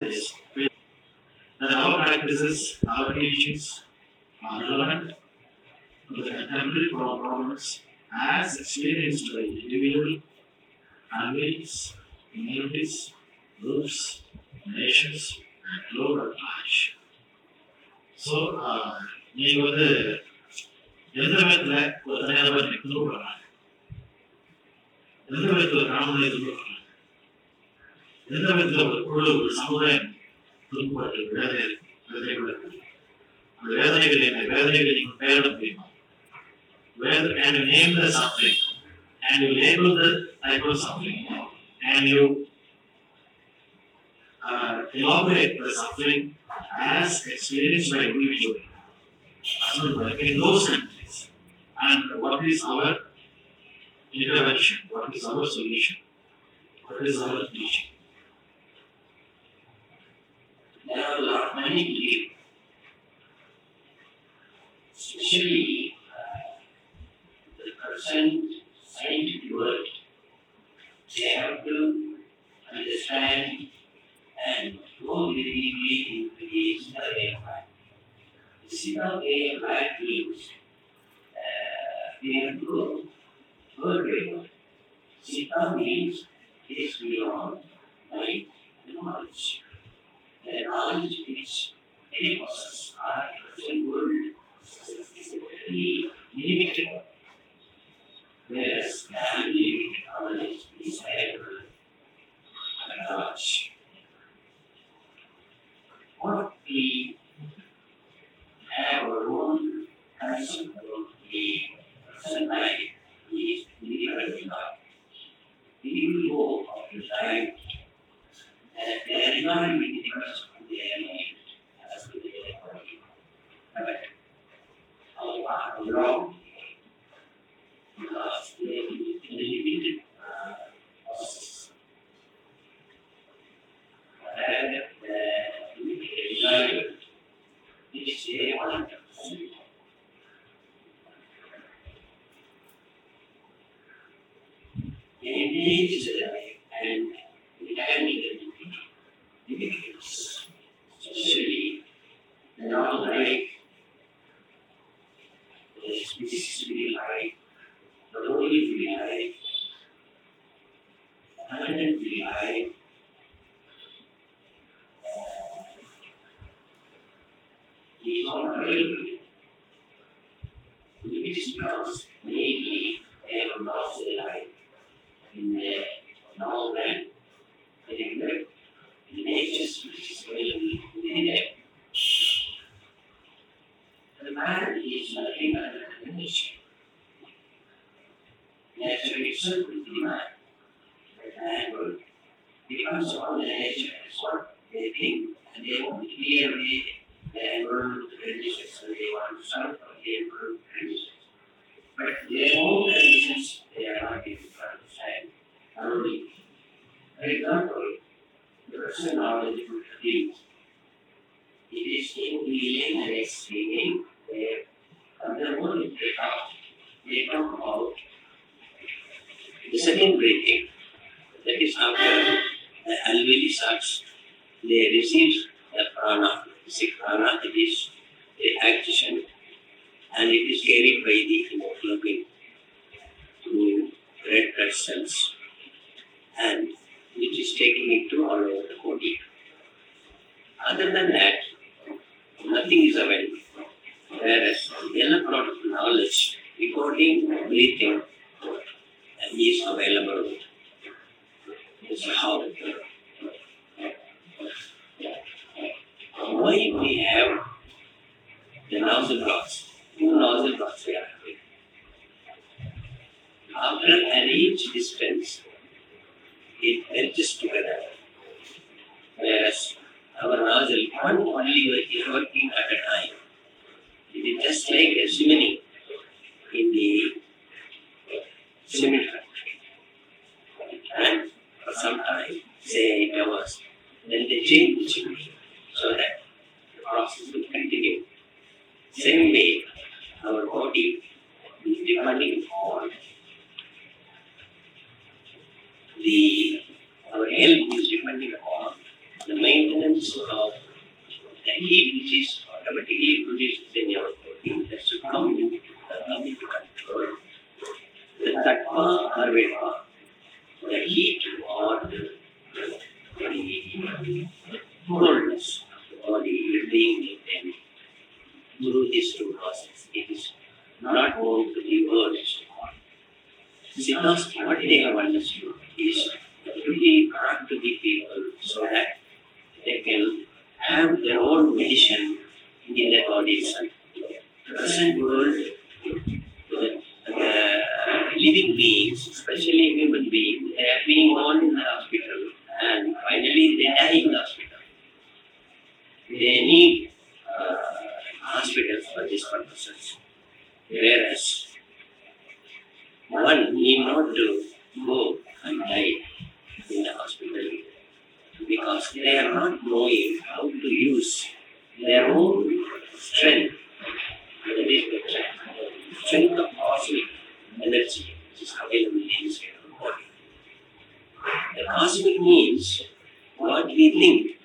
this. That our practices, our teachings are relevant to the contemporary problems as experienced by individual, families, communities, groups, nations, and global large. So, நீங்கள் எந்த விதத்தில் ஒரு தனியார் துன்பப்படுறாங்க, எந்த விதத்தில் ஒரு கிராமத்தை துன்பப்படுறாங்க, எந்த விதத்தில் ஒரு குழு ஒரு சமுதாயம் துன்பப்பட்டு வேதனைகள் அந்த வேதனைகள் என்ன வேதனைகளை நீங்கள் பெயரிட முடியுமா? And you name the suffering, and you label the type of suffering, and you elaborate the suffering as experienced by individual. So, in those countries, and what is our intervention? What is our solution? What is our teaching? There are a lot of many people, especially the present scientific world. They have to understand and go very deeply into the Siddha way of life. The Siddha way of life means we have to go third way. Siddha means is beyond mind and knowledge. The knowledge which any process or present world is very limited. Whereas the unlimited knowledge is available at large. What we have our own concept of the present life is limited enough. We will go of the life that there is not any difference from their mind as to their body. But our path is wrong because they are limited process. Which they want to see. They engage the life and returning the individuals, especially the non-life, the specifically life, the holy life, the abundant life. Is not available, which is because maybe they have lost their life in the normal land, in the natures which is available within them. The man is nothing other than nature. Nature itself is the man. The man will becomes all the nature is what they think, and they want to be away. They learn conditions, so they want to serve or they learn conditions. But their own conditions, they are not able to understand thoroughly. For example, the person knowledge of things. It is in healing and explaining where from the moment they talk about the second breathing. That is after the alveoli starts, they receive the prana. Prana, it is the action, and it is carried by the hemoglobin to red blood cells, and which is taking it to all over the body. Other than that, nothing is available. Whereas the other part of knowledge, recording, breathing, is available. This is how why we have the nozzle blocks. Two nozzle blocks we are having. After an each distance, it merges together. Whereas our nozzle, one only is working at a time. It is just like a chimney in the cement factory. And for some time, say 8 hours, then they change the chimney so that the process will continue. Same way, our body is depending on our health is depending on the maintenance of the heat which is automatically produced in your body that should come into control. The tattva or veda, the heat or the coldness of the body is being maintained through this two process. It is not known to the words. Siddhas, what they have understood is to be brought to the people so that they can have their own medicine in their body itself. The present world, living beings, especially human beings, they are being born in the hospital and finally they die in the hospital. They need hospitals for these purposes. Whereas one need not to go and die in the hospital because they are not knowing how to use their own strength. That is the strength of cosmic energy which is available inside our body. The cosmic means what we think.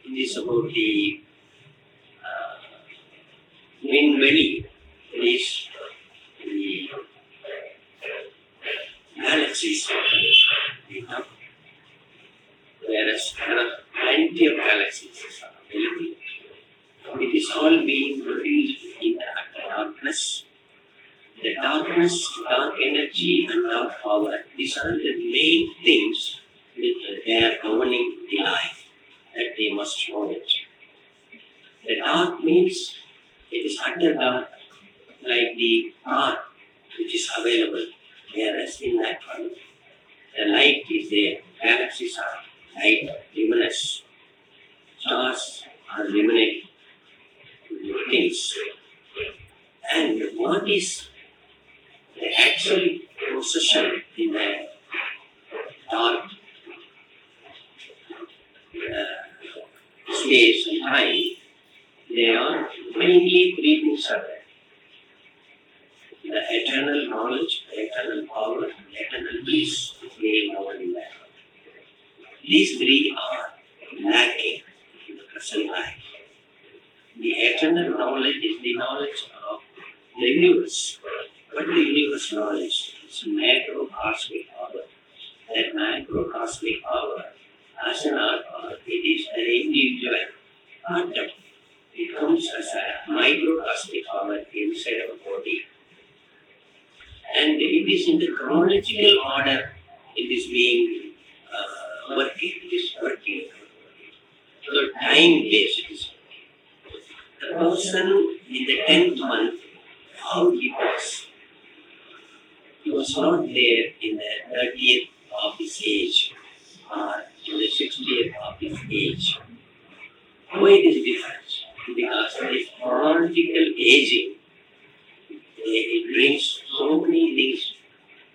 It is about the main belly. It is the galaxies. Whereas there are plenty of galaxies available. It is all being produced in the darkness. The darkness, dark energy and dark power, these are the main things that they are governing the life, that they must know it. The dark means it is utter dark, like the path which is available, whereas in that one, the light is there. Galaxies are light, luminous. Stars are luminate things. And what is the actual position in the dark space and time? They are mainly three things are there. The eternal knowledge, the eternal power, the eternal bliss being known in that. These three are lacking in the present life. The eternal knowledge is the knowledge of the universe. But the universe knowledge is macrocosmic power. That macrocosmic power, as an art, it is an individual atom. It comes as a microcosmic power inside our body. And it is in the chronological order it is being working. It is working. So time based it is working. The person in the 10th month, how he was. He was not there in the 30th of his age or in the 60th of his age. Why it is different? Because this chronological aging, it brings so many things,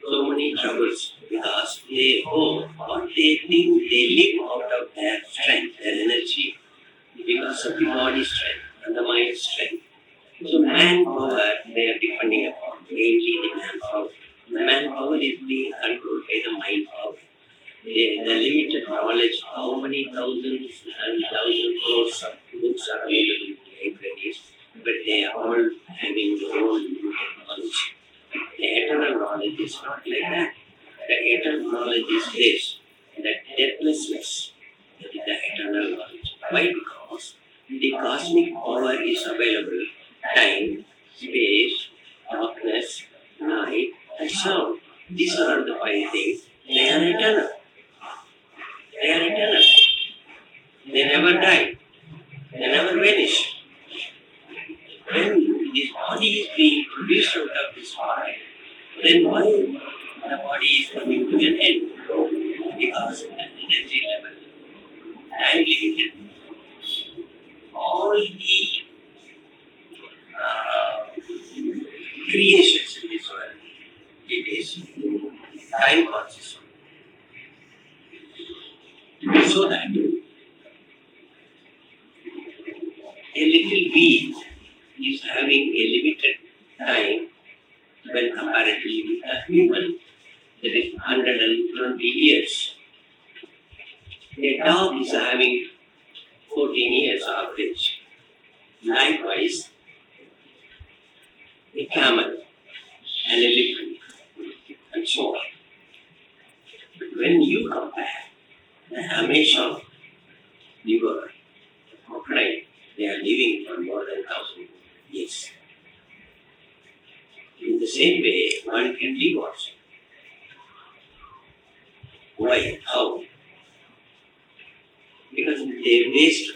so many troubles, because they hope or they think they live out of their strength, their energy, because of the body strength and the mind strength. So manpower they are depending upon, mainly the manpower. The manpower is being controlled by the mind power. The limited knowledge, how many thousands and thousands crores of books are available in libraries, but they are all having their own limited knowledge. The eternal knowledge is not like that. The eternal knowledge is this, that deathlessness, that is the eternal knowledge. Why? Because the cosmic power is available. Time, space, darkness, light, and sound. These are the five things. They are eternal. They are eternal. They never die. They never vanish. When this body is being produced out of this body, then why the body is coming to an end? Because of the energy level, time limited. All the creations in this world, it is time conscious. So that a little bee is having a limited time when comparatively with a human, that is 120 years. A dog is having 14 years average. Likewise, a camel, an elephant, and so on. But when you compare the Amazon river, crocodile, they are living for more than 1,000 years. In the same way, one can live also. Why? How? Because they waste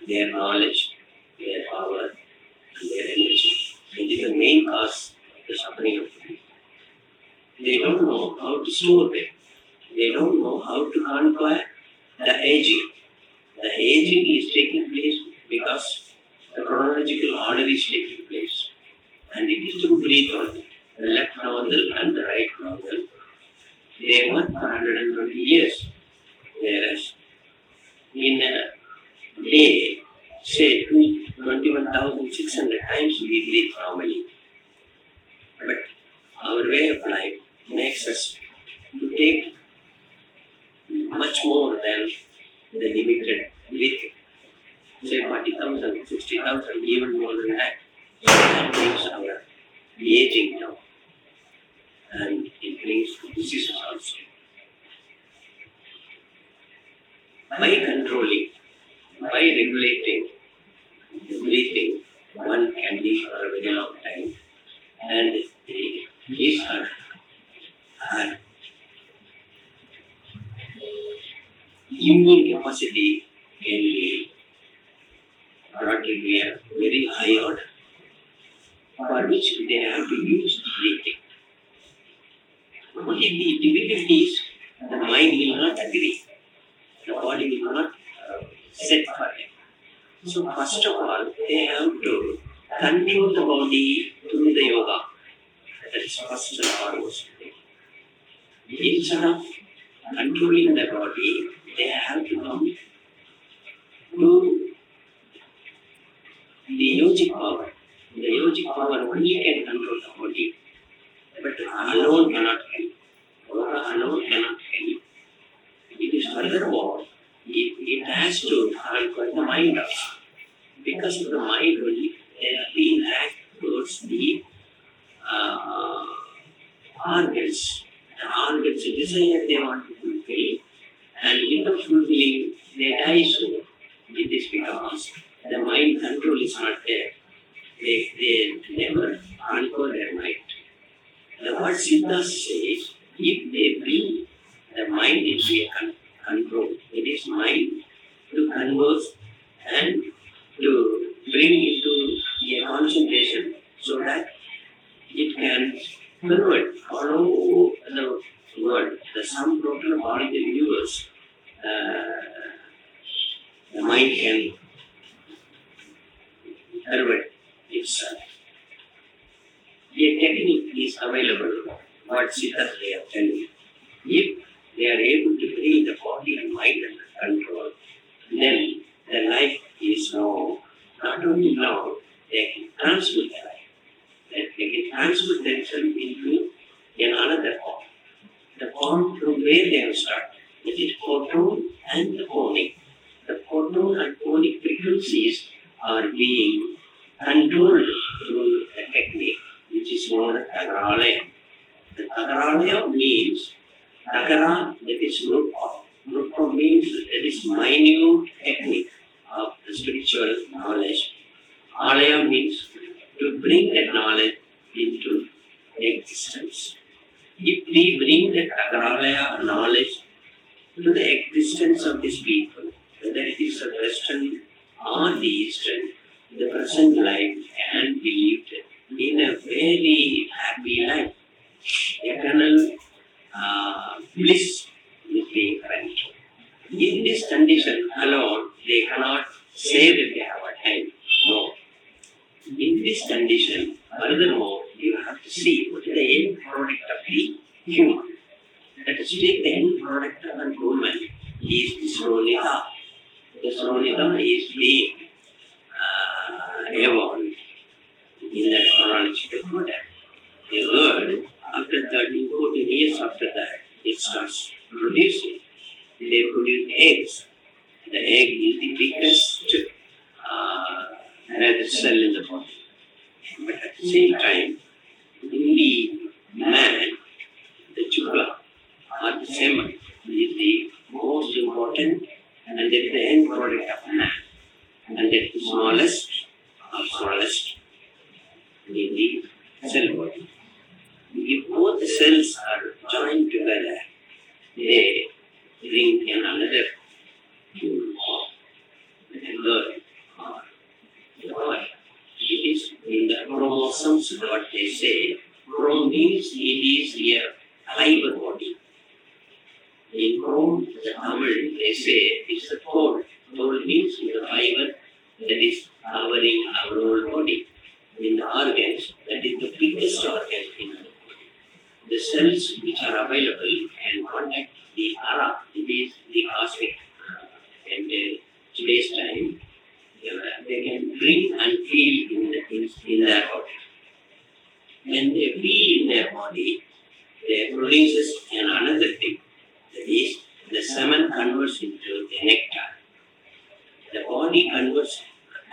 their knowledge, their power, and their energy. It is the main cause of the suffering of people. They don't know how to store them. They don't know how to conquer the aging. The aging is taking place because the chronological order is taking place. And it is to breathe on the left nostril and the right nostril. They work for 120 years. Whereas in a day, say 21,600 times we breathe normally. But our way of life makes us to take much more than the limited breathing. Say 40,000, 60,000, even more than that. That brings our aging down. And it brings diseases also. By controlling, by regulating the breathing, one can live for a very long time. And his her immune capacity can be brought to a very high order, for which they have to use breathing. Only the difficulty is the mind will not agree. The body will not set for it. So first of all, they have to control the body through the yoga. That is first and foremost. Instead of controlling the body, they have to come to the yogic power. The yogic power only can control the body. But alone cannot help. Yoga alone cannot help. It is furthermore, it has to conquer the mind also. Because of the mind only, they are being acted towards the organs. The organs desire they want to fulfill, and without fulfilling, they die soon. It is because the mind control is not there. They never conquer their mind. The word Siddha says, if they bring the mind into a control, it is mind to converse and to bring into a concentration so that it can convert all over the world, the sum total of all the universe. The mind can convert itself. A technique is available, what Siddha they are telling you. If they are able to bring the body and mind under control, then the life is now, not only now, they can transfer their life. They can transfer themselves into another form. The form from where they have started. It is photon and the phonic. The photon and phonic frequencies are being controlled through a technique which is known as Tagaralaya. The Tagaralaya means, Tagara, that is Rupa. Rupa means that is minute technique of the spiritual knowledge. Alaya means to bring that knowledge into existence. If we bring the Tagaralaya knowledge to the existence of these people, whether it is the Western or the Eastern, the present life can be lived in a very happy life. Eternal bliss is being granted. In this condition alone, they cannot say that they have attained. No. In this condition, furthermore, you have to see what is the end product of the human. Let us take the end product of a woman is the Sronita. The Sronita is being evolved in that chronological order. The earth, after 13, 14 years after that, it starts producing. they produce eggs. The egg is the biggest cell in the body. But at the same time, in the man, the chukla or the semen is the most important, and that is the end product of man. And that is the smallest in the cell body. If both the cells are joined together, they bring another girl or the boy. It is in the chromosomes what they say. Chrome means it is a fiber body. In Chrome, the Tamil, they say it's a toll. Toll means the fiber that is covering our whole body. In the organs, that is the biggest organ in the body. The cells which are available can contact the aura, it is the cosmic and space time. They can bring and feel in their body. When they feel in their body, they produces another thing. That is, the semen converts into the nectar. The body converts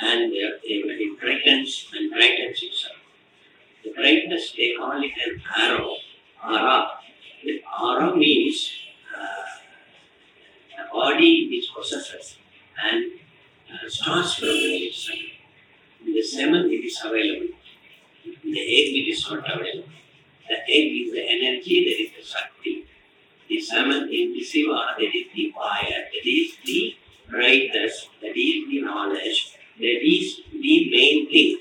and it brightens itself. The brightness, they call it an aura. The aura means the body which possesses and starts from itself. The semen, it is available. The egg, it is not available. The egg is the energy, that is the Shakti. The semen is the Siva, that is the fire, that is the brightness, that is the knowledge, that is the main thing.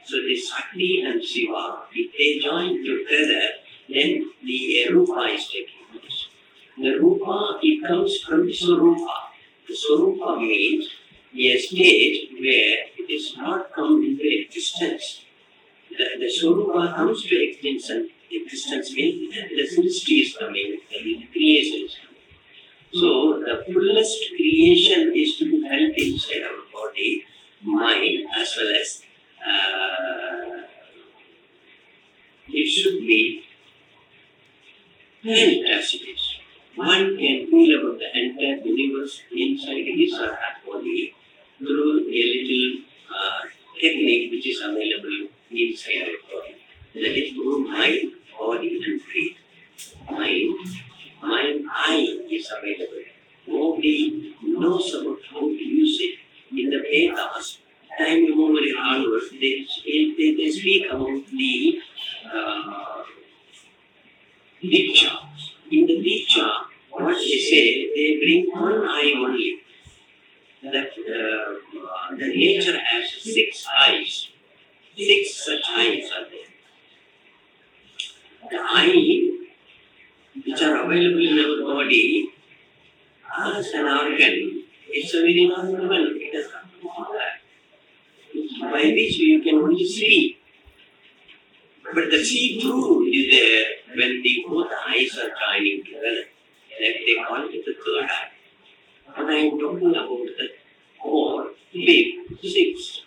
So the Shakti and Siva, if they join together, then the Rupa is taking place. The Rupa, it comes from the Swarupa. The Swarupa means a state where it is not come into existence. The Swarupa comes to existence means the srishti is coming, the creation is coming. So the fullest creation is to be felt inside our body, mind, as well as it should be felt as it is. One can feel about the entire universe inside his or her body through a little technique which is available inside our body. That is through mind, body and breath. Mind, eye is available. Nobody knows about how to use it. In the Vedas, time immemorial onwards, they speak about the Diksha. In the Diksha, what they say, they bring one eye only. That the nature has 6 eyes. 6 such eyes are there. The eye, which are available in our body, as an organ, it's a very normal one. It has come from that. By which you can only see. But the see-through is there when the both eyes are joining together. Like they call it the third eye. When I am talking about the 4, 5, 6,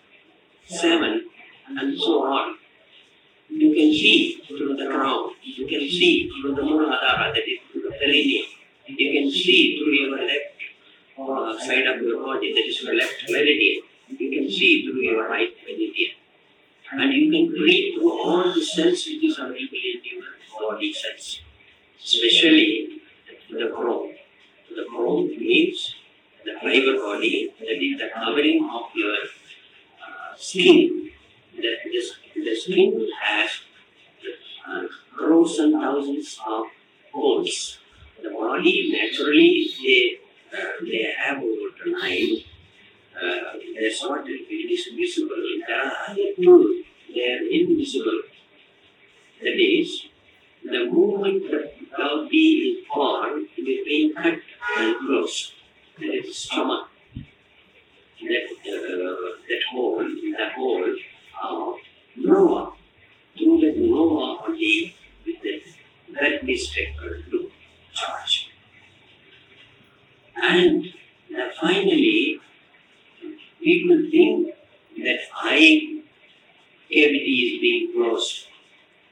7, and so on, you can see through the crown, you can see through the Muladhara, that is through the perineum, you can see through your left side of your body, that is your left meridian, you can see through your right meridian, and you can breathe through all the cells which is available in your body cells, especially the crown. The crown means the fiber body, that is the covering of your skin. The skin has crores and thousands of holes. The body naturally they have over time. That's what it is visible. There are other two, they are invisible. That is, the movement that body is born between cut and close. That is stomach. That hole, the hole of Noah. Through that Noah only with the blood district to charge. And finally, people think that eye cavity is being closed.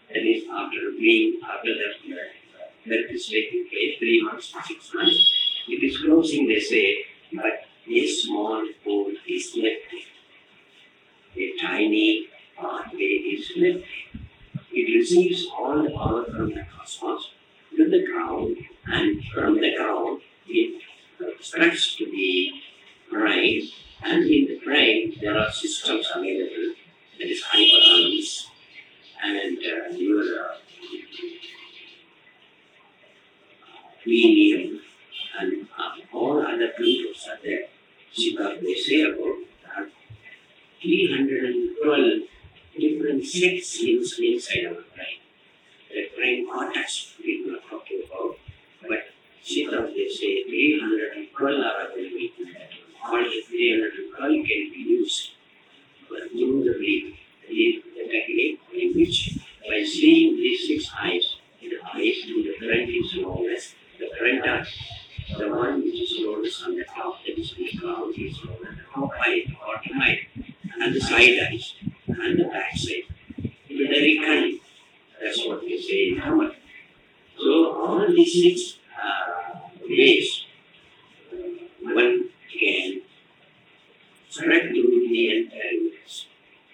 That is after the birth is taking place, 3 months to 6 months, It is closing, they say, but a small hole is left. A tiny pathway is left. It receives all the power from the cosmos to the ground, and from the ground it spreads to the brain, and in the brain there are systems available, that is hypothalamus and your medium and all other controls are there. Siddha, they say about that 312 different sex inside our brain. The brain cortex people are talking about, but Siddha, they say 312 are available. Only 312 can be used. But through the technique in which, by seeing these 6 eyes, the eyes in the front is known as the front eye. The one which is known as on the top, that is the ground, is known as the top eye, the bottom eye, and the side eyes, and the back side. The very cunning. That's what we say in Tamil. So all these 6 ways one can spread through the entire universe.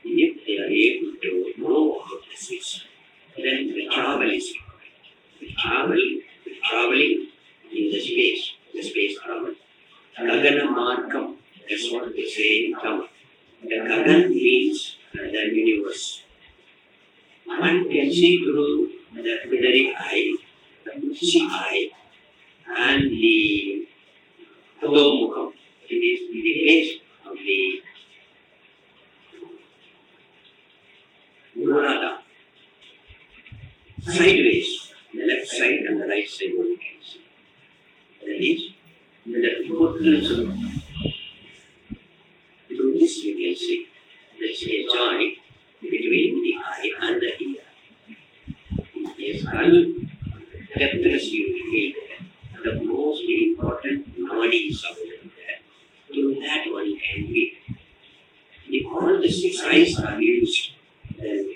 If they are able to know about the 6, then the travel is required. Traveling in the space travel. Gagana Markam, that's what they say in Tamil. The Gagan means the universe. One can see through the Vidari eye, the Muchi eye, and the Tomukam. It is the place of the Murada. Sideways, the left side and the right side one can see. That is, the total through this we can see. There is a joint between the eye and the ear. A skull, depthness you feel there. The most important nadi is available there. Through that one can be. If all the 6 eyes are used, then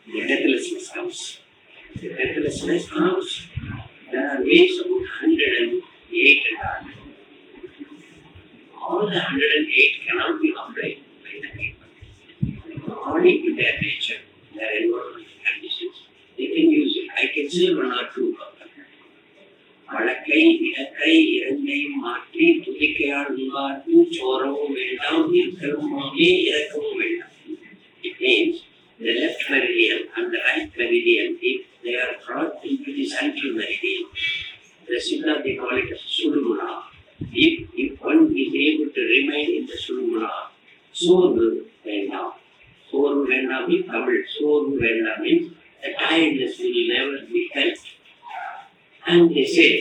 the deathlessness comes. The deathlessness comes. There are ways about 108 and all the 108 cannot be applied by the people. According to their nature, their environmental conditions, they can use it. I can say 1 or 2 of them. வழக்கை இடக்கை இரண்டை மாற்றி துதிக்கையால் உங்காற்று சோரவும் வேண்டாம் இருக்கவுமே இறக்கவும் வேண்டாம். It means the left meridian and the right meridian, if they are brought into the central meridian, the Siddha, they call it Sulumula. If one is able to remain in the Sulumula, Soru Vendam. Soru Vendam in Tamil, Soru Vendam means the tiredness will never be felt. And they say,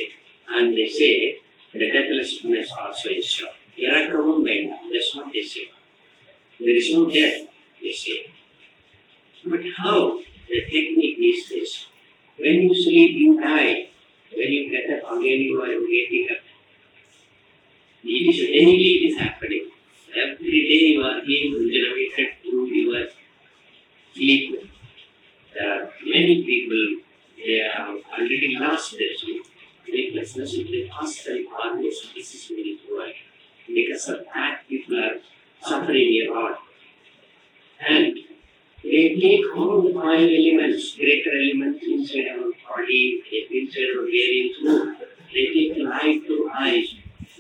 the deathlessness also is sure. Irakavum Vendam, that's what they say. There is no death, they say. But how? The technique is this. When you sleep, you die. When you get up again, you are waking up. It is daily, it is happening. Every day you are being regenerated through your sleep. There are many people, they have already lost their sleep. Sleeplessness is the constant almost this is very poor. Because of that, people are suffering a lot. And they take all the 5 elements, greater elements inside our body, inside our various food. They take the light through eyes,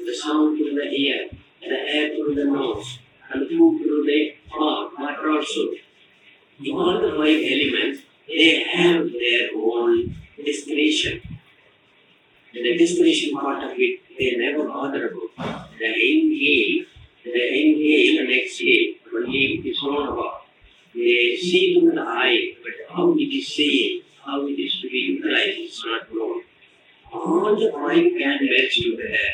the sound through the ear, the air through the nose, and the food through the mouth, water also. All the 5 elements, they have their own destination. The destination part of it, they never bother about. The inhale and exhale, only it is known about. They see through the eye, but how it is seen, how it is to be utilized, is not known. All the 5 can merge together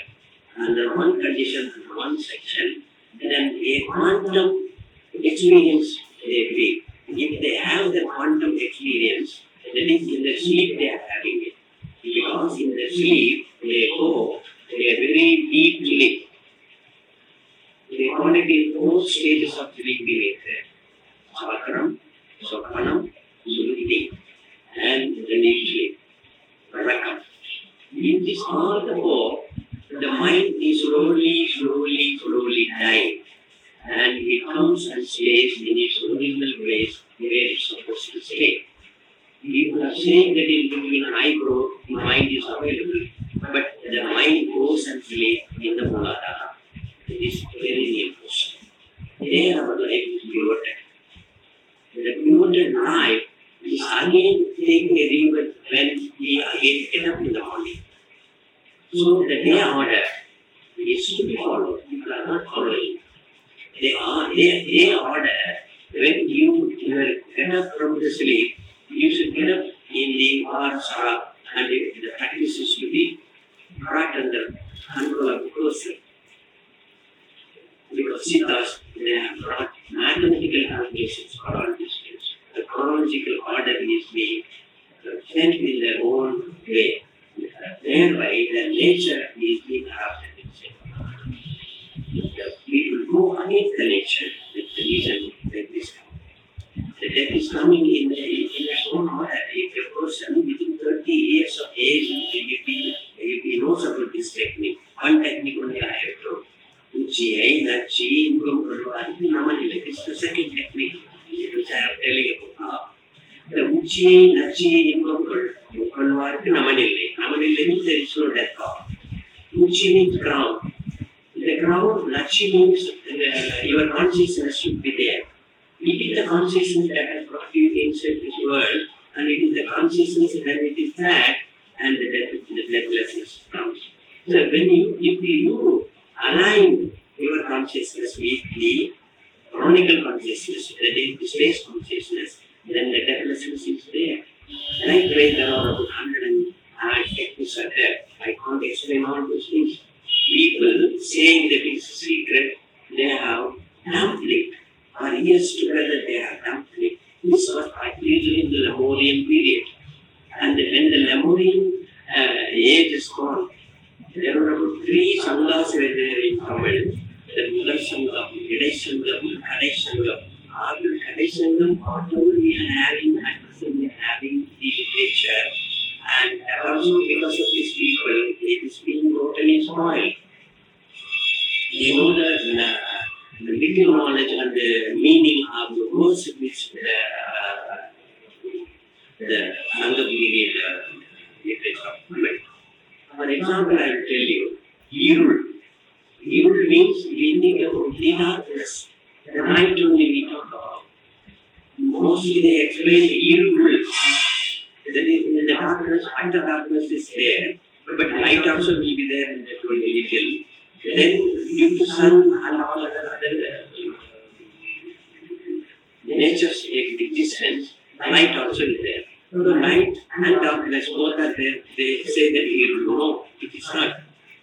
under one condition, one section, then a quantum experience they feel. If they have the quantum experience, then in the sleep they are having it. Because in the sleep they are very deep sleep. They call it in 4 stages of sleep there. Sakram, Sopanam, Suluti, and the deep sleep. In this all the 4, the mind is slowly dying, and it comes and stays in its original place where it's supposed to stay. People are saying that in between high growth, the mind is available, but the mind goes and stays in the Muladhara. It is very reinforced. There our life is pivoted. The pivoted life is again taking a rebirth when we again get up in the morning. So the day order is to be followed. People are not following. Day order, when you get up from the sleep, you should get up in the Varsara, and the practice is to be brought under control of the person. Because Siddhas, they have brought mathematical calculations for all these things. The chronological order is being sent in their own way. Thereby, the nature is being adopted. The people go against the nature with the reason that this the death is coming in its own order. If a person within 30 years of age, if he knows about this technique, one technique only I have told. Uchi, Nachi, Namanila. This is the second technique which I am telling you about. The Uchi, Nachi, Namanila. Namanila means there is no death call. Uchi means ground. The ground, Nachi means your consciousness should be there. It is the consciousness that has brought you inside this world, and it is the consciousness that it is that, and the deathlessness comes. So when you align your consciousness with the chronical consciousness, that is the space consciousness, then the deathlessness is there. Likewise, there are about 108 techniques are there. I can't explain all those things. People saying that it's a secret, they have dumped it. For years together, they have dumped it. This was usually in the Lemurian period. And when the Lemurian age is gone, there were about 3 sanghas were there in Tamil. The Mudal Sangham, Idai Sangham, Kadai Sangham. After Kadai Sangham, whatever we are having, at present we are having the literature. And also because of these people, it is being totally spoiled. You know the little knowledge and the meaning of the words which the Sangha period literature. For example, I will tell you, Irul. Irul means leading about the darkness. The night only we talk about. Mostly they explain Irul. That is, in the darkness, utter darkness is there, but light also will be there in that only little. Then, due to sun and all other nature's existence, light also is there. So light and darkness both are there. They say that Iru. No, it is not.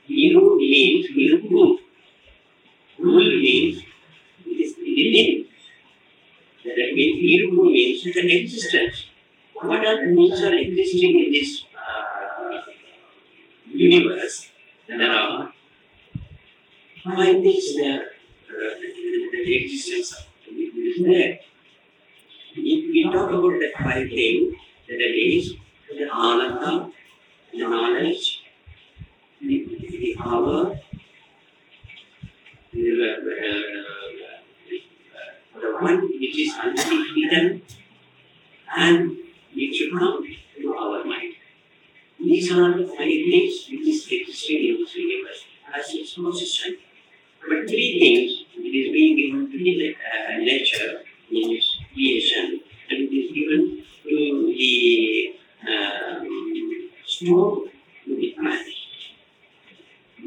Iru means Iru. Ul means it is within. That means Iru means the existence. What are the means of existing in this universe? There are 5 things there. The existence of is there. If we talk about the 5 things, that is the ananda, the knowledge, the power, the one which is already hidden, and it should come to our mind. These are the 5 things which is existing in this universe as its position. But 3 things, it is being given to the nature in its creation, and it is given to the stone to be plant.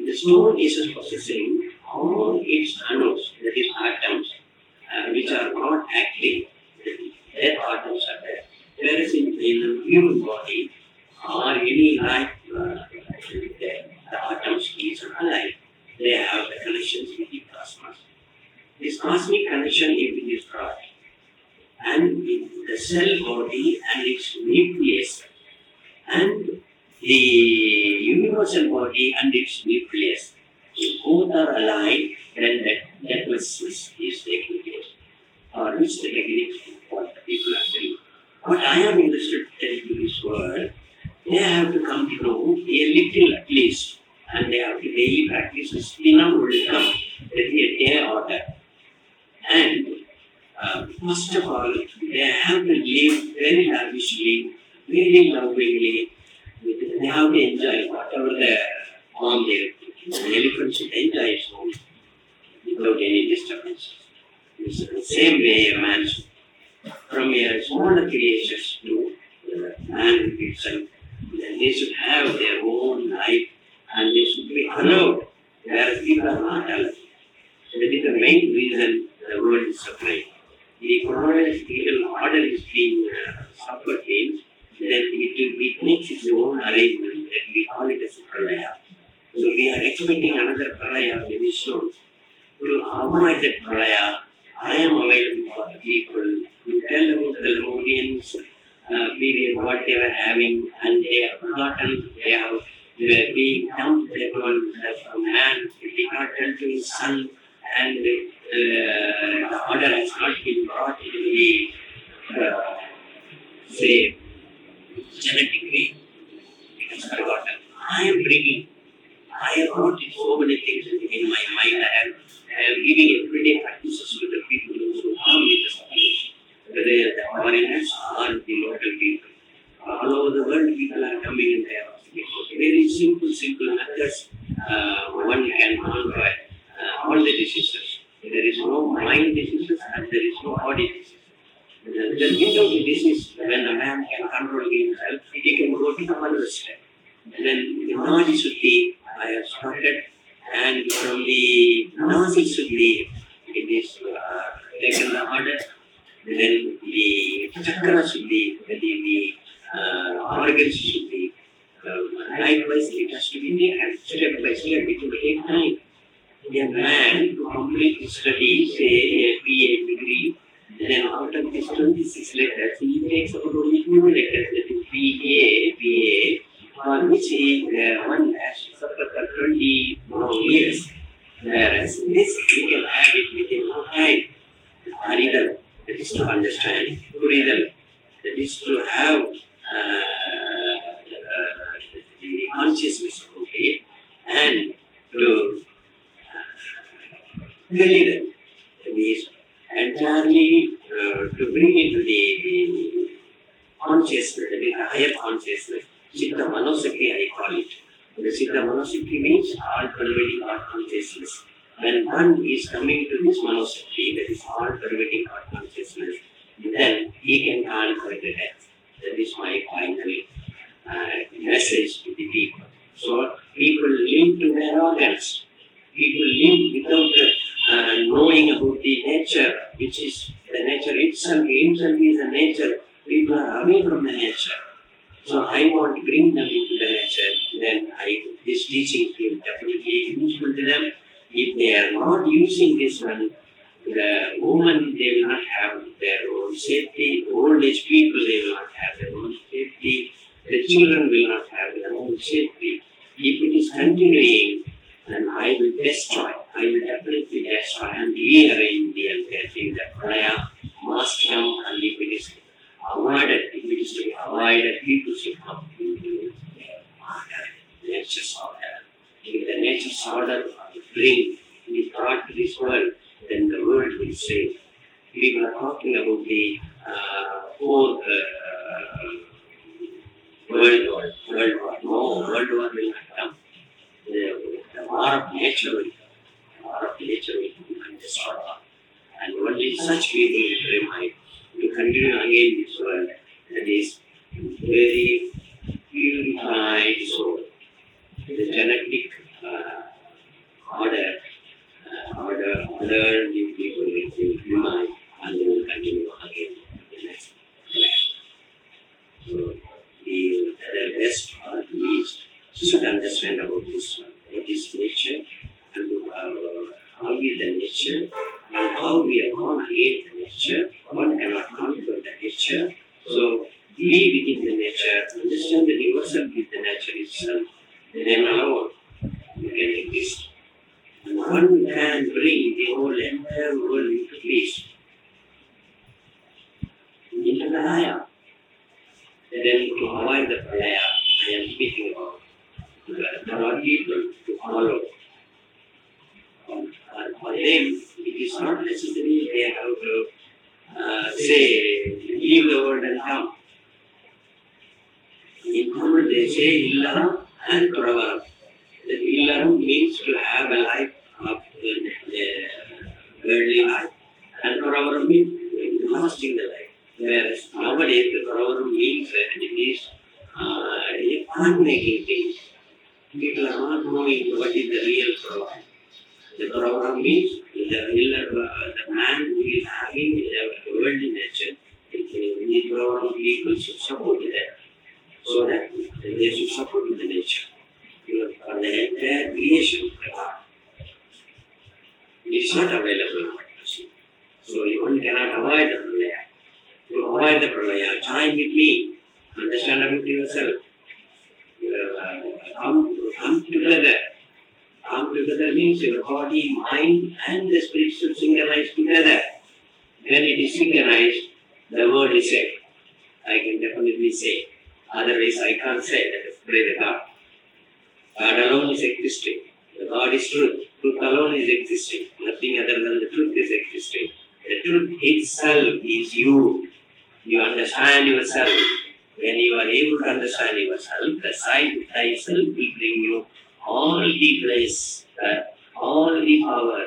The stone is possessing all its anus, that is atoms, which are not active. Their atoms are there. Whereas in the human body or any life, the atoms is alive. They have the connections with the cosmos. This cosmic connection is with this God. And with the cell body and its nucleus, and the universal body and its nucleus, both are aligned, then that deathlessness is taking place. Or which the techniques what the people are saying. What I am interested to tell you this world, they have to come to know a little at least, and they have to daily First of all, they have to live very lavishly, very lovingly. They have to enjoy whatever the form they are. The elephant should enjoy its own without any disturbance. It's the same way a man should. From a smaller creatures to man itself, they should have their own life and they should be allowed, whereas people are not allowed. So that is the main reason the world is suffering. The chronological order is being suffered means that it makes its own arrangement that we call it as a pralaya. So we are expecting another pralaya very soon. To avoid that pralaya, I am available for the people to tell about the Lemurians period, what they were having, and they have forgotten, they are being dumped from man, he did not tell to his son, and the order has not been brought into the, say, genetic way. It is forgotten. I am bringing, I have brought so many things in my mind. I am giving everyday practices to the people who come with the population, whether the foreigners or the local people. All over the world, people are coming in there. Very simple methods. One can conquer all the diseases. There is no mind diseases and there is no body disease. The without the disease, when a man can control himself, he can go to another step. And then the Nadi Suddhi, I have started, and from the Nasi Suddhi, it is taken the order. Then the Chakra Suddhi, the organs Suddhi. Likewise, it has to be taken step by step. It will take time. A man to complete his study, say a BA degree, then out of these 26 letters, he takes about only 2 letters, that is BA, for which one has to suffer for 20 years. Whereas this, we can have it within no time. Haridal, that is to understand. Puridal, that is to have the consciousness of it, and to deliver. That is entirely to bring into the consciousness, that is the higher consciousness. Siddhathmayoga, I call it. The Siddhathmayoga means all-pervading all consciousness. When one is coming to this Manosakti, that is all-pervading all consciousness, then he can conquer the death. That is my final message to the people. So people live to their organs. People live without knowing about the nature, which is the nature itself. Himself is the nature. People are away from the nature. So I want to bring them into the nature. Then this teaching will definitely be useful to them. If they are not using this one, the women, they will not have their own safety. The old age people, they will not have their own safety. The children will not have their own safety. If it is continuing, then I will destroy. I will definitely destroy and rearrange the entire thing. The praya must come, and if it is avoided, if it is to be avoided, people should come into nature's order. If the nature's order bring the thought to this world, then the world will save. People are talking about the fourth world war. No, world war will not come. The war of nature will come. The war of nature will come and destroy all. And only such people will remain to continue again this world. That is very purified soul. The genetic order, the people will remain and they will continue again the next life. So the best or the least should understand about this one. What is nature and how is the nature and how we are born against the nature. One cannot conquer the nature. So be within the nature, understand that yourself is the nature itself. Then alone you can exist. And one can bring the whole entire world into peace, into the Maya. Then to avoid the prayer I am speaking about, there are people to follow. For them, it is not necessary they have to say, leave the world and come. In Tamil they say Illaram and Pravaram. Illaram means to have a life of worldly life, and Pravaram means lasting the life. Whereas nowadays the Pravaram means that it is fun-making things. People are not knowing what is the real Pravaram. The Pravaram means the man who is having a worldly nature, the Pravaram people should support that, so that they should support the nature. For the entire creation of God, it is not available. So one cannot avoid the pralaya. To avoid the pralaya, join with me, understand about yourself. Come together. Come together means your body, mind, and the spirit should synchronize together. When it is synchronized, the word is said. I can definitely say. Otherwise, I can't say that. Pray the God. God alone is existing. The God is truth. Truth alone is existing. Nothing other than the truth is existing. The truth itself is you. You understand yourself. When you are able to understand yourself, the sight thyself will bring you all the grace, all the power,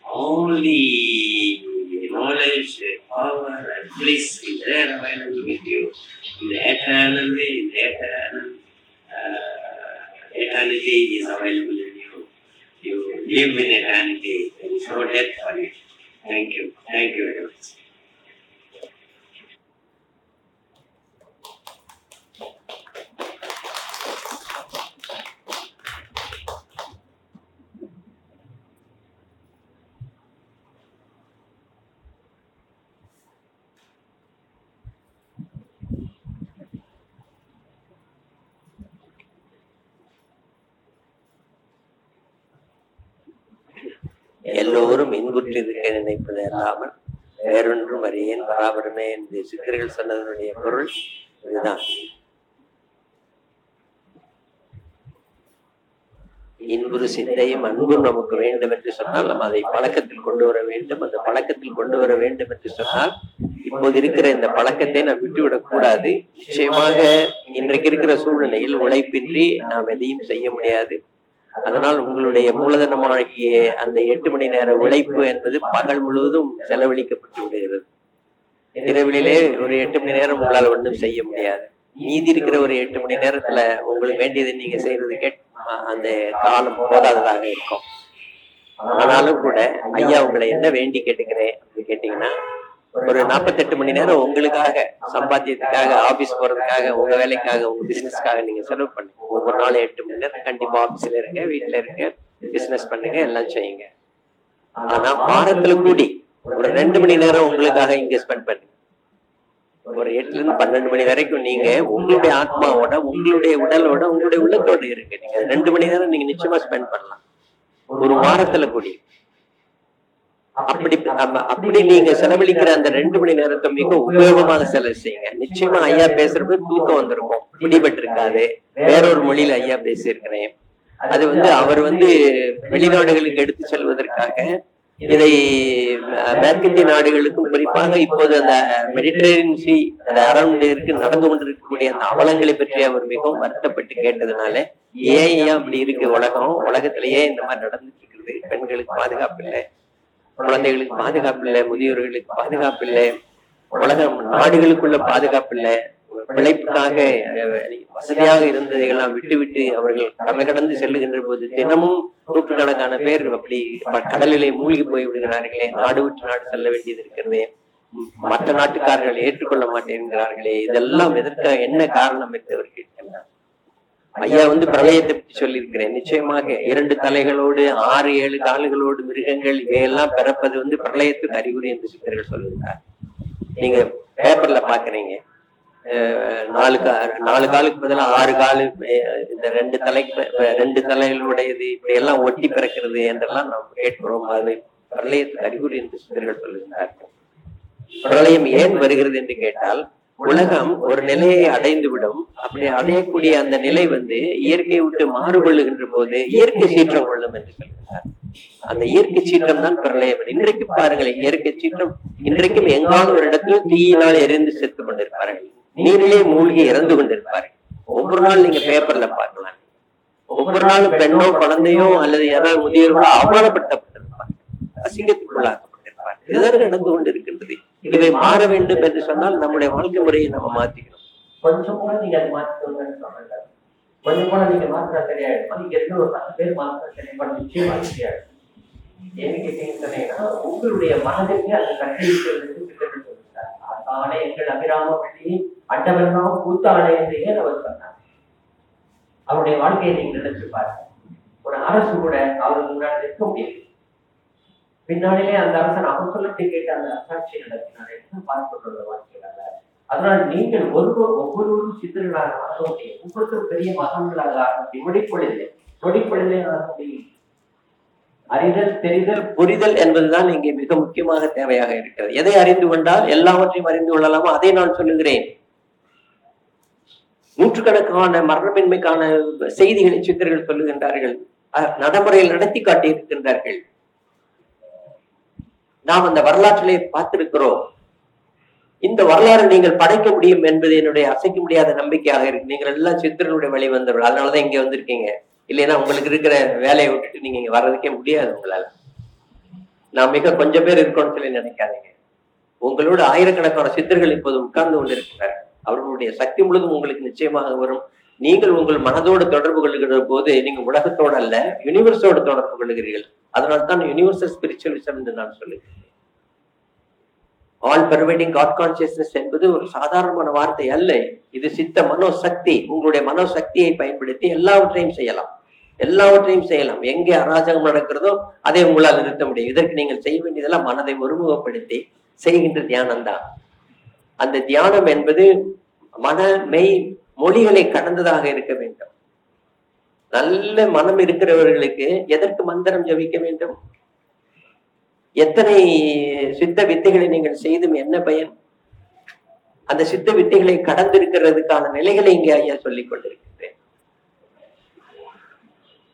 all the knowledge, power and bliss is there available with you. In the eternal way, in the eternity is available in you. You live in eternity. There is no death for it. Thank you. Thank you very much. எல்லோரும் இன்புற்றிருக்க நினைப்பது அல்லாமல் வேறொன்றும் அறியேன் பராபரமே என்று சித்தர்கள் சொன்னதனுடைய பொருள் இதுதான். இன்புறு சிந்தையும் அன்பும் நமக்கு வேண்டும் என்று சொன்னால் நம்ம அதை பழக்கத்தில் கொண்டு வர வேண்டும். அந்த பழக்கத்தில் கொண்டு வர வேண்டும் என்று சொன்னால் இப்போது இருக்கிற இந்த பழக்கத்தை நாம் விட்டுவிடக் கூடாது. நிச்சயமாக இன்றைக்கு இருக்கிற சூழ்நிலையில் உழைப்பின்றி நாம் எதையும் செய்ய முடியாது. அதனால் உங்களுடைய மூலதனமாகிய அந்த 8 மணி நேர உழைப்பு என்பது பகல் முழுவதும் செலவழிக்கப்பட்டு விடுகிறது. இரவிலே ஒரு 8 மணி நேரம் உங்களால் ஒன்றும் செய்ய முடியாது. மீதி இருக்கிற ஒரு 8 மணி நேரத்துல உங்களுக்கு வேண்டியதை நீங்க செய்யறது அந்த காலம் போதாததாக இருக்கும். ஆனாலும் கூட ஐயா உங்களை என்ன வேண்டி கேட்டுக்கிறேன் அப்படின்னு கேட்டீங்கன்னா, ஒரு 48 மணி நேரம் உங்களுக்காக, சம்பாத்தியத்துக்காக, ஆபீஸ் போறதுக்காக, உங்க வேலைக்காக, உங்க பிசினஸ்க்காக நீங்க செலவு பண்ணுங்க. ஒவ்வொரு நாளும் 8 மணி நேரம் கண்டிப்பா ஆபீஸ்ல இருங்க, வீட்டுல இருங்க, பிசினஸ் பண்ணுங்க, எல்லாம் செய்யுங்க. ஆனா வாரத்துல கூடி ஒரு 2 மணி நேரம் உங்களுக்காக இங்க ஸ்பெண்ட் பண்ணுங்க. ஒரு 8ல இருந்து 12 மணி வரைக்கும் நீங்க உங்களுடைய ஆத்மாவோட, உங்களுடைய உடலோட, உங்களுடைய உள்ளத்தோட இருக்கு. நீங்க 2 மணி நேரம் நீங்க நிச்சயமா ஸ்பெண்ட் பண்ணலாம் ஒரு வாரத்துல கூடி. அப்படி நீங்க செலவழிக்கிற அந்த 2 மணி நேரத்தை மிக உபயோகமாக செலவு செய்யுங்க. நிச்சயமா ஐயா பேசுறது தூக்கம் வந்திருக்கும், பிடிபட்டு இருக்காது. வேறொரு மொழியில ஐயா பேசியிருக்கிறேன். அது அவர் வெளிநாடுகளுக்கு எடுத்து செல்வதற்காக இதை மேற்கத்திய நாடுகளுக்கும், குறிப்பாக இப்போது அந்த மெடிட்டரேனியன் சி அந்த அரௌண்ட் நடந்து கொண்டிருக்கக்கூடிய அந்த அவலங்களை பற்றி அவர் மிகவும் வருத்தப்பட்டு கேட்டதுனால, ஏன் அப்படி இருக்கு உலகத்திலேயே இந்த மாதிரி நடந்துட்டு இருக்குது. பெண்களுக்கு பாதுகாப்பு இல்லை, குழந்தைகளுக்கு பாதுகாப்பு இல்லை, முதியோர்களுக்கு பாதுகாப்பு இல்லை, உலக நாடுகளுக்குள்ள பாதுகாப்பு இல்லை. பிழைப்புக்காக வசதியாக இருந்ததையெல்லாம் விட்டு அவர்கள் கடல் கடந்து செல்லுகின்ற போது தினமும் நூற்றுக்கணக்கான பேர் அப்படி கடலிலே மூழ்கி போய் விடுகிறார்களே, நாடு விட்டு நாடு செல்ல வேண்டியது இருக்கிறதே, மற்ற நாட்டுக்காரர்கள் ஏற்றுக்கொள்ள மாட்டேங்கிறார்களே, இதெல்லாம் எதற்காக, என்ன காரணம் என்று அவர் கேட்கிறார். ஐயா பிரளயத்தை பற்றி சொல்லியிருக்கிறேன். நிச்சயமாக 2 தலைகளோடு 6-7 கால்களோடு மிருகங்கள் இவையெல்லாம் பிறப்பது பிரளயத்துக்கு அறிகுறி என்று சித்தர்கள் சொல்லுகிறார். நீங்க பேப்பர்ல பாக்குறீங்க, 4 காலுக்கு பதிலா 6 காலு, இந்த 2 தலைகளுடையது இப்படி எல்லாம் ஒட்டி பிறக்கிறது என்றெல்லாம் நாம் கேட்கிறோம். அது பிரளயத்துக்கு அறிகுறி என்று சித்தர்கள் சொல்லுகிறார்கள். பிரளயம் ஏன் வருகிறது என்று கேட்டால், உலகம் ஒரு நிலையை அடைந்து விடும். அப்படி அடையக்கூடிய அந்த நிலை இயற்கையை விட்டு மாறுபடுகின்ற போது இயற்கை சீற்றம் கொள்ளும் என்று சொல்கிறார். அந்த இயற்கை சீற்றம் தான் பிரளயம். இன்றைக்கு பாருங்களேன், இயற்கை சீற்றம் இன்றைக்கும் எங்காவது ஒரு இடத்துல தீயினால் எரிந்து செத்து கொண்டிருப்பார்கள், நீரிலே மூழ்கி இறந்து கொண்டிருப்பார்கள். ஒவ்வொரு நாள் நீங்க பேப்பர்ல பார்க்கலாம். ஒவ்வொரு நாளும் பெண்ணோ குழந்தையோ அல்லது யாராவது முதியோர்களோ அவமானப்படுத்தப்பட்டிருப்பார்கள், அசிங்கத்துக்குள்ளாக்கப்பட்டிருப்பார்கள். இதுதான் நடந்து கொண்டிருக்கின்றது. இவை மாற வேண்டும் என்று சொன்னால் நம்முடைய வாழ்க்கை முறையை நம்ம மாத்திக்கணும். கொஞ்சம் கூட நீங்க அதை மாத்திக்கணும்னு சொல்றாங்க. கொஞ்சம் கூட நீங்க மாத்தினா தெரியாது. நீங்க எந்த ஒரு 10 பேர் மாத்தினா தெரியாது, நிச்சயமா தெரியாது. என்ன கேட்டீங்கன்னா, உங்களுடைய மனதிற்கு அந்த கட்டளைக்கு ஆணை எங்கள் அபிராம வழியை அண்டவெல்லாம் கூத்தாடை என்று ஏன் அவர் சொன்னார். அவருடைய வாழ்க்கையை நீங்க நினைச்சு பாருங்க. ஒரு அரசு கூட அவருக்கு முன்னாடி நிற்க முடியாது. பின்னாடிலே அந்த அரசன் அவர் சொல்லத்தை கேட்டு அந்த அரசாட்சி நடத்தினார் என்று பார்க்கப்படுற வாழ்க்கையில. அதனால் நீங்கள் ஒவ்வொருவரும் சித்தர்களாக ஆக முடியும். ஒவ்வொருத்தரும் பெரிய மகன்களாக ஆக முடியும். நொடிப்பொழுதே ஆக முடியும். அறிதல், தெரிதல், புரிதல் என்பதுதான் இங்கே மிக முக்கியமாக தேவையாக இருக்கிறது. எதை அறிந்து கொண்டால் எல்லாவற்றையும் அறிந்து கொள்ளலாமோ அதை நான் சொல்லுகிறேன். நூற்றுக்கணக்கான மரணமின்மைக்கான செய்திகளை சித்தர்கள் சொல்லுகின்றார்கள், நடைமுறையில் நடத்தி காட்டி இருக்கின்றார்கள். நாம் அந்த வரலாற்றிலே பார்த்திருக்கிறோம். இந்த வரலாறு நீங்கள் படைக்க முடியும் என்பது என்னுடைய அசைக்க முடியாத நம்பிக்கையாக இருக்கு. நீங்கள் எல்லாம் சித்தர்களுடைய வழி வந்தவர்கள், அதனாலதான் இங்க வந்திருக்கீங்க. இல்லைன்னா உங்களுக்கு இருக்கிற வேலையை விட்டுட்டு நீங்க இங்க வர்றதுக்கே முடியாது உங்களால. நான் மிக கொஞ்சம் பேர் இருக்கோம்னு சொல்லி நினைக்காதீங்க. உங்களோட ஆயிரக்கணக்கான சித்தர்கள் இப்போது உட்கார்ந்து கொண்டிருக்கிறார். அவர்களுடைய சக்தி முழுதும் உங்களுக்கு நிச்சயமாக வரும். நீங்கள் உங்கள் மனதோடு தொடர்பு கொள்ளுகிற போது நீங்க உலகத்தோடு அல்ல, யூனிவர்ஸோடு தொடர்பு கொள்ளுகிறீர்கள். அதனால்தான் யூனிவர்சல் ஸ்பிரிச்சுவலிசம் என்று நான் சொல்லுகிறேன். ஆல் பெர்வைடிங் காட் கான்சியஸ்னஸ் என்பது ஒரு சாதாரணமான வார்த்தை அல்ல. இது சித்த மனோசக்தி. உங்களுடைய மனோசக்தியை பயன்படுத்தி எல்லாவற்றையும் செய்யலாம். எங்கே அராஜகம் நடக்கிறதோ அதை உங்களால் நிறுத்த முடியும். இதற்கு நீங்கள் செய்ய வேண்டியதெல்லாம் மனதை ஒருமுகப்படுத்தி செய்கின்ற தியானம் தான். அந்த தியானம் என்பது மன மெய் மொழிகளை கடந்ததாக இருக்க வேண்டும். நல்ல மனம் இருக்கிறவர்களுக்கு எதற்கு மந்திரம் ஜபிக்க வேண்டும்? எத்தனை சித்த வித்தைகளை நீங்கள் செய்தும் என்ன பயன்? அந்த சித்த வித்தைகளை கடந்திருக்கிறதுக்கான நிலைகளை இங்கே ஐயா சொல்லிக் கொண்டிருக்கின்றேன்.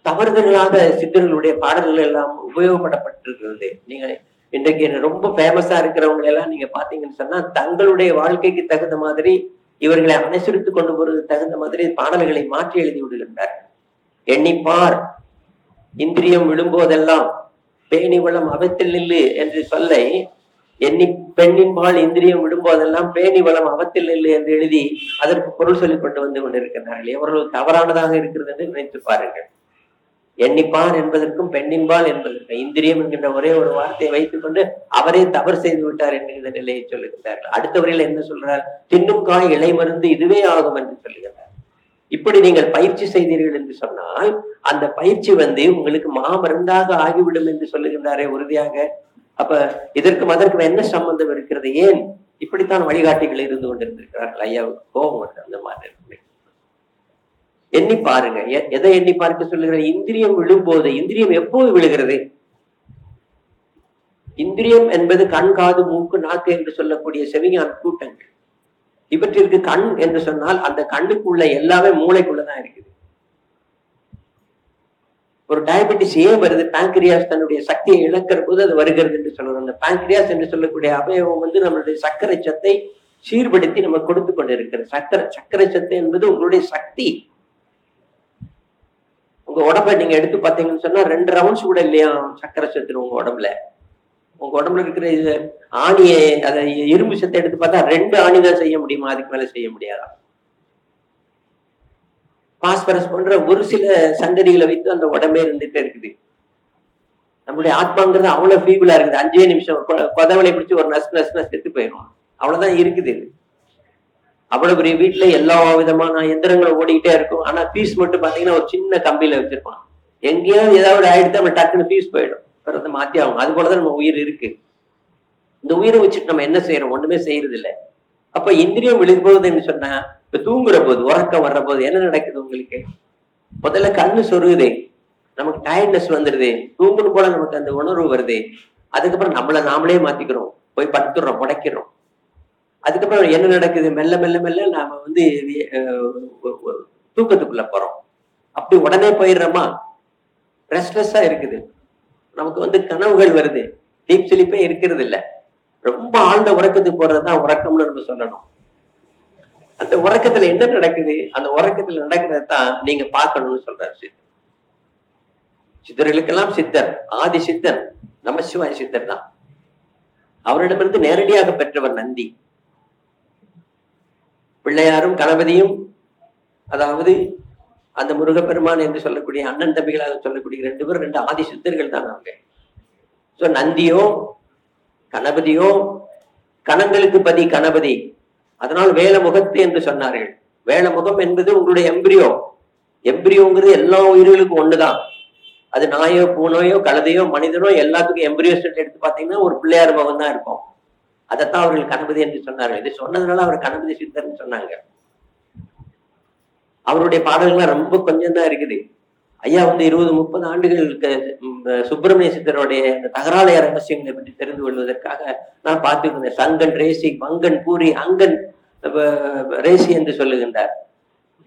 தவறுதலாக சித்தர்களுடைய பாடல்கள் எல்லாம் உபயோகப்படப்பட்டிருக்கிறது. நீங்க இன்றைக்கு ரொம்ப ஃபேமஸா இருக்கிறவங்க எல்லாம் நீங்க பாத்தீங்கன்னு சொன்னா, தங்களுடைய வாழ்க்கைக்கு தகுந்த மாதிரி இவர்களை அனுசரித்து கொண்டு போறது தகுந்த மாதிரி பாடல்களை மாற்றி எழுதி விடுகின்றார். எண்ணிப்பார் இந்திரியம் விழும்போதெல்லாம் பேணி வளம் அவத்தில் நில்லு என்று சொல்ல, எண்ணி பெண்ணின் பால் இந்திரியம் விடும்போதெல்லாம் பேணி வளம் அவத்தில் நில்லு என்று எழுதி அதற்கு பொருள் சொல்லிக் கொண்டு வந்து கொண்டிருக்கிறார்கள். எவ்வளவு தவறானதாக இருக்கிறது என்று நினைத்து பாருங்கள். எண்ணிப்பார் என்பதற்கும் பெண்ணின்பால் என்பதற்கும் இந்திரியம் என்கின்ற ஒரே ஒரு வார்த்தையை வைத்துக் கொண்டு அவரே தவறு செய்து விட்டார் என்கிற நிலையை சொல்லுகிறார்கள். அடுத்தவரையில் என்ன சொல்றார்? தின்னும் காய் இலை மருந்து இதுவே ஆகும் என்று சொல்லுகிறார். இப்படி நீங்கள் பயிற்சி செய்தீர்கள் என்று சொன்னால் அந்த பயிற்சி உங்களுக்கு மாமருந்தாக ஆகிவிடும் என்று சொல்லுகின்றாரே உறுதியாக. அப்ப இதற்கும் அதற்கும் என்ன சம்பந்தம் இருக்கிறது? ஏன் இப்படித்தான் வழிகாட்டிகள் இருந்து கொண்டிருந்திருக்கிறார்கள்? ஐயாவுக்கு கோபம் வருது அந்த மாதிரி. எண்ணி பாருங்க. எதை எண்ணி பார்க்க சொல்லுகிற? இந்திரியம் விழும்போது. இந்திரியம் எப்போது விழுகிறது? இந்திரியம் என்பது கண், காது, மூக்கு, நாக்கு என்று சொல்லக்கூடிய செவிஞான கூட்டங்கள். இவற்றிற்கு கண் என்று சொன்னால் அந்த கண்ணுக்குள்ள எல்லாமே மூளைக்குள்ளதான் இருக்குது. ஒரு டயபெட்டிஸ் ஏன் வருது? பேங்க்ரியாஸ் தன்னுடைய சக்தியை இழக்கிற போது அது வருகிறது என்று சொல்றோம். அந்த பேங்க்ரியாஸ் என்று சொல்லக்கூடிய அவயவம் நம்மளுடைய சர்க்கரை சத்தை சீர்படுத்தி நம்ம கொடுத்து கொண்டிருக்கிறது. சர்க்கரை சத்து என்பது உங்களுடைய சக்தி. உங்க உடம்பை நீங்க எடுத்து பார்த்தீங்கன்னு சொன்னா 2 ரவுண்ட்ஸ் கூட இல்லையா சர்க்கரை சத்து உங்க உடம்புல. உங்க உடம்புல இருக்கிற இது ஆணியை, அதை இரும்பு சத்தை எடுத்து பார்த்தா 2 ஆணி தான் செய்ய முடியுமா? அதுக்கு மேல செய்ய முடியாதா? பாஸ்பரஸ் போன்ற ஒரு சில சங்கதிகளை வைத்து அந்த உடம்பே இருந்துட்டே இருக்குது. நம்மளுடைய ஆத்மாங்கிறது அவ்வளவு ஃபீபிளா இருக்குது. 5 நிமிஷம் கொதவலை பிடிச்சி ஒரு நஸ் நஸ் நஸ் செத்து போயிடும். அவ்வளவுதான் இருக்குது. அவ்வளவு பெரிய வீட்டுல எல்லா விதமான எந்திரங்களும் ஓடிக்கிட்டே இருக்கும். ஆனா பீஸ் மட்டும் பாத்தீங்கன்னா ஒரு சின்ன கம்பியில வச்சிருப்பான். எங்கேயாவது ஏதாவது ஆயிடுத்து நம்ம டக்குன்னு பீஸ் போயிடும். பிறகு மாத்தி ஆகும். அது போலதான் நம்ம உயிர் இருக்கு. இந்த உயிரை வச்சுட்டு நம்ம என்ன செய்யறோம்? ஒண்ணுமே செய்யறது இல்லை. அப்ப இந்திரியம் விழுகும்போதுன்னு சொன்னா, இப்ப தூங்குற போது, உறக்கம் வர்ற போது என்ன நடக்குது உங்களுக்கு? முதல்ல கண்ணு சொருகுது, நமக்கு டயர்ட்னஸ் வந்துடுது, தூங்கணும் போல நமக்கு அந்த உணர்வு வருது. அதுக்கப்புறம் நம்மளை நாமளே மாத்திக்கிறோம், போய் படுத்துடுறோம், முடைக்கிறோம். அதுக்கப்புறம் என்ன நடக்குது? மெல்ல மெல்ல மெல்ல நாம தூக்கத்துக்குள்ள போறோம். அப்படி உடனே போயிடுறோமா? ரெஸ்ட்லெஸ்ஸா இருக்குது. நமக்கு வந்து கனவுகள் வருது, டீப் ஸ்லீப்பே இருக்கிறது இல்ல. ரொம்ப ஆழ்ந்த உறக்கத்துக்கு போறதுதான் உறக்கம்னு நம்ம சொல்லணும். அந்த உறக்கத்துல என்ன நடக்குது, அந்த உறக்கத்துல நடக்கிறத தான் நீங்க பார்க்கணும்னு சொல்றாரு சித்தர். சித்தர்களுக்கெல்லாம் சித்தர், ஆதி சித்தர் நமசிவாய சித்தர் தான். அவரிடமிருந்து நேரடியாக பெற்றவர் நந்தி. பிள்ளையாரும் கணபதியும், அதாவது அந்த முருகப்பெருமான் என்று சொல்லக்கூடிய அண்ணன் தம்பிகளாக சொல்லக்கூடிய 2 பேரும் 2 ஆதி சித்தர்கள் தான் அவங்க. சோ நந்தியோ கணபதியோ, கணங்களுக்கு பதி கணபதி, அதனால் வேலமுகத்து என்று சொன்னார்கள். வேலமுகம் என்பது உங்களுடைய எம்பிரியோ. எம்பிரியோங்கிறது எல்லா உயிர்களுக்கும் ஒண்ணுதான். அது நாயோ பூனையோ கழுதையோ மனிதனோ எல்லாத்துக்கும் எம்பிரியோ ஸ்டேட் எடுத்து பாத்தீங்கன்னா ஒரு பிள்ளையார் முகம் தான் இருக்கும். அதைத்தான் அவர்கள் கணபதி என்று சொன்னார்கள். இது சொன்னதுனால அவர் கணபதி சித்தர்ன்னு சொன்னாங்க. அவருடைய பாடல்கள்லாம் ரொம்ப கொஞ்சம் தான் இருக்குது. ஐயா வந்து 20-30 ஆண்டுகளுக்கு சுப்பிரமணிய சித்தருடைய இந்த தகராலய ரகசியங்களை பற்றி தெரிந்து கொள்வதற்காக நான் பார்த்துட்டு இருந்தேன். சங்கன் ரேசி, மங்கன் பூரி, அங்கன் ரேசி என்று சொல்லுகின்றார்.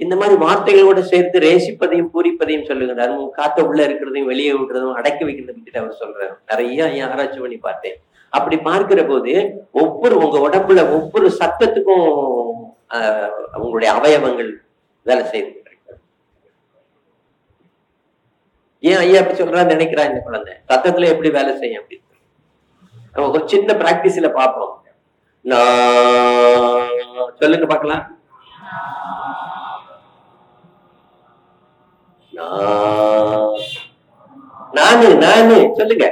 இந்த மாதிரி வார்த்தைகளோட சேர்த்து ரேசிப்பதையும் பூரிப்பதையும் சொல்லுகின்றார். காத்த உள்ள இருக்கிறதையும் வெளியே விடுறதும் அடக்கி வைக்கிறத பற்றி அவர் சொல்றாரு. நிறைய ஐயா ஆராய்ச்சி பண்ணி பார்த்தேன். அப்படி பார்க்கிற போது உங்க உடம்புல ஒவ்வொரு சத்தத்துக்கும் உங்களுடைய அவயவங்கள் வேலை செய்து. ஏன் ஐயா அப்படி சொல்றான்னு நினைக்கிறா இந்த குழந்தை, சத்தத்துல எப்படி வேலை செய்யும் அப்படின்னு நம்ம ஒரு சின்ன பிராக்டிஸ்ல பார்ப்போம். சொல்லுங்க பார்க்கலாம். நானு நானு சொல்லுங்க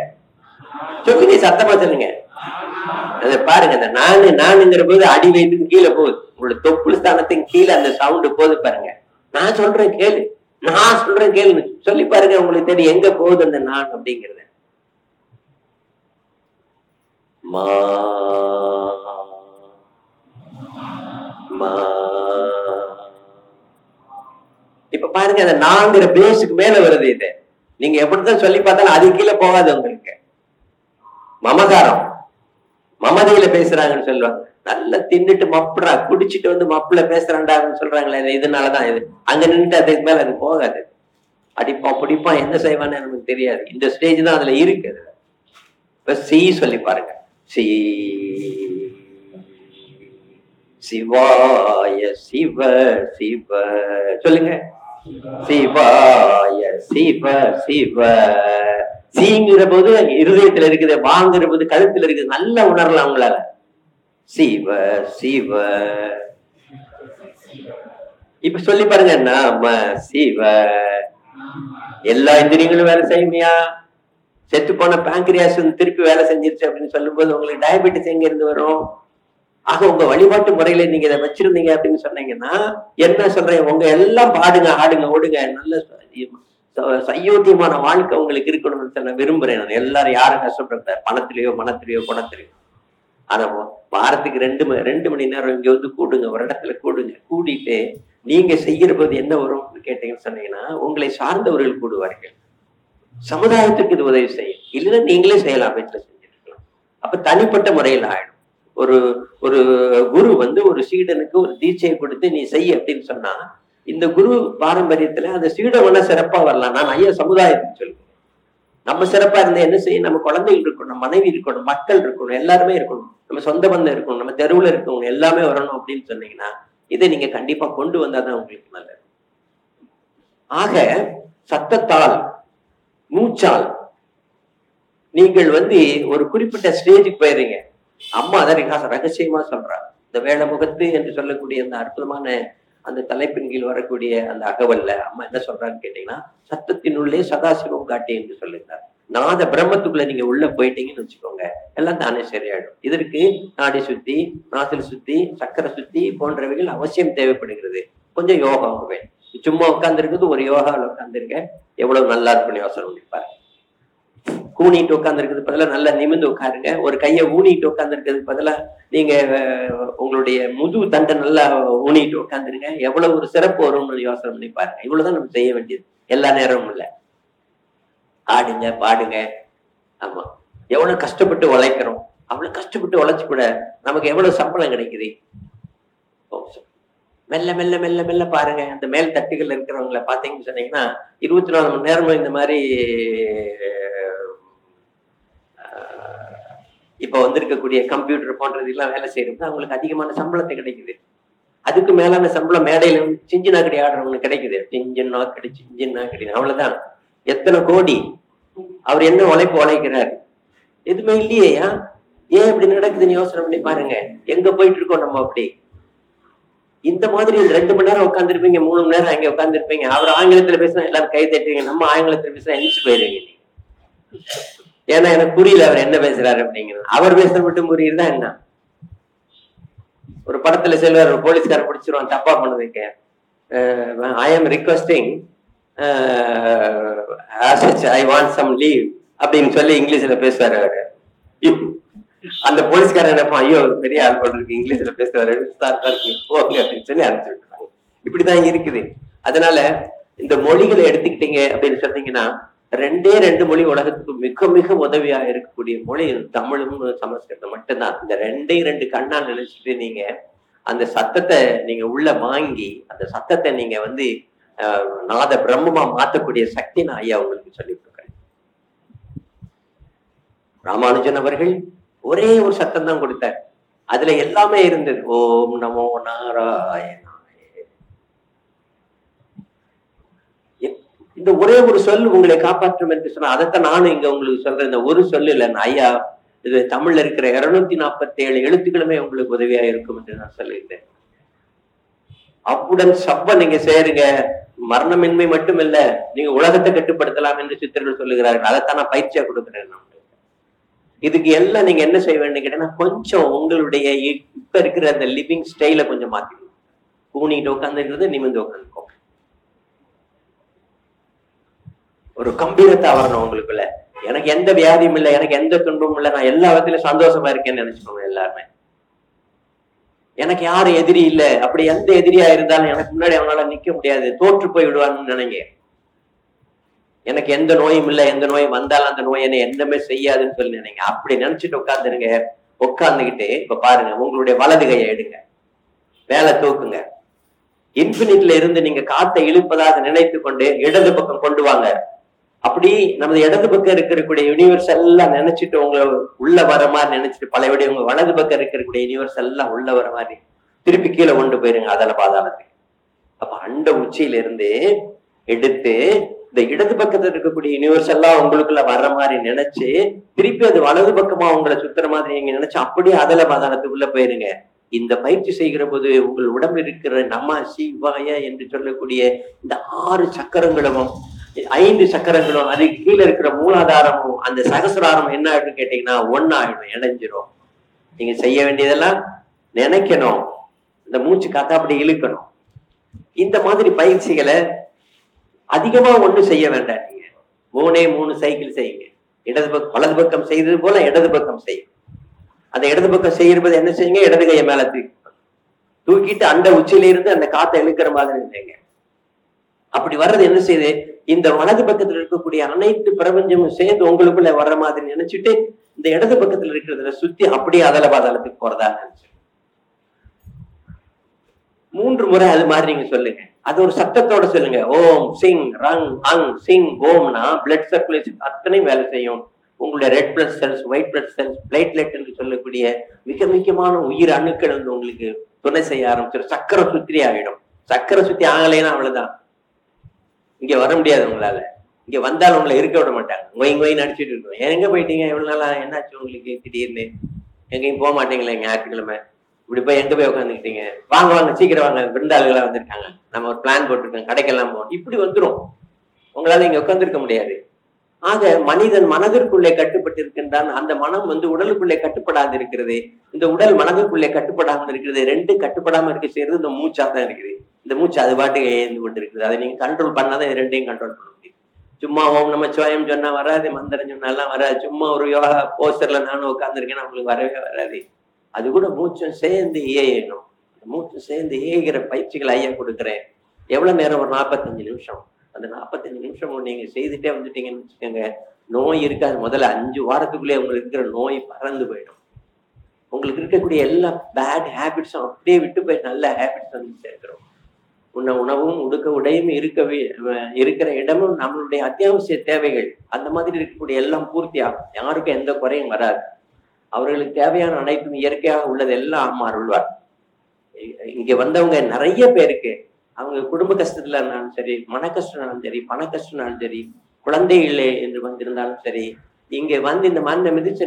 சொல்லுங்க, சத்தமா சொல்லுங்க. அதை பாருங்க, அந்த நானுங்கிற போது அடி வயிற்றுக்கு கீழே போகுது. உங்களோட தொப்புள் ஸ்தானத்துக்கு கீழே அந்த சவுண்டு போகுது பாருங்க. நான் சொல்றேன் கேளு, நான் சொல்றேன் கேளு சொல்லி பாருங்க, உங்களுக்கு தெரியும் எங்க போகுது அந்த நான் அப்படிங்கிறது. மா மா இப்ப பாருங்க, அந்த நான்கிற பேஸுக்கு மேல வருது. இது நீங்க எப்படித்தான் சொல்லி பார்த்தாலும் அது கீழே போகாது உங்களுக்கு. மமகாரம், மமதையில பேசுறாங்கன்னு சொல்லுவாங்க. நல்லா தின்னுட்டு மப்புடா, குடிச்சிட்டு வந்து மப்புல பேசுறாண்டான்னு சொல்றாங்களே, இதனாலதான் இது அங்க நின்றுட்டு அதுக்கு மேல அது போகாது. அடிப்பான் பிடிப்பான் என்ன செய்வான்னு நமக்கு தெரியாது. இந்த ஸ்டேஜ் தான் அதுல இருக்கு. இப்ப சி சொல்லி பாருங்க. சி சிவாய சிவ சிவ சொல்லுங்க. சிவாய சிவ சிவ. சீங்கிற போது இருதயத்துல இருக்குது, வாங்குற போது கழுத்துல இருக்குது. நல்லா உணரலாம் அவங்களால. சிவ சிவ. இப்ப சொல்லி பாருங்க. நாம சிவ. எல்லா இந்திரியங்களும் வேலை செய்யுமையா? செத்து போன பேங்க்ரியாஸ் திருப்பி வேலை செஞ்சிருச்சு அப்படின்னு சொல்லும் போது உங்களுக்கு டயபெட்டிஸ் எங்க இருந்து வரும்? ஆக உங்க வழிபாட்டு முறையில நீங்க இதை வச்சிருந்தீங்க அப்படின்னு சொன்னீங்கன்னா என்ன சொல்றேன், உங்க எல்லாம் பாடுங்க, ஆடுங்க, ஓடுங்க, நல்ல சையோத்தியமான வாழ்க்கை உங்களுக்கு இருக்கணும்னு நான் விரும்புறேன். நான் எல்லாரும் யாரும் கஷ்டப்படுற பணத்திலேயோ மனத்திலேயோ குணத்திலேயோ. ஆனா வாரத்துக்கு 2 மணி நேரம் இங்க வந்து கூடுங்க, ஒரு இடத்துல கூடுங்க. கூடிட்டு நீங்க செய்யற போது என்ன வரும்னு கேட்டீங்கன்னு சொன்னீங்கன்னா உங்களை சார்ந்தவர்கள் கூடுவார்கள். சமுதாயத்துக்கு இது உதவி செய்யும். இல்லைன்னா நீங்களே செய்யலாம், வீட்டுல செஞ்சிருக்கலாம். அப்ப தனிப்பட்ட முறையில் ஆயிடும். ஒரு குரு வந்து ஒரு சீடனுக்கு ஒரு தீட்சையை கொடுத்து நீ செய் அப்படின்னு சொன்னா இந்த குரு பாரம்பரியத்துல அந்த சீடவன சிறப்பா வரலாம். நான் ஐயா சமுதாயத்துக்கு சொல்லுவேன். நம்ம சிறப்பா இருந்தா என்ன செய்யும்? நம்ம குழந்தைகள் இருக்கணும், நம்ம மனைவி இருக்கணும், மக்கள் இருக்கணும், எல்லாருமே இருக்கணும், நம்ம சொந்த பந்தம் இருக்கணும், நம்ம தெருவுல இருக்கணும், எல்லாமே வரணும் அப்படின்னு சொன்னீங்கன்னா இதை நீங்க கண்டிப்பா கொண்டு வந்தாதான் உங்களுக்கு நல்லது. ஆக சத்தத்தால் மூச்சால் நீங்கள் வந்து ஒரு குறிப்பிட்ட ஸ்டேஜுக்கு போயிடுறீங்க. அம்மா அதை ரகசியமா சொல்றா. இந்த வேலமுகத்து என்று சொல்லக்கூடிய அந்த அற்புதமான அந்த தலைப்பின் கீழ் வரக்கூடிய அந்த அகவல்ல அம்மா என்ன சொல்றான்னு கேட்டீங்கன்னா, சத்தத்தினுள்ளே சதாசிவம் காட்டி என்று சொல்லுகிறார். நாத பிரம்மத்துக்குள்ள நீங்க உள்ள போயிட்டீங்கன்னு வச்சுக்கோங்க, எல்லாம் தானே சரியாயிடும். இதற்கு நாடி சுத்தி, நாசில் சுத்தி, சக்கரை சுத்தி போன்றவைகள் அவசியம் தேவைப்படுகிறது. கொஞ்சம் யோகாவே. சும்மா உட்கார்ந்துருக்குது ஒரு யோகாவில் உட்கார்ந்துருக்க எவ்வளவு நல்லா இருக்குன்னு யோசனை பண்ணிப்பாரு. கூணிட்டு உட்கார்ந்துருக்கிறது பதிலா நல்லா நிமிர்ந்து உட்காருங்க. ஒரு கையை ஊனிட்டு உட்கார்ந்துருக்கிறதுக்கு பதிலா நீங்க உங்களுடைய முது தண்டை நல்லா ஊனிட்டு உட்காந்துருங்க. எவ்வளவு ஒரு சிறப்பு வரும்னு யோசனை பண்ணி பாருங்க. இவ்வளவுதான் நம்ம செய்ய வேண்டியது. எல்லா நேரமும் இல்ல. ஆடுங்க, பாடுங்க. ஆமா, எவ்வளவு கஷ்டப்பட்டு உழைக்கிறோம். அவ்வளவு கஷ்டப்பட்டு உழைச்சு கூட நமக்கு எவ்வளவு சம்பளம் கிடைக்குது. மெல்ல மெல்ல மெல்ல மெல்ல பாருங்க. அந்த மேல் தட்டுகள் இருக்கிறவங்களை பார்த்தீங்கன்னு சொன்னீங்கன்னா 24 மணி நேரமும் இந்த மாதிரி இப்ப வந்திருக்கக்கூடிய கம்ப்யூட்டர் போன்றது எல்லாம் வேலை செய்யறது அவங்களுக்கு அதிகமான சம்பளத்தை கிடைக்குது. அதுக்கு மேலான சம்பளம் மேடையில சிஞ்சினா கடி ஆடுறவங்களுக்கு கிடைக்குது. சிஞ்சின்னா கடி சிஞ்சின்னா கடி, அவ்வளவுதான். எத்தனை கோடி அவர் என்ன உழைப்பு உழைக்கிறாரு? எதுவுமே இல்லையா? ஏன் இப்படி நடக்குதுன்னு யோசனை பண்ணி பாருங்க. எங்க போயிட்டு இருக்கோம் நம்ம? அப்படி இந்த மாதிரி 2 மணி நேரம் உட்காந்துருப்பீங்க, 3 மணி நேரம் அங்க உட்காந்துருப்பீங்க. அவர் ஆங்கிலத்துல பேசினா எல்லாரும் கை தட்டுவீங்க, நம்ம ஆங்கிலத்துல பேசினா எந்திரிச்சு போயிருவீங்க. ஏன்னா எனக்கு புரியல அவர் என்ன பேசுறாரு அப்படிங்கிறது. அவர் பேசுற மட்டும் புரியுதா என்ன? ஒரு படத்துல செல்வார், ஒரு போலீஸ்கார பிடிச்சிருவான் தப்பா பண்ணதுக்கு. I am requesting I want some leave அப்படின்னு சொல்லி இங்கிலீஷ்ல பேசுவாரு அவரு. அந்த போலீஸ்காரன் நினைப்பான், ஐயோ பெரிய ஆள் போட்டிருக்கு, இங்கிலீஷ்ல பேசுவாரு, அப்படின்னு சொல்லி அனுப்பிச்சு விட்டுருவாங்க. இப்படிதான் இருக்குது. அதனால இந்த மொழிகளை எடுத்துக்கிட்டீங்க அப்படின்னு சொன்னீங்கன்னா 2 மொழி உலகத்துக்கு மிக மிக உதவியா இருக்கக்கூடிய மொழி தமிழும் சமஸ்கிருதம் மட்டும்தான். இந்த 2 கண்ணா நினைச்சிட்டு நீங்க அந்த சத்தத்தை நீங்க உள்ள வாங்கி அந்த சத்தத்தை நீங்க வந்து நாத பிரம்மமா மாத்தக்கூடிய சக்தி நான் ஐயா உங்களுக்கு சொல்லிட்டு இருக்கேன். ராமானுஜன் அவர்கள் ஒரே ஒரு சத்தம் தான் கொடுத்தார், அதுல எல்லாமே இருந்தது. ஓம் நமோ நாராயணாய. இந்த ஒரே ஒரு சொல் உங்களை காப்பாற்றும் என்று சொன்னா அதைத்தான் நானும் இங்க உங்களுக்கு சொல்றேன். இந்த ஒரு சொல்லு இல்ல ஐயா, இது தமிழ்ல இருக்கிற 247 எழுத்துக்களுமே உங்களுக்கு உதவியா இருக்கும் என்று நான் சொல்லியிருந்தேன். அப்புடன் சப்ப நீங்க சேருங்க, மரணமின்மை மட்டும் இல்ல, நீங்க உலகத்தை கட்டுப்படுத்தலாம் என்று சித்தர்கள் சொல்லுகிறார்கள். அதைத்தான் நான் பயிற்சியா கொடுக்குறேன். இதுக்கு எல்லாம் நீங்க என்ன செய்ய வேண்டும் கேட்டீங்கன்னா, கொஞ்சம் உங்களுடைய இப்ப இருக்கிற அந்த லிவிங் ஸ்டைல கொஞ்சம் மாத்திக்கணும். கூணிட்டு உட்காந்துருக்கிறது நிமிர்ந்து உட்காந்துக்கோ. ஒரு கம்பீரத்தை வரணும் உங்களுக்குள்ள. எனக்கு எந்த வியாதியும் இல்லை, எனக்கு எந்த துன்பமும் இல்லை, நான் எல்லா விதத்திலும் சந்தோஷமா இருக்கேன்னு நினைச்சுக்கோங்க எல்லாருமே. எனக்கு யாரும் எதிரி இல்லை, அப்படி எந்த எதிரியா இருந்தாலும் எனக்கு முன்னாடி அவனால நிக்க முடியாது, தோற்று போய் விடுவான்னு நினைங்க. எனக்கு எந்த நோயும் இல்லை, எந்த நோயும் வந்தாலும் அந்த நோய் என்ன என்னமே செய்யாதுன்னு சொல்லி நினைங்க. அப்படி நினைச்சிட்டு உட்காந்துருங்க. உட்காந்துக்கிட்டு இப்ப பாருங்க, உங்களுடைய வலது கையை எடுங்க, மேல தூக்குங்க. இன்ஃபினிட்ல இருந்து நீங்க காத்தை இழுப்பதாக நினைத்து கொண்டு இடது பக்கம் கொண்டு வாங்க. அப்படி நமது இடது பக்கம் இருக்கக்கூடிய யூனிவர்ஸ் எல்லாம் நினைச்சிட்டு உங்களை உள்ள வர மாதிரி நினைச்சிட்டு பழையபடி உங்க வலது பக்கம் இருக்கக்கூடிய யூனிவர்ஸ் எல்லாம் உள்ள வர மாதிரி திருப்பி கீழே கொண்டு போயிருங்க, அதல பாதாளத்துக்கு. அப்ப அண்ட உச்சியில இருந்து எடுத்து இந்த இடது பக்கத்துல இருக்கக்கூடிய யூனிவர்ஸ் எல்லாம் உங்களுக்குள்ள வர்ற மாதிரி நினைச்சு திருப்பி அது வலது பக்கமா உங்களை சுத்துற மாதிரி நீங்க நினைச்சு அப்படியே அதல பாதாளத்துக்குள்ள போயிருங்க. இந்த பயிற்சி செய்கிற போது உங்கள் உடம்புல இருக்கிற நம சிவாய என்று சொல்லக்கூடிய இந்த 6 சக்கரங்களும் 5 சக்கரங்களும் அதுக்கு கீழே இருக்கிற மூலாதாரமும் அந்த சகசிராரம் என்ன ஆயிடும் கேட்டீங்கன்னா 1 ஆயிடும், இணைஞ்சிரும். நீங்க செய்ய வேண்டியதெல்லாம் நினைக்கணும், இந்த மூச்சு காத்தா அப்படி இழுக்கணும். இந்த மாதிரி பயிற்சிகளை அதிகமா ஒண்ணும் செய்ய வேண்டாம். நீங்க 3 சைக்கிள் செய்யுங்க. இடது பக்கம் வலது பக்கம் செய்தது போல இடது பக்கம் செய்யும். அந்த இடது பக்கம் செய்யறது என்ன செய்யுங்க, இடது கையை மேல தூக்கிட்டு அந்த உச்சியில இருந்து அந்த காத்தை இழுக்கிற மாதிரி செய்யுங்க. அப்படி வர்றது என்ன செய்யுது, இந்த வலது பக்கத்துல இருக்கக்கூடிய அனைத்து பிரபஞ்சமும் சேர்ந்து உங்களுக்குள்ள வர்ற மாதிரி நினைச்சிட்டு இந்த இடது பக்கத்துல இருக்கிறதுல சுத்தி அப்படியே அதல பாதாளத்துக்கு போறதா நினைச்சு 3 முறை அது மாதிரி நீங்க சொல்லுங்க. அது ஒரு சத்தத்தோட சொல்லுங்க. ஓம் சிங் ரங் அங் சிங் ஓம்னா பிளட் சர்க்குலேஷன் அத்தனையும் வேலை செய்யும். உங்களுடைய red blood cells, white blood cells, platelet என்று சொல்லக்கூடிய மிக முக்கியமான உயிர் அணுக்கள் வந்து உங்களுக்கு துணை செய்ய ஆரம்பிச்சிடும். சக்கரை சுத்தி ஆகிடும். சக்கரை சுத்தி ஆகலைன்னா அவ்வளவுதான், இங்க வர முடியாது உங்களால. இங்க வந்தாலும் உங்களை இருக்க விட மாட்டாங்க, ஒயின்னு அடிச்சுட்டு இருக்கோம். எங்க போயிட்டீங்க இவ்வளவு நாளா, என்னாச்சு உங்களுக்கு திடீர்னு எங்கேயும் போக மாட்டீங்களே, ஞாயிற்றுக்கிழமை இப்படி போய் எங்க போய் உட்காந்துக்கிட்டீங்க, வாங்க வாங்க சீக்கிரம் வாங்க, விருந்தாளுகளா வந்திருக்காங்க, நம்ம ஒரு பிளான் போட்டிருக்கோம், கடைக்கெல்லாம் போவோம், இப்படி வந்துடும். உங்களால இங்க உட்காந்துருக்க முடியாது. ஆக மனிதன் மனதிற்குள்ளே கட்டுப்பட்டு இருக்கின்றான். அந்த மனம் வந்து உடலுக்குள்ளே கட்டுப்படாது இருக்கிறது, இந்த உடல் மனதிற்குள்ளே கட்டுப்படாமல் இருக்கிறது. 2 கட்டுப்படாம இருக்க செய்யறது இந்த மூச்சா தான் இருக்குது. இந்த மூச்சு அது பாட்டுக்கு ஏந்து கொண்டு இருக்குது. அதை நீங்க கண்ட்ரோல் பண்ணாதான் 2ஐயும் கண்ட்ரோல் பண்ண முடியும். சும்மா ஓம் நம்ம சிவாயம் சொன்னா வராது, மந்திரம் சொன்னா எல்லாம் வராது. சும்மா ஒரு யோகா போஸ்டர்ல நானும் உட்காந்துருக்கேன், உங்களுக்கு வரவே வராது. அது கூட மூச்சும் சேர்ந்து ஏயணும். மூச்சு சேர்ந்து ஏகிற பயிற்சிகள் ஐயா கொடுக்குறேன். எவ்வளவு நேரம், ஒரு 45 நிமிஷம். அந்த 45 நிமிஷம் நீங்க செய்துட்டே வந்துட்டீங்கன்னு வச்சுக்கோங்க, நோய் இருக்காது. முதல்ல 5 வாரத்துக்குள்ளே உங்களுக்கு இருக்கிற நோய் பறந்து போயிடும். உங்களுக்கு இருக்கக்கூடிய எல்லா பேட் ஹேபிட்ஸும் அப்படியே விட்டு போய் நல்ல ஹேபிட்ஸ் வந்து சேர்க்கிறோம். உணவும் உடுக்க உடையும் இருக்கிற இடமும் நம்மளுடைய அத்தியாவசிய தேவைகள் அந்த மாதிரி இருக்கக்கூடிய எல்லாம் பூர்த்தி ஆகும். யாருக்கும் எந்த குறையும் வராது. அவர்களுக்கு தேவையான அனைத்தும் இயற்கையாக உள்ளது எல்லாம் அருள்வார். இங்க வந்தவங்க நிறைய பேருக்கு அவங்க குடும்ப கஷ்டத்துல இருந்தாலும் சரி, மன கஷ்டம்னாலும் சரி, பண கஷ்டம்னாலும் சரி, குழந்தை இல்லை என்று வந்திருந்தாலும் சரி, இங்க வந்து இந்த மண்ணை மிதிச்ச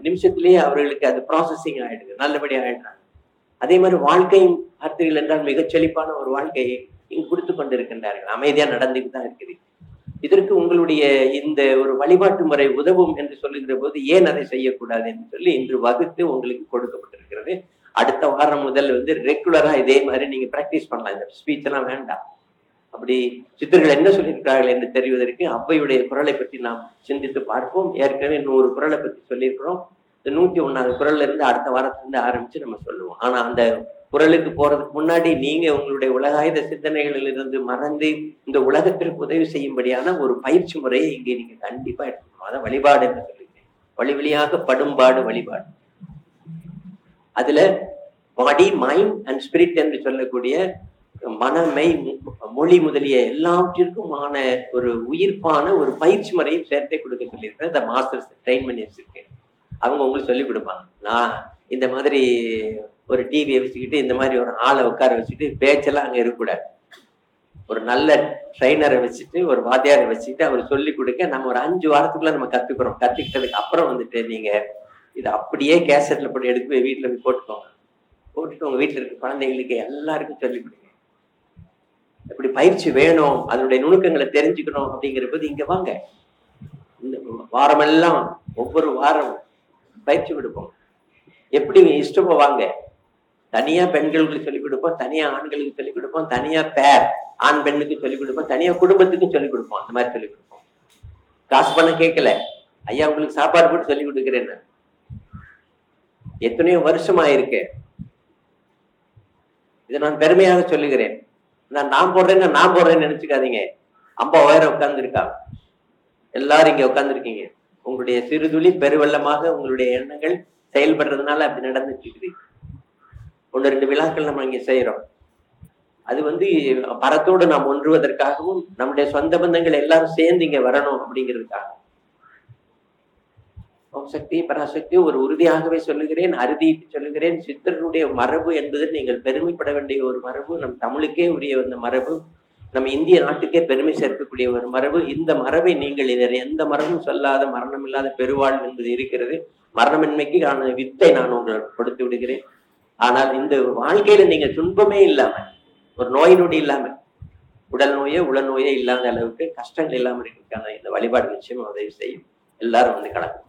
நிமிஷத்திலேயே அவர்களுக்கு அது ப்ராசஸிங் ஆயிடுது, நல்லபடியா ஆயிடுறாங்க. அதே மாதிரி வாழ்க்கையும் பார்த்தீர்கள் என்றால் மிகச் செழிப்பான ஒரு வாழ்க்கையை இங்கு கொடுத்து கொண்டிருக்கின்றார்கள். அமைதியா நடந்துட்டு தான் இருக்குது. இதற்கு உங்களுடைய இந்த ஒரு வழிபாட்டு முறை உதவும் என்று சொல்லுகிற போது ஏன் அதை செய்யக்கூடாது என்று சொல்லி இன்று வகுத்து உங்களுக்கு கொடுக்கப்பட்டிருக்கிறது. அடுத்த வாரம் முதல் வந்து ரெகுலரா இதே மாதிரி நீங்க பிராக்டிஸ் பண்ணலாம். இந்த ஸ்பீச் எல்லாம் வேண்டாம். அப்படி சித்தர்கள் என்ன சொல்லியிருக்கிறார்கள் என்று தெரிவதற்கு அவ்வையுடைய குரலை பற்றி நாம் சிந்தித்து பார்ப்போம். ஏற்கனவே 100 குரலை பற்றி சொல்லியிருக்கிறோம். இந்த 101வது குரல்ல இருந்து அடுத்த வாரத்திலிருந்து ஆரம்பிச்சு நம்ம சொல்லுவோம். ஆனா அந்த குரலுக்கு போறதுக்கு முன்னாடி நீங்க உங்களுடைய உலகாயுத சிந்தனைகளில் இருந்து மறந்து இந்த உலகத்திற்கு உதவி செய்யும்படியான ஒரு பயிற்சி முறையை இங்கே நீங்க கண்டிப்பா எடுத்துக்கணும். அதான் வழிபாடு என்று சொல்லியிருக்கேன். வழி வழியாக படும்பாடு வழிபாடு. அதுல பாடி, மைண்ட் அண்ட் ஸ்பிரிட் என்று சொல்லக்கூடிய மனமை, மொழி முதலிய எல்லாவற்றிற்குமான ஒரு உயிர்ப்பான ஒரு பயிற்சி முறையும் சேர்த்தே கொடுக்க சொல்லியிருக்கிறேன். இந்த மாஸ்டர்ஸ் ட்ரெயின் பண்ணி வச்சிருக்கேன். அவங்க உங்களுக்கு சொல்லிக் கொடுப்பாங்க. நான் இந்த மாதிரி ஒரு டிவியை வச்சுக்கிட்டு இந்த மாதிரி ஒரு ஆளை உட்கார வச்சுட்டு பேச்செல்லாம் அங்க இருக்கக்கூடாது. ஒரு நல்ல ட்ரைனரை வச்சுட்டு ஒரு வாத்தியாரை வச்சுக்கிட்டு அவர் சொல்லி கொடுக்க நம்ம ஒரு 5 வாரத்துக்குள்ள நம்ம கத்துக்கிறோம். கத்துக்கிட்டதுக்கு அப்புறம் வந்துட்டு நீங்க இதை அப்படியே கேசட்ல போட்டு எடுத்து போய் வீட்டுல போய் போட்டுக்கோங்க. போட்டுட்டு உங்க வீட்டுல இருக்க குழந்தைங்களுக்கு எல்லாருக்கும் சொல்லிக் கொடுங்க. எப்படி பயிற்சி வேணும், அதனுடைய நுணுக்கங்களை தெரிஞ்சுக்கணும் அப்படிங்கிற போது இங்க வாங்க. இந்த வாரமெல்லாம் ஒவ்வொரு வாரம் பயிற்சி கொடுப்போம். எப்படி இஷ்டமோ வாங்க. தனியா பெண்களுக்கு சொல்லிக் கொடுப்போம், தனியா ஆண்களுக்கு சொல்லிக் கொடுப்போம், தனியா பேர் ஆண் பெண்ணுக்கு சொல்லிக் கொடுப்போம், தனியா குடும்பத்துக்கும் சொல்லிக் கொடுப்போம். அந்த மாதிரி சொல்லிக் கொடுப்போம். காசு பண்ண கேட்கல, ஐயா உங்களுக்கு சாப்பாடு போட்டு சொல்லிக் கொடுக்குறேன். எத்தனையோ வருஷமா இருக்கு. இதை நான் பெருமையாக சொல்லுகிறேன். நான் போடுறேன்னு நினைச்சுக்காதீங்க. 50,000 உட்கார்ந்து இருக்காங்க. எல்லாரும் இங்க உட்கார்ந்துருக்கீங்க. உங்களுடைய சிறுதுளி பெருவெள்ளமாக உங்களுடைய எண்ணங்கள் செயல்படுறதுனால அப்படி நடந்துட்டு இருக்குது. 1-2 விழாக்கள் நம்ம இங்க செய்யறோம். அது வந்து பரத்தோடு நாம் ஒன்றுவதற்காகவும் நம்முடைய சொந்த பந்தங்கள் எல்லாரும் சேர்ந்து இங்க வரணும் அப்படிங்கிறதுக்காக. சக்தி பராசக்தி ஒரு உறுதியாகவே சொல்லுகிறேன், அறுதிட்டு சொல்லுகிறேன். சித்தர்களுடைய மரபு என்பது நீங்கள் பெருமைப்பட வேண்டிய ஒரு மரபு. நம் தமிழுக்கே உரிய அந்த மரபு, நம்ம இந்திய நாட்டுக்கே பெருமை சேர்க்கக்கூடிய ஒரு மரபு. இந்த மரபை நீங்கள் இதர் எந்த மரபும் சொல்லாத மரணம் இல்லாத பெருவாழ்வு என்பது இருக்கிறது. மரணமின்மைக்கு வித்தை நான் உங்களுக்கு கொடுத்து விடுகிறேன். ஆனால் இந்த வாழ்க்கையில நீங்க துன்பமே இல்லாம, ஒரு நோய் நொடி இல்லாம, உடல் நோயே உள நோயே இல்லாத அளவுக்கு கஷ்டங்கள் இல்லாம இருக்கிறதுக்கான இந்த வழிபாடு நிச்சயமா உதவி செய்யும். எல்லாரும் வந்து கலக்கும்.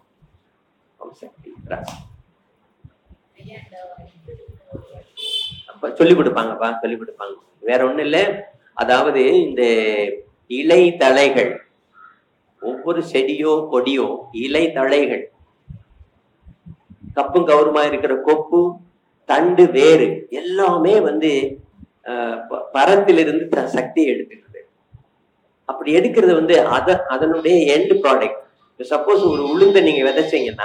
சொல்லிக் கொடுப்பாங்கப்பா, சொல்லிக் கொடுப்பாங்க. வேற ஒண்ணும் இல்லை. அதாவது இந்த இலை தழைகள், ஒவ்வொரு செடியோ கொடியோ இலை தழைகள், கப்பும் கவுருமா இருக்கிற கொப்பு, தண்டு, வேறு எல்லாமே வந்து பரத்திலிருந்து சக்தியை எடுத்துக்கிறது. அப்படி எடுக்கிறது வந்து அதனுடைய எண்ட் ப்ராடக்ட். சப்போஸ் ஒரு உளுந்தை நீங்க விதைச்சீங்கன்னா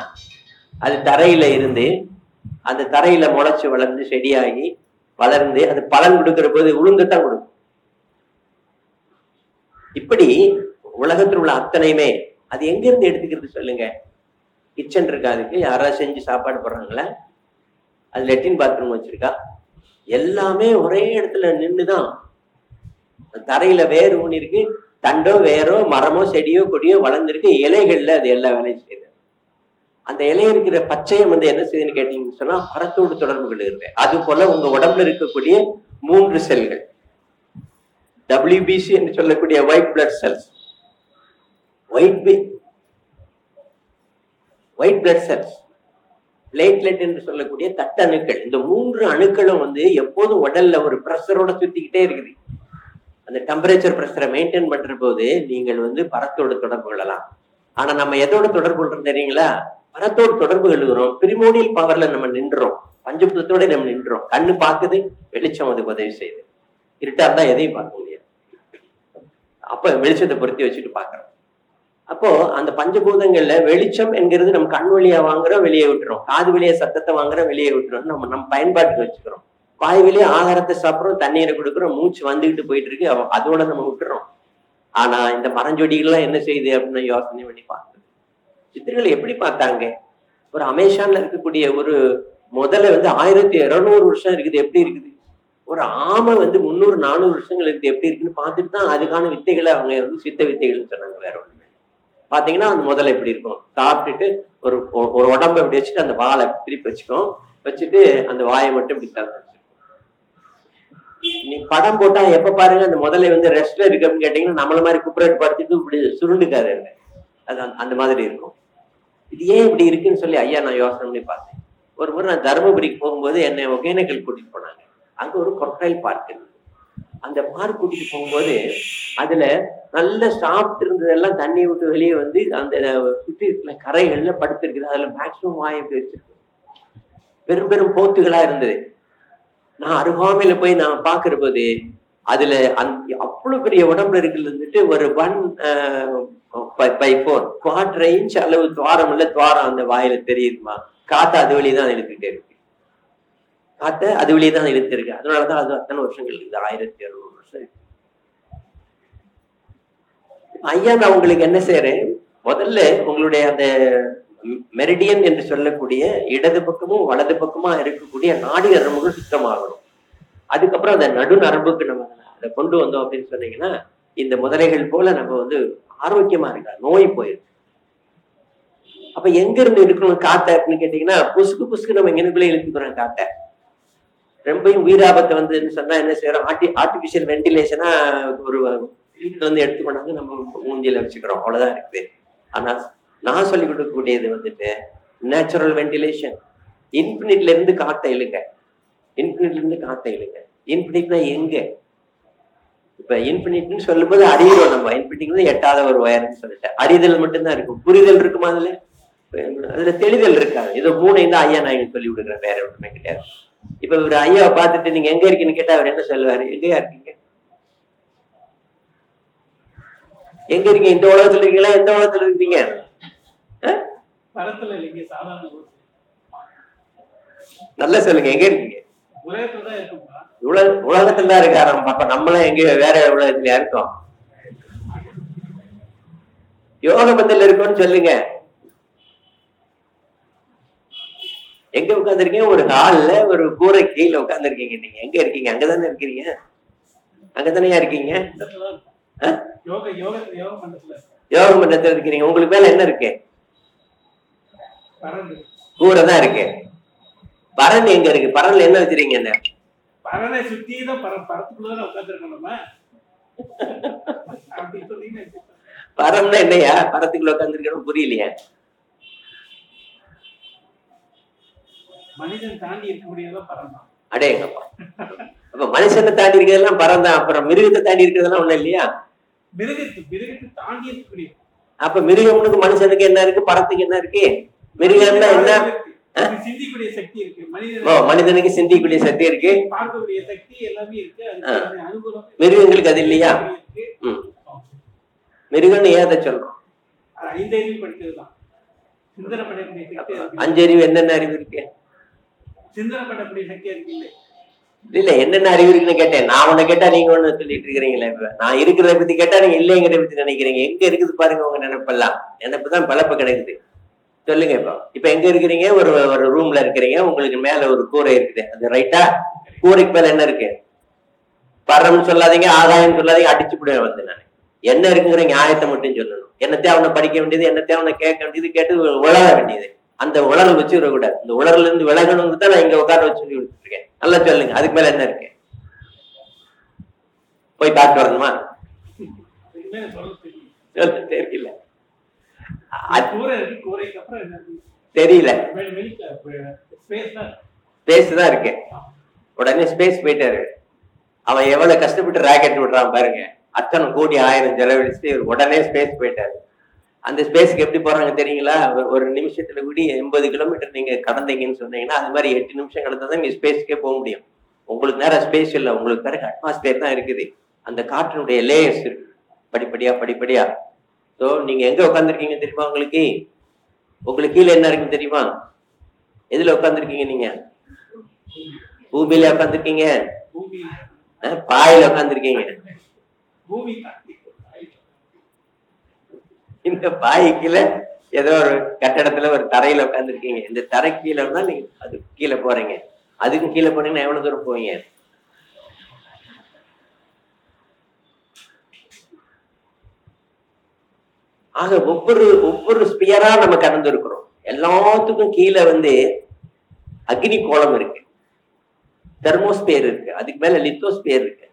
அது தரையில இருந்து அந்த தரையில முளைச்சு வளர்ந்து செடியாகி வளர்ந்து அது பலன் கொடுக்கிற போது உளுந்தைத்தான் கொடுக்கும். இப்படி உலகத்தில் உள்ள அத்தனையுமே அது எங்க இருந்து எடுத்துக்கிறது சொல்லுங்க? கிச்சன் இருக்கா? அதுக்கு யாராவது செஞ்சு சாப்பாடு போடுறாங்களா? அது லெட்டின் பாத்ரூம் வச்சிருக்கா? எல்லாமே ஒரே இடத்துல நின்றுதான். தரையில வேறு ஊனி இருக்கு, தண்டோ வேரோ மரமோ செடியோ கொடியோ வளர்ந்துருக்கு, இலைகள்ல அது எல்லா வேலையும் செய்யுது. அந்த இலை இருக்கிற பச்சையம் வந்து என்ன செய்யுதுன்னு கேட்டீங்கன்னு சொன்னா பரத்தோடு தொடர்புகள் இருக்கு. அது போல உங்க உடம்புல இருக்கக்கூடிய 3 செல்கள், WBC என்று சொல்லக்கூடிய white blood cells, white blood cells, platelet என்று சொல்லக்கூடிய தட்டணுக்கள், இந்த 3 அணுக்களும் வந்து எப்போதும் உடல்ல ஒரு பிரஷரோட சுத்திக்கிட்டே இருக்குது. அந்த டெம்பரேச்சர் பிரஷரை மெயின்டைன் பண்ற போது நீங்கள் வந்து பரத்தோடு தொடர்பு கொள்ளலாம். ஆனா நம்ம எதோட தொடர்பு கொள்றோம் தெரியுங்களா? பரத்தோடு தொடர்பு கொள்ளுகிறோம். பிரிமோடியல் பவர்ல நம்ம நின்றோம், பஞ்சபூதத்தோட நம்ம நின்றோம். கண்ணு பார்க்குது, வெளிச்சம் அதுக்கு உதவி செய்யுது. இருட்டா இருந்தா எதையும் பார்க்க முடியாது. அப்ப வெளிச்சத்தை பொருத்தி வச்சுட்டு பாக்குறோம். அப்போ அந்த பஞ்சபூதங்கள்ல வெளிச்சம் என்கிறது நம்ம கண் வழியா வாங்குறோம், வெளியே விட்டுறோம். காது வழியா சத்தத்தை வாங்குறோம், வெளியே விட்டுறோம். நம்ம பயன்பாட்டுக்கு வச்சுக்கிறோம். வாய் வழியா ஆகாரத்தை சாப்பிட்றோம், தண்ணீரை கொடுக்குறோம், மூச்சு வந்துகிட்டு போயிட்டு இருக்கு, அதோட நம்ம விட்டுறோம். ஆனா இந்த மரஞ்சொடிகள்லாம் என்ன செய்யுது அப்படின்னு யோசனை பண்ணி பார்க்கணும். சித்தர்கள் எப்படி பார்த்தாங்க? ஒரு அமேசான்ல இருக்கக்கூடிய ஒரு முதல்ல 1200 வருஷம் இருக்குது, எப்படி இருக்குது? ஒரு ஆமை 300-400 வருஷங்கள் இருக்கு, எப்படி இருக்குன்னு பார்த்துட்டு தான் அதுக்கான வித்தைகளை அவங்க சித்த வித்தைகள்னு சொன்னாங்க. வேற ஒண்ணு பாத்தீங்கன்னா அந்த முதல்ல எப்படி இருக்கும், சாப்பிட்டுட்டு ஒரு ஒரு உடம்ப இப்படி வச்சுட்டு அந்த வாழை திருப்பி வச்சுக்கோம், வச்சுட்டு அந்த வாயை மட்டும் இப்படி தர. நீ படம் போட்டா எப்ப பாருங்க அந்த முதல்ல ரெஸ்ட்ல இருக்கு அப்படின்னு கேட்டீங்கன்னா நம்மள மாதிரி குப்பரேட் படுத்திட்டு இப்படி சுருண்டுக்காரு, அது அந்த மாதிரி இருக்கும். இது ஏன் இப்படி இருக்குன்னு சொல்லி ஐயா நான் யோசனை பண்ணி பார்த்தேன். ஒரு முறை நான் தருமபுரிக்கு போகும்போது என்னை ஒகேனக்கல் கூட்டிட்டு போனாங்க. அங்க ஒரு கொக்கைல் பார்க் இருந்தது. அந்த பார்க் கூட்டிட்டு போகும்போது அதுல நல்ல சாப்பிட்டு இருந்ததெல்லாம் தண்ணி விட்டு வெளியே அந்த சுற்றி இருக்கிற கரைகள்ல படுத்திருக்குது. அதுல மேக்சிமம் வாய் எப்படி வச்சிருக்கு, பெரும் பெரும் போத்துகளா இருந்தது. நான் அருகாமையில போய் நான் பாக்குற போது அதுல அவ்வளவு பெரிய உடம்புல இருக்குன்னு ஒரு 1/4 இன்ச் அளவு துவாரம் இல்ல, துவாரம் அந்த வாயில தெரியுதுமா. காத்த அது வழிதான் இழுத்துக்கிட்டே இருக்கு, காத்த அது வழிதான் இழுத்து இருக்கு. அதனாலதான் அது அத்தனை வருஷங்கள் இருக்குது, 1600 வருஷம். ஐயா நான் உங்களுக்கு என்ன செய்யறேன், முதல்ல உங்களுடைய அந்த மெரிடியன் என்று சொல்லக்கூடிய இடது பக்கமும் வலது பக்கமா இருக்கக்கூடிய நாடி நரம்புகள் சுத்தமாகணும். அதுக்கப்புறம் அந்த நடு நரம்புக்கு நம்ம அதை கொண்டு வந்தோம் அப்படின்னு சொன்னீங்கன்னா இந்த முதலைகள் போல நம்ம ஆரோக்கியமா இருக்கா, நோய் போயிருக்கு. அப்ப எங்க இருந்து எடுக்கணும் காத்த அப்படின்னு கேட்டீங்கன்னா புசுக்கு புசுக்கு நம்ம எங்கனுக்குள்ளே இழுத்துக்கிறோம் காத்த. ரொம்பயும் உயிராபத்தை சொன்னா என்ன செய்யறோம், ஆர்டிபிஷியல் வென்டிலேஷனா ஒரு வீட்டுல எடுத்து கொண்டாந்து நம்ம மூஞ்சில வச்சுக்கிறோம், அவ்வளவுதான் இருக்குது. ஆனா நான் சொல்லி கொடுக்கக்கூடியது நேச்சுரல் வென்டிலேஷன். இன்ஃபினிட்ல இருந்து காத்த இழுங்க, இன்ஃபினிட்ல இருந்து காத்த இழுங்க. இன்ஃபினிட்னா எங்க? இப்ப இன்ஃபினிட்னு சொல்லும்போது அறிகிறோம் நம்ம, இன்ஃபினிட் எட்டாத ஒரு வயர்னு சொல்லிட்டேன். அறிதல் மட்டும்தான் இருக்கும், புரிதல் இருக்குமா? அதுல தெளிதல் இருக்காது. இதோ 3 தான் ஐயா நான் சொல்லி விடுக்கிறேன், வேற ஒன்றுமே கிடையாது. இப்ப இவர் ஐயாவை பார்த்துட்டு நீங்க எங்க இருக்கீங்கன்னு கேட்டா அவர் என்ன சொல்லுவாரு, எங்கயா இருக்கீங்க, எங்க இருக்கீங்க, இந்த உலகத்துல இருக்கீங்களா, எந்த உலகத்துல இருக்கீங்க? நல்லா சொல்லுங்க, எங்க இருக்கீங்க? உலகத்துல தான் இருக்காரு. அப்ப நம்மளும் எங்க வேற உலகத்துல இருக்கோம்? யோக பந்தல இருக்கோம்னு சொல்லுங்க. எங்க உட்காந்துருக்கீங்க? ஒரு ஹால்ல ஒரு கூரை கீழே உட்காந்துருக்கீங்க. நீங்க எங்க இருக்கீங்க? அங்கதானே இருக்கிறீங்க, அங்கதானே இருக்கீங்க. யோக மண்டலத்துல இருக்கிறீங்க. உங்களுக்கு மேல என்ன இருக்கு? கூரை தான் இருக்கு. பரன் எங்க இருக்கு? பரன்ல என்ன வச்சிருக்கீங்க? என்ன பரனை சுத்தி தான் பரத்துக்குள்ளதான் உட்காந்துருக்கோம் நம்ம. பரம்னா என்னையா? பரத்துக்குள்ள உட்காந்துருக்கணும் புரியலையா? மனிதன் தாண்டி இருக்க முடியாத பரம் தான். அடேங்கப்பா, அப்ப மனுஷனை தாண்டி இருக்கிறதெல்லாம் பரம் தான். அப்புறம் மிருகத்தை தாண்டி இருக்கிறதெல்லாம் ஒண்ணும் இல்லையா? மிருகத்தை தாண்டி இருக்க முடியும். அப்ப மிருகம்னுக்கு மனுஷனுக்கு என்ன இருக்கு, பரத்துக்கு என்ன இருக்கு? மிருகம்னா என்ன? சிந்திக்கூடிய சக்தி இருக்கு. மனிதனுக்கு சிந்திக்கூடிய சக்தி இருக்கு, பார்க்கக்கூடிய சக்தி எல்லாமே இருக்கு. மிருகங்களுக்கு அது இல்லையா? மிருகம்னு ஏத சொல்றோம்? 5 அறிவு படிக்கிறதுதான். சிந்தனை பண்ணக்கூடிய சக்தி. 5 அறிவு என்னென்ன அறிவு இருக்கு? சிந்தனை பண்ணக்கூடிய சக்தி இருக்கு. இல்ல என்னென்ன அறிவு இருக்குன்னு கேட்டேன். நான் உன்னை கேட்டா நீங்க ஒண்ணு சொல்லிட்டு இருக்கிறீங்களா? இப்ப நான் இருக்கிறத பத்தி கேட்டா நீங்க இல்லைங்கிறத பத்தி நினைக்கிறீங்க. எங்க இருக்குது பாருங்க உங்க நினைப்பெல்லாம். நினைப்புதான் பழப்ப கிடைக்குது. சொல்லுங்க. இப்ப எங்க இருக்கிறீங்க? ஒரு ரூம்ல இருக்கிறீங்க. உங்களுக்கு மேல ஒரு கூரை இருக்குது, அது ரைட்டா? கூரைக்கு மேல என்ன இருக்கு? பரம்னு சொல்லாதீங்க, ஆதாயம் சொல்லாதீங்க, அடிச்சு விடுவேன். நான் என்ன இருக்குங்கிற நியாயத்தை மட்டும் சொல்லணும். என்னத்தையும் அவனை படிக்க வேண்டியது, என்னத்தையும் அவனை கேட்க வேண்டியது, கேட்டு உளர வேண்டியது. அந்த உளரை வச்சு விடக்கூடாது. இந்த உலர்ல இருந்து விலகணும்னு தான் நான் இங்க உட்கார வச்சு சொல்லி கொடுத்துருக்கேன். நல்லா சொல்லுங்க, அதுக்கு மேல என்ன இருக்கு? போய் பார்த்து வரணுமா? தெரியல, தெரியல. ஸ்பேஸ் தான் இருக்கு. உடனே ஸ்பேஸ் போயிட்டாரு. அவன் எவ்வளவு கஷ்டப்பட்டு ராக்கெட் விடுறான் பாருங்க. அத்தனை கோடி ஆயிரம் செலவழிச்சு உடனே ஸ்பேஸ் போயிட்டாரு. அந்த ஸ்பேஸ்க்கு எப்படி போறாங்க தெரியுங்களா? ஒரு நிமிஷத்துல கூடி 80 கிலோமீட்டர் நீங்க கடந்தீங்கன்னு சொன்னீங்கன்னா அது மாதிரி 8 நிமிஷம் கடந்தாதான் நீங்க ஸ்பேஸ்க்கே போக முடியும். உங்களுக்கு நேரம் ஸ்பேஸ் இல்லை, உங்களுக்கு பிறகு அட்மாஸ்பியர் தான் இருக்குது. அந்த காற்றினுடைய லேயர்ஸ் இருக்கு, படிப்படியா படிப்படியா. ஸோ நீங்க எங்க உட்காந்துருக்கீங்க தெரியுமா? உங்களுக்கு கீழே என்ன இருக்குன்னு தெரியுமா? எதுல உட்காந்துருக்கீங்க நீங்க? பூமியில உட்காந்துருக்கீங்க, பாயில உட்காந்துருக்கீங்க. இந்த பாய்க்குல ஏதோ ஒரு கட்டடத்துல ஒரு தரையில உட்காந்துருக்கீங்க. இந்த தரை கீழே இருந்தா நீங்க அது கீழே போறீங்க. அதுக்கு கீழே போனீங்கன்னா எவ்வளவு தூரம் போவீங்க? ஆக ஒவ்வொரு ஸ்பியரா நம்ம கடந்திருக்கிறோம். எல்லாத்துக்கும் கீழே அக்னி கோலம் இருக்கு, தெர்மோஸ்பியர் இருக்கு, அதுக்கு மேல லித்தோஸ்பியர் இருக்கு,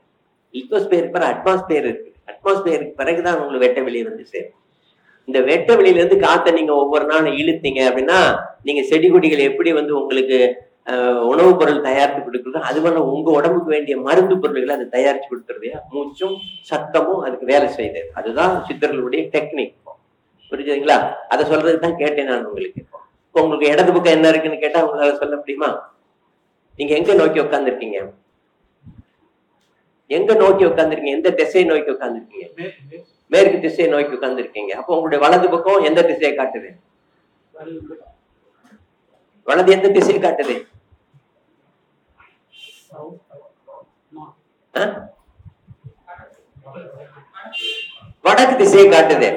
லித்தோஸ்பியருக்கு பிறகு அட்மாஸ்பியர் இருக்கு, அட்மாஸ்பியருக்கு பிறகுதான் உங்களுக்கு வெட்ட வெளியே சேரும். இந்த வெட்ட வெளியில இருந்து காத்த நீங்க ஒவ்வொரு நாளும் இழுத்தீங்க அப்படின்னா நீங்க செடி கொடிகள் எப்படி உங்களுக்கு உணவுப் பொருள் தயாரித்து கொடுக்குறதோ அது போல உங்க உடம்புக்கு வேண்டிய மருந்து பொருள்களை அதை தயாரிச்சு கொடுக்கறதையா மூச்சும் சத்தமும் அதுக்கு வேலை செய்யுது. அதுதான் சித்தர்களுடைய டெக்னிக். புரிஞ்சுதுங்களா? அதை சொல்றதுக்கு தான் கேட்டேன் நான் உங்களுக்கு. இப்போ உங்களுக்கு இடது பக்கம் என்ன இருக்குன்னு கேட்டா உங்களால சொல்ல முடியுமா? நீங்க எங்க நோக்கி உட்காந்துருக்கீங்க? எங்க நோக்கி உட்காந்துருக்கீங்க? எந்த திசையை நோக்கி உட்காந்துருக்கீங்க? மேற்கு திசையை நோக்கி உட்காந்துருக்கீங்க. அப்போ உங்களுடைய வலது பக்கம் எந்த திசையை காட்டுது? வலது எந்த திசையை காட்டுது? வடக்கு திசையை காட்டுது.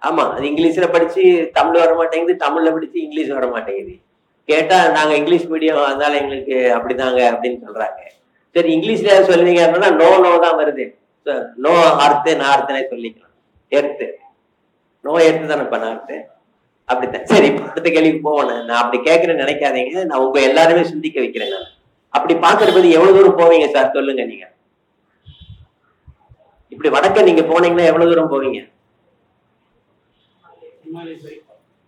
ஆமா, அது இங்கிலீஷ்ல படிச்சு தமிழ் வர மாட்டேங்குது, தமிழ்ல படிச்சு இங்கிலீஷ் வர மாட்டேங்குது. கேட்டா நாங்க இங்கிலீஷ் மீடியம் அதனால எங்களுக்கு அப்படிதாங்க அப்படின்னு சொல்றாங்க. சரி, இங்கிலீஷ்ல சொல்லுவீங்க அப்படின்னா நோ தான் வருது. நோ ஆர்த்து நார்த்தனே சொல்லிக்கலாம். எர்த்து நோ எர்த்து தானே இப்ப நார்த்து. அப்படித்தான். சரி, அடுத்த கேள்விக்கு போவேன். நான் அப்படி கேட்கறேன்னு நினைக்காதீங்க. நான் உங்க எல்லாருமே சிந்திக்க வைக்கிறேன். நான் அப்படி பாக்குறது எவ்வளவு தூரம் போவீங்க சார் சொல்லுங்க. நீங்க இப்படி வடக்க நீங்க போனீங்கன்னா எவ்வளவு தூரம் போவீங்க?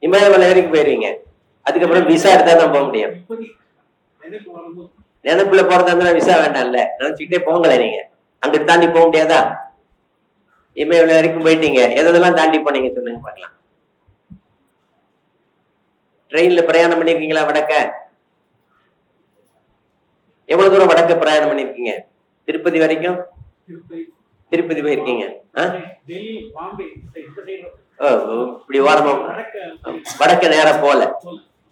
இமயமலை வரைக்கும் போயிருவீங்க. அதுக்கப்புறம் விசா எடுத்தா தான் போக முடியும். நினைப்புல போறதா இருந்தா விசா வேண்டாம்ல, நினைச்சுக்கிட்டே போங்களே. நீங்க அங்க தாண்டி போக முடியாதா? இமயமலை வரைக்கும் போயிட்டீங்க, எதெல்லாம் தாண்டி போனீங்க சொல்லுங்க பார்க்கலாம். ட்ரெயின்ல பிரயாணம் பண்ணிருக்கீங்களா? வடக்க எவ்வளவு தூரம் வடக்க பிரயாணம் பண்ணிருக்கீங்க? திருப்பதி வரைக்கும். திருப்பதி போயிருக்கீங்க. இப்படி ஓரமா வடக்க நேரம் போல.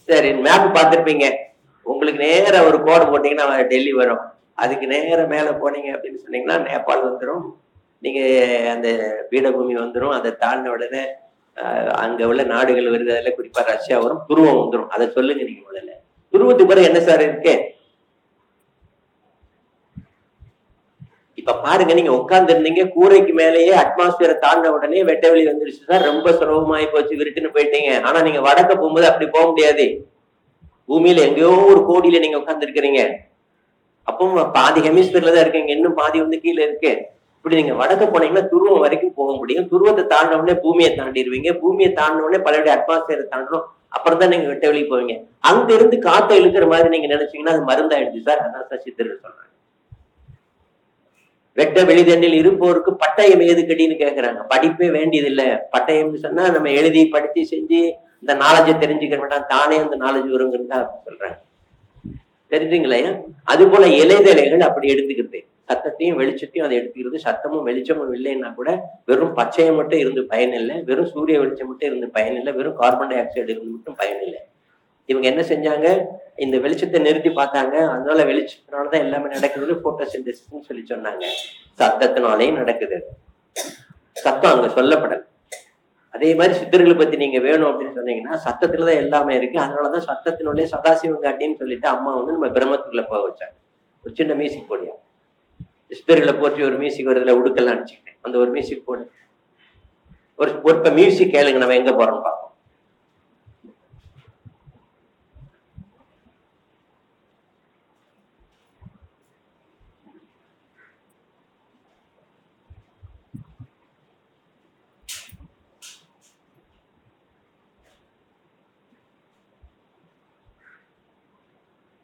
சரி, மேப் பார்த்திருப்பீங்க. உங்களுக்கு நேர ஒரு கோடு போட்டீங்கன்னா டெல்லி வரும். அதுக்கு நேர மேல போனீங்க அப்படின்னு சொன்னீங்கன்னா நேபாள் வந்துடும். நீங்க அந்த பீடபூமி வந்துடும். அதை தாண்டின உடனே அங்க உள்ள நாடுகள் வருது. அதுல குறிப்பா ரஷ்யா வரும். துருவம் வந்துடும். அதை சொல்லுங்க நீங்க முதல்ல. துருவத்துக்கு பிறகு என்ன சார் இருக்கு? இப்ப பாருங்க, நீங்க உட்கார்ந்து இருந்தீங்க, கூரைக்கு மேலேயே அட்மாஸ்பியரை தாண்டின உடனே வெட்ட வெளி வந்துருச்சு சார், ரொம்ப சுலபமாயி போச்சு, விருட்டுன்னு போயிட்டீங்க. ஆனா நீங்க வடக்க போகும்போது அப்படி போக முடியாது. பூமியில எங்கேயோ ஒரு கோடியில நீங்க உட்கார்ந்து இருக்கிறீங்க. அப்போ பாதி ஹெமிஸ்பியர்ல தான் இருக்கீங்க, இன்னும் பாதி கீழே இருக்கு. இப்படி நீங்க வடக்க போனீங்கன்னா துருவம் வரைக்கும் போக முடியும். துருவத்தை தாண்டின உடனே பூமியை தாண்டிடுவீங்க. பூமியை தாண்டின உடனே பழைய அட்மாஸ்பியரை தாண்டணும். அப்புறம் தான் நீங்க வெட்ட வெளியே போவீங்க. அங்க இருந்து காத்த இழுக்கிற மாதிரி நீங்க நினைச்சீங்கன்னா அது மருந்தாயிடுச்சு சார். அதான் சார் சித்தர்கள் சொல்றாங்க. வெட்ட வெளிதண்டில் இருப்போருக்கு பட்டயம் ஏது கடின்னு கேட்கிறாங்க. படிப்பே வேண்டியது இல்லை. பட்டயம்னு சொன்னா நம்ம எழுதி படிச்சு செஞ்சு இந்த நாலேஜை தெரிஞ்சுக்க வேண்டாம், தானே அந்த நாலேஜ் வருங்கிறதா சொல்றாங்க. தெரிஞ்சுங்களா? அது போல இலைதலைகள் அப்படி எடுத்துக்கிறது. சத்தத்தையும் வெளிச்சத்தையும் அதை எடுத்துக்கிறது. சத்தமும் வெளிச்சமும் இல்லைன்னா கூட வெறும் பச்சையை மட்டும் இருந்து பயன் இல்லை, வெறும் சூரிய வெளிச்சம் மட்டும் இருந்து பயன் இல்லை, வெறும் கார்பன் டை ஆக்சைடு இருந்து மட்டும் பயன் இல்லை. இவங்க என்ன செஞ்சாங்க? இந்த வெளிச்சத்தை நிறுத்தி பார்த்தாங்க. அதனால வெளிச்சத்தினாலதான் எல்லாமே நடக்குது, போட்டோசிந்தசிஸ்ன்னு சொல்லி சொன்னாங்க. சத்தத்தினாலேயும் நடக்குது. சத்தம் அங்க சொல்லப்படல. அதே மாதிரி சித்தர்களை பத்தி நீங்க வேணும் அப்படின்னு சொன்னீங்கன்னா சத்தத்துலதான் எல்லாமே இருக்கு. அதனாலதான் சத்தத்தினுடைய சதாசிவம் காட்டின்னு சொல்லிட்டு அம்மா நம்ம பிரம்மத்துக்குள்ள போக வச்சாங்க. ஒரு சின்ன மியூசிக் போடியா, சித்தர்களை போற்றி ஒரு மியூசிக் வருதுல, உடுக்கெல்லாம் அடிச்சுக்கிட்டேன். அந்த ஒரு மியூசிக் போடு. ஒரு மியூசிக் கேளுங்க, நம்ம எங்க போறோம் பார்ப்போம்.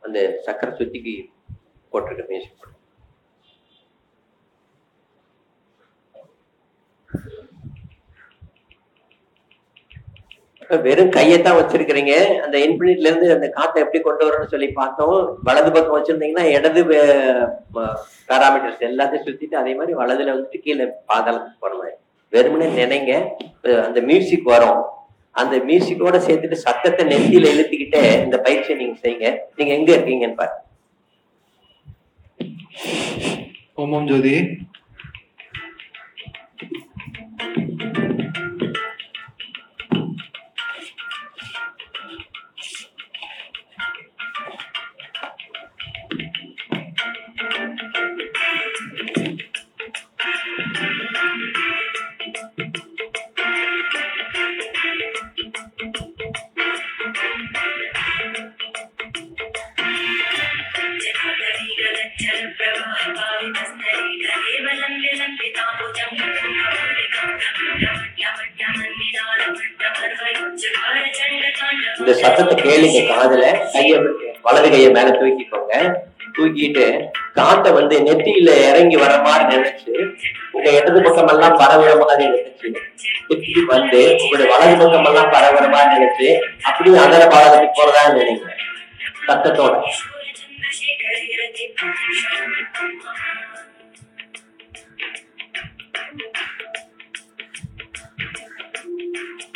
அந்த சக்கரை சுத்திக்கு போட்டிருக்க மியூசிக் போடு. வெறும் கையத்தான் வச்சிருக்கிறீங்க. அந்த இன்ஃபினிட்ல இருந்து அந்த காத்தை எப்படி கொண்டு வரணும்னு சொல்லி பார்த்தோம். வலது பக்கம் வச்சிருந்தீங்கன்னா இடது பேராமீட்டர்ஸ் எல்லாத்தையும் சுத்திட்டு அதே மாதிரி வலதுல கீழே பாதாளத்துக்கு போற மாதிரி வெறுமனே நினைங்க. அந்த மியூசிக் வரும். அந்த மியூசிக்கோட சேர்த்துட்டு சத்தத்தை நெத்தியில இழுத்துக்கிட்டே இந்த பயிற்சியை நீங்க செய்யுங்க. நீங்க எங்க இருக்கீங்கன்னு பாருங்க. ஓம் ஜோதி. இந்த சத்தத்தை கேளுங்க காதுல. கைய வலது கைய மேல தூக்கிக்கோங்க. தூக்கிட்டு காத்த வந்து நெத்தியில இறங்கி வர மாதிரி நினைச்சு உங்க இடது பக்கம் எல்லாம் பரவுற மாதிரி நினைச்சு திருப்பி வந்து உங்களுடைய வலது பக்கம் எல்லாம் பரவுற மாதிரி நினைச்சு அப்படியே அதர பாதத்துக்கு போறதா நினைங்க சத்தத்தோட.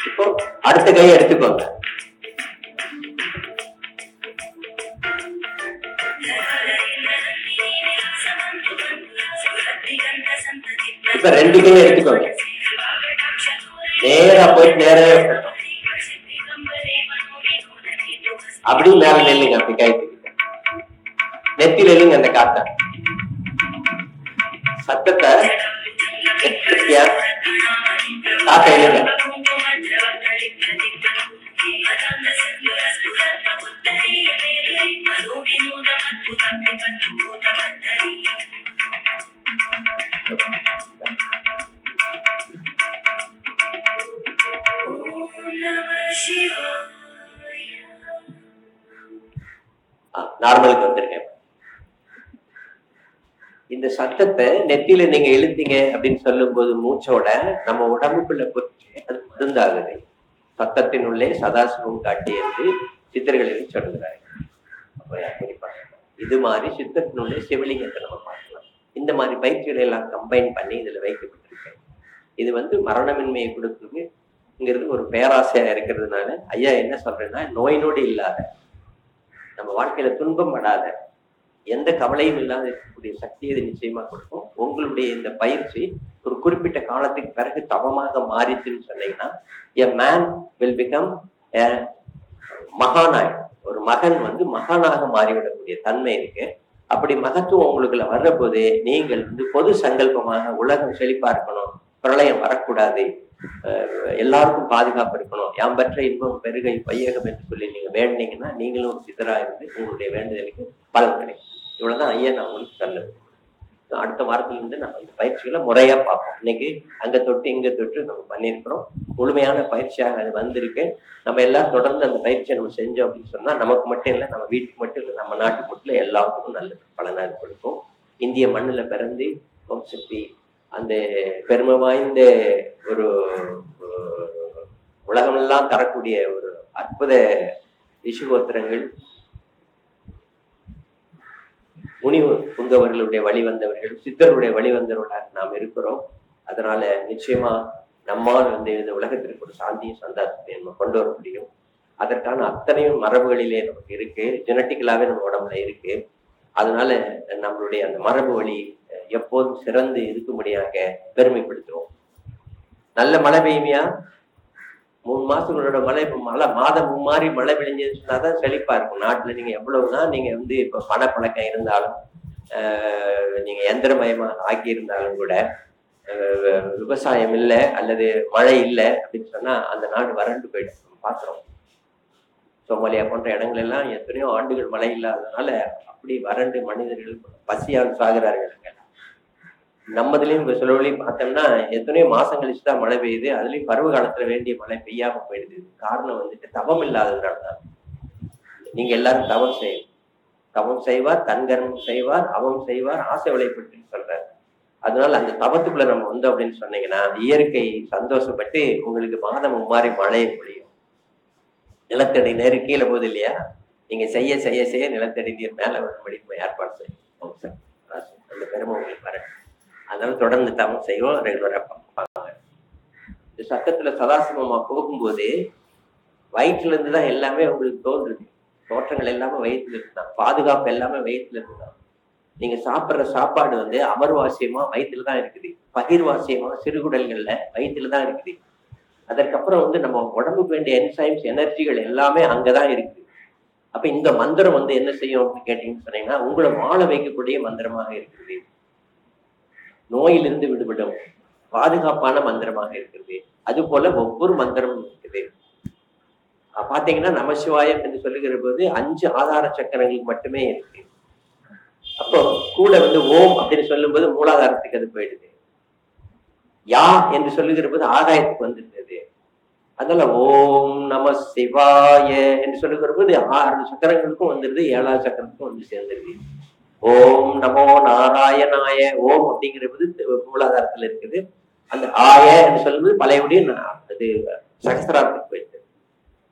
இப்போ அடுத்த கையை எடுத்துக்கோங்க. இப்ப ரெண்டு கையை எடுத்துக்கோங்க. நேரா போயிட்டு நேரா அப்படி மேல நெல்லுங்க. அப்படி கை நெத்தில இல்லுங்க அந்த காத்த சத்தத்தை காத்த இல்லுங்க. நார்மலுக்கு வந்திருக்கேன். இந்த சத்தத்தை நெத்தியில நீங்க இழுத்தீங்க அப்படின்னு சொல்லும் போது மூச்சோட நம்ம உடம்புக்குள்ள போச்சு அது மருந்தாகுது. சத்தத்தினுள்ளே சதாசிவம் காட்டி என்று சித்தர்களில் சொல்லுகிறாரு. இது மாதிரி சித்தத்தினுள்ளே சிவலிங்கத்தை நம்ம பார்க்கலாம். இந்த மாதிரி பயிற்சிகளை எல்லாம் கம்பைன் பண்ணி இதுல வைக்கப்பட்டிருக்கேன். இது வந்து மரணமின்மையை கொடுக்குங்கிறது ஒரு பேராசையா இருக்கிறதுனால ஐயா என்ன சொல்றேன்னா, நோய் நொடி இல்லாத, நம்ம வாழ்க்கையில துன்பம் படாத, எந்த கவலையும் இல்லாத இருக்கக்கூடிய சக்தியை இது நிச்சயமா கொடுக்கும். உங்களுடைய இந்த பயிற்சி ஒரு குறிப்பிட்ட காலத்துக்கு பிறகு தவமாக மாறிச்சுன்னு சொன்னீங்கன்னா, a man will become a மகானாய், ஒரு மகன் வந்து மகானாக மாறிவிடக்கூடிய தன்மை இருக்கு. அப்படி மகத்துவம் உங்களுக்குள்ள வர்ற போது நீங்கள் வந்து பொது சங்கல்பமாக உலகம் செழிப்பா இருக்கணும், பிரளயம் வரக்கூடாது, எல்லாருக்கும் பாதுகாப்பு இருக்கணும், யாம் பெற்ற இன்பம் பெருகை பையகம் என்று சொல்லி நீங்க வேண்டினீங்கன்னா நீங்களும் ஒரு சித்தரா இருந்து உங்களுடைய வேண்டுதலுக்கு பலன் கிடைக்கும். இவ்வளவுதான் ஐயா நான் உங்களுக்கு சொல்லுது. அடுத்த வாரத்துல இருந்து நம்ம இந்த பயிற்சிகளை முறையா பார்ப்போம். இன்னைக்கு அங்க தொட்டு இங்க தொட்டு நம்ம பண்ணியிருக்கிறோம். முழுமையான பயிற்சியாக அது வந்திருக்கு. நம்ம எல்லாம் தொடர்ந்து அந்த பயிற்சியை நம்ம செஞ்சோம் அப்படின்னு சொன்னா நமக்கு மட்டும் இல்லை, நம்ம வீட்டுக்கு மட்டும் இல்லை, நம்ம நாட்டுக்கு மட்டும் இல்லை, எல்லாருக்கும் நல்ல பலனாக கொடுக்கும். இந்திய மண்ணுல பிறந்து ஓம் சக்தி அந்த பெருமை வாய்ந்த ஒரு உலகமெல்லாம் தரக்கூடிய ஒரு அற்புத ரிஷிகோத்திரங்கள், முனி புங்கவர்களுடைய வழிவந்தவர்கள், சித்தருடைய வழிவந்தவர்களாக நாம் இருக்கிறோம். அதனால நிச்சயமா நம்மால் வந்து இந்த உலகத்திற்கு ஒரு சாந்தியும் சந்தாசத்தையும் நம்ம கொண்டு வர முடியும். அதற்கான அத்தனையும் மரபுகளிலே நமக்கு இருக்கு, ஜெனட்டிக்கலாவே நம்ம உடம்புல இருக்கு. அதனால நம்மளுடைய அந்த மரபு வழி எப்போதும் சிறந்து இருக்கும்படியாக பெருமைப்படுத்துவோம். நல்ல மழை பெய்யுமையா? 3 மாசங்களோட மழை, இப்ப மாதம் மும்மாறி மழை பெய்ஞ்சதுன்னு சொன்னாதான் செழிப்பா இருக்கும் நாட்டுல. நீங்க எவ்வளவுதான் நீங்க வந்து இப்ப பணப்பழக்கம் இருந்தாலும், நீங்க எந்திரமயமா ஆக்கி இருந்தாலும் கூட, விவசாயம் இல்லை அல்லது மழை இல்லை அப்படின்னு சொன்னா அந்த நாடு வறண்டு போயிடும். பாக்குறோம் சோமாலியா போன்ற இடங்கள் எல்லாம் எத்தனையோ ஆண்டுகள் மழை இல்லாததுனால அப்படி வறண்டு மனிதர்கள் பசியால் சாகிறார்கள். நம்மதுலயும் இப்ப சொல்லி பார்த்தோம்னா எத்தனையோ மாசம் கழிச்சுதான் மழை பெய்யுது. அதுலயும் பருவ காலத்துல வேண்டிய மழை பெய்யாம போயிடுது. காரணம் வந்துட்டு தவம் இல்லாததுனாலதான். நீங்க எல்லாரும் தவம் செய்யும், தவம் செய்வார், தன்கர்மம் செய்வார், அவம் செய்வார், ஆசை விளைப்பட்டு சொல்றாரு. அதனால அந்த தவத்துக்குள்ள நம்ம வந்தோம் அப்படின்னு சொன்னீங்கன்னா இயற்கை சந்தோஷப்பட்டு உங்களுக்கு மாதம் மாறி மழையை பொழியும். நிலத்தடி நேரு கீழே போகுது இல்லையா? நீங்க செய்ய செய்ய செய்ய நிலத்தடி நீர் மேல வரும்படி ஏற்பாடு செய்யும். அந்த பெருமை உங்களுக்கு வர. அதனால தொடர்ந்து தவம் செய்வோம், ரெகுலரா பார்ப்பாங்க. இந்த சத்தத்துல சதாசிவமா போகும்போது வயிற்றுல இருந்துதான் எல்லாமே உங்களுக்கு தோன்றுது. தோற்றங்கள் எல்லாமே வயிற்றுல இருக்குதான், பாதுகாப்பு எல்லாமே வயிற்றுல இருக்குதான். நீங்க சாப்பிட்ற சாப்பாடு வந்து அமர்வாசியமா வயிற்றுலதான் இருக்குது, பகிர்வாசியமா சிறுகுடல்கள்ல வயிற்றுலதான் இருக்குது. அதற்கப்புறம் வந்து நம்ம உடம்புக்கு வேண்டிய என்சைம்ஸ் எனர்ஜிகள் எல்லாமே அங்கதான் இருக்குது. அப்ப இந்த மந்திரம் வந்து என்ன செய்யும் அப்படின்னு கேட்டீங்கன்னு சொன்னீங்கன்னா உங்களை வாழ வைக்கக்கூடிய மந்திரமாக இருக்குது. நோயிலிருந்து விடுபடும் பாதுகாப்பான மந்திரமாக இருக்குது. அது போல ஒவ்வொரு மந்திரமும் இருக்குது. பாத்தீங்கன்னா நமசிவாயம் என்று சொல்லுகிற போது 5 ஆதார சக்கரங்களுக்கு மட்டுமே இருக்கு. அப்போ கூட வந்து ஓம் அப்படின்னு சொல்லும் போது மூலாதாரத்துக்கு அது போயிடுது. யா என்று சொல்லுகிற போது ஆகாயத்துக்கு வந்துருந்தது. அதனால ஓம் நம சிவாய என்று சொல்லுகிற போது 6 சக்கரங்களுக்கும் வந்துருது, 7ஆவது சக்கரத்துக்கும் வந்து சேர்ந்துருது. ஓம் நமோ நாராயணாய, ஓம் அப்படிங்கிற போது மூலாதாரத்துல இருக்குது. அந்த ஆய என்று சொல்லும்போது பழையபடி அது சகசிரார்த்தத்துக்கு போயிடுது.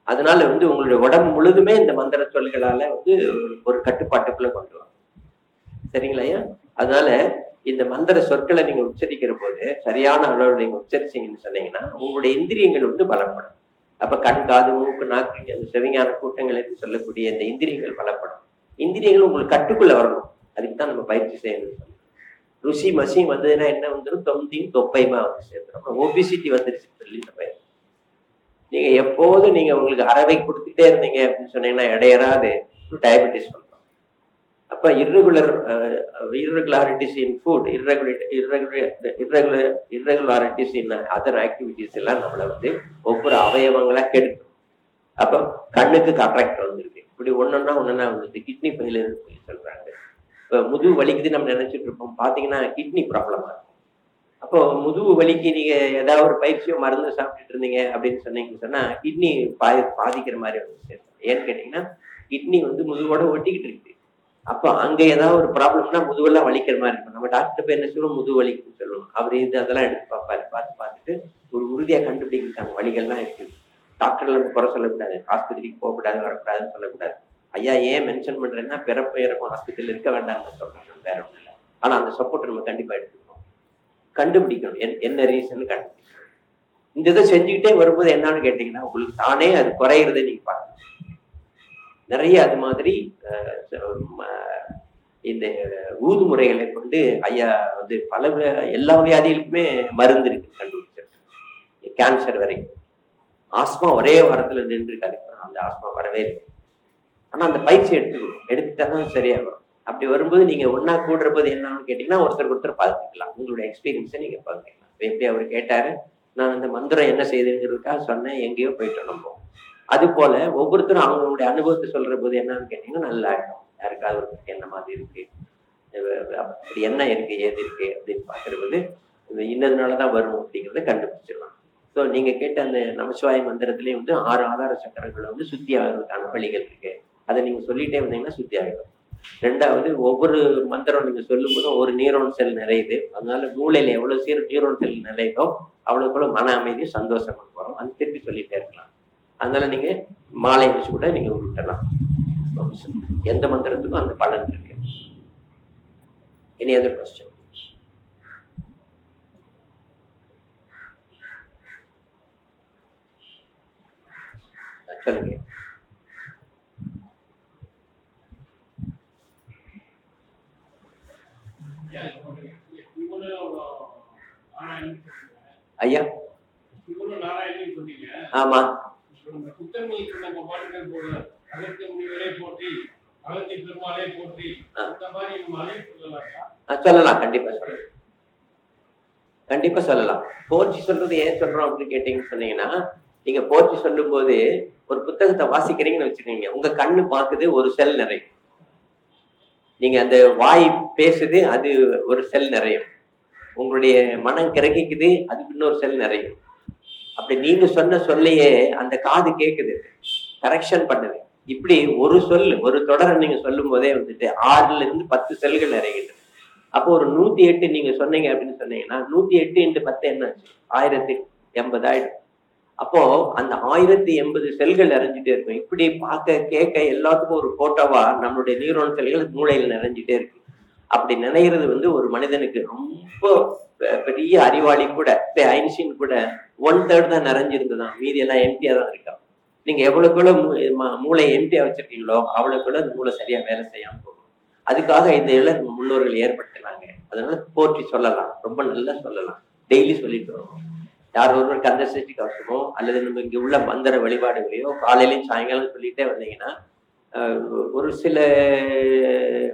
அதனால வந்து உங்களுடைய உடம்பு முழுதுமே இந்த மந்திர சொல்களால வந்து ஒரு கட்டுப்பாட்டுக்குள்ள கொண்டு வரும். சரிங்களா ஐயா? அதனால இந்த மந்திர சொற்களை நீங்க உச்சரிக்கிற போது சரியான அளவில் நீங்க உச்சரிச்சீங்கன்னு சொன்னீங்கன்னா உங்களுடைய இந்திரியங்கள் வந்து பலப்படும். அப்ப கண், காது, மூக்கு, நாக்கு, அந்த செவிஞான கூட்டங்கள் என்று சொல்லக்கூடிய இந்த இந்திரியங்கள் பலப்படும். இந்திரியங்கள் உங்களுக்கு கட்டுக்குள்ள வரணும். அதுக்கு தான் நம்ம பயிற்சி செய்யணும். ருசி மசி வந்ததுன்னா என்ன வந்துடும்? தொந்தியும் தொப்பையுமா வந்து சேர்ந்துடும். ஒபிசிட்டி வந்துருச்சு சொல்லி இந்த பயிற்சி. நீங்க எப்போதும் நீங்க உங்களுக்கு அறவை கொடுத்துட்டே இருந்தீங்க அப்படின்னு சொன்னீங்கன்னா இடையறாது டயபெட்டிஸ் வந்துடும். அப்ப irregularities in food, irregularities in other activities எல்லாம் நம்மளை வந்து ஒவ்வொரு அவயவங்களா கெடுக்கும். அப்ப கண்ணுக்கு கட்ராக்ட் வந்துருக்கு, இப்படி ஒன்னொன்னா வந்துருக்கு. கிட்னி ஃபெயிலியர் சொல்றாங்க. இப்ப முதுகு வலிக்குது நம்ம நினைச்சிட்டு இருப்போம், பாத்தீங்கன்னா கிட்னி ப்ராப்ளமா இருக்கும். அப்போ முதுகு வலிக்கு நீங்க ஏதாவது ஒரு பயிற்சியோ மருந்து சாப்பிட்டுட்டு இருந்தீங்க அப்படின்னு சொன்னீங்கன்னு சொன்னா கிட்னி பாதிக்கிற மாதிரி வந்து. ஏன்னு கேட்டீங்கன்னா கிட்னி வந்து முதுகோட ஒட்டிக்கிட்டு இருக்கு. அப்போ அங்க ஏதாவது ஒரு ப்ராப்ளம்னா முதுகெல்லாம் வலிக்கிற மாதிரி இருக்கும். நம்ம டாக்டர் போய் என்ன சொல்லுவோம்? முதுகு வலிக்குன்னு சொல்லுவோம். அவர் இது அதெல்லாம் எடுத்து பார்ப்பாரு. பார்த்துட்டு ஒரு உறுதியா கண்டுபிடிக்கிறாங்க வலிகள்லாம் இருக்குது. டாக்டர்ல நம்ம குறை சொல்லக்கூடாது, ஆஸ்பத்திரிக்கு போகக்கூடாது, வரக்கூடாதுன்னு சொல்லக்கூடாது. ஐயா ஏன் மென்ஷன் பண்றேன்னா பிறப்பு இறக்கும் ஹாஸ்பிட்டல் இருக்க வேண்டாம்னு சொல்றாங்க, வேற ஒன்றும் இல்லை. ஆனா அந்த சப்போர்ட் நம்ம கண்டிப்பா எடுத்துக்கணும், கண்டுபிடிக்கணும் என்ன ரீசன் கண்டுபிடிக்கணும். இந்த இதை செஞ்சுக்கிட்டே வரும்போது என்னன்னு கேட்டீங்கன்னா உங்களுக்கு தானே அது குறையிறதை நீங்க பாருங்க. நிறைய அது மாதிரி இந்த ஊது முறைகளை கொண்டு ஐயா வந்து பல எல்லா வியாதிகளுக்குமே மருந்து இருக்கு கண்டுபிடிச்சிருக்கு. கேன்சர் வரைக்கும். ஆஸ்மா ஒரே வாரத்துல நின்றுருக்காரு, அந்த ஆஸ்மா வரவே இருக்கு. ஆனா அந்த பயிற்சி எடுத்துட்டாதான் சரியாகும். அப்படி வரும்போது நீங்க ஒன்னா கூடுற போது என்னன்னு கேட்டீங்கன்னா ஒருத்தருக்கு ஒருத்தர் பார்த்துக்கலாம். உங்களுடைய எக்ஸ்பீரியன்ஸை நீங்க பார்த்துக்கலாம். எப்படி அவர் கேட்டாரு, நான் அந்த மந்திரம் என்ன செய்யுதுங்கிறதுக்காக சொன்னேன், எங்கேயோ போயிட்டோம் நம்ம. அது போல ஒவ்வொருத்தரும் அவங்களுடைய அனுபவத்தை சொல்ற போது என்னன்னு கேட்டீங்கன்னா நல்லா இருக்கும். யாருக்காவது ஒருத்தருக்கு என்ன மாதிரி இருக்கு, அப்படி என்ன இருக்கு, ஏது இருக்கு அப்படின்னு பாக்குற போது இன்னதுனாலதான் வரும் அப்படிங்கிறத கண்டுபிடிச்சிடலாம். ஸோ நீங்க கேட்ட அந்த நமசிவாய மந்திரத்திலேயே வந்து 6 ஆதார சக்கரங்களை வந்து சுத்தி ஆகிறதுக்கான வழிகள் இருக்கு. அதை நீங்க சொல்லிட்டே வந்தீங்கன்னா சுத்தி ஆகிடும். 2வது, ஒவ்வொரு மந்திரம் நீங்க சொல்லும் போதும் ஒரு நியூரோன் செல் நிறையுது. அதனால மூளையில எவ்வளவு நியூரோன் செல் நிறையுதோ அவ்வளவுக்குள்ள மன அமைதியும் சந்தோஷமும் வரும். அது திருப்பி சொல்லிட்டே இருக்கலாம். அதனால நீங்க மாலை வச்சு கூட நீங்க விட்டலாம். எந்த மந்திரத்துக்கும் அந்த பலன் இருக்கு. Any other question? சொல்லுங்க ஐயா. ஆமா சொல்லலாம், கண்டிப்பா சொல்லலாம், கண்டிப்பா சொல்லலாம். போற்றி சொல்றது ஏன் சொல்றோம் அப்படின்னு கேட்டீங்கன்னு சொன்னீங்கன்னா, நீங்க போற்றி சொல்லும் போது ஒரு புத்தகத்தை வாசிக்கிறீங்கன்னு வச்சுக்கீங்க, உங்க கண்ணு பார்க்குது, ஒரு செல் நிறையும். நீங்க அந்த வாய் பேசுது, அது ஒரு செல் நிறையும். உங்களுடைய மனம் கிரகிக்குது, அதுக்கு இன்னொரு செல் நிறையும். அப்படி நீங்க சொன்ன சொல்லையே அந்த காது கேக்குது, கரெக்ஷன் பண்ணுது. இப்படி ஒரு ஒரு தொடரை நீங்க சொல்லும் போதே வந்துட்டு 6ல இருந்து 10 செல்கள் நிறையுது. அப்போ ஒரு 108 நீங்க சொன்னீங்க அப்படின்னு சொன்னீங்கன்னா 108 × 10 என்ன ஆச்சு? 1080 ஆயிடும். அப்போ அந்த 1080 செல்கள் நிறைஞ்சிட்டே இருக்கும். இப்படி பார்க்க கேட்க எல்லாத்துக்கும் ஒரு போட்டோவா நம்மளுடைய நியூரோன் செல்கள் மூளையில நிறைஞ்சிட்டே இருக்கு. அப்படி நினைக்கிறது வந்து ஒரு மனிதனுக்கு ரொம்ப பெரிய அறிவாளி கூட, ஐன்ஸ்டீன் கூட 1/3 தான் நிறைஞ்சிருந்துதான், மீதி எல்லாம் எம்டியா தான் இருக்கா. நீங்க எவ்வளவுக்குள்ள மூளை எம்டியா வச்சிருக்கீங்களோ அவ்வளவுக்குள்ள அந்த மூளை சரியா வேலை செய்யாம போகும். அதுக்காக இந்த முன்னோர்கள் ஏற்படுத்தினாங்க. அதனால போற்றி சொல்லலாம், ரொம்ப நல்லா சொல்லலாம், டெய்லி சொல்லிட்டு வரோம். யார் ஒருவர் கந்த சஷ்டி கவசமோ அல்லது நம்ம இங்க உள்ள மந்திர வழிபாடுகளையோ காலையிலையும் சாயங்காலம் சொல்லிட்டே வந்தீங்கன்னா ஒரு சில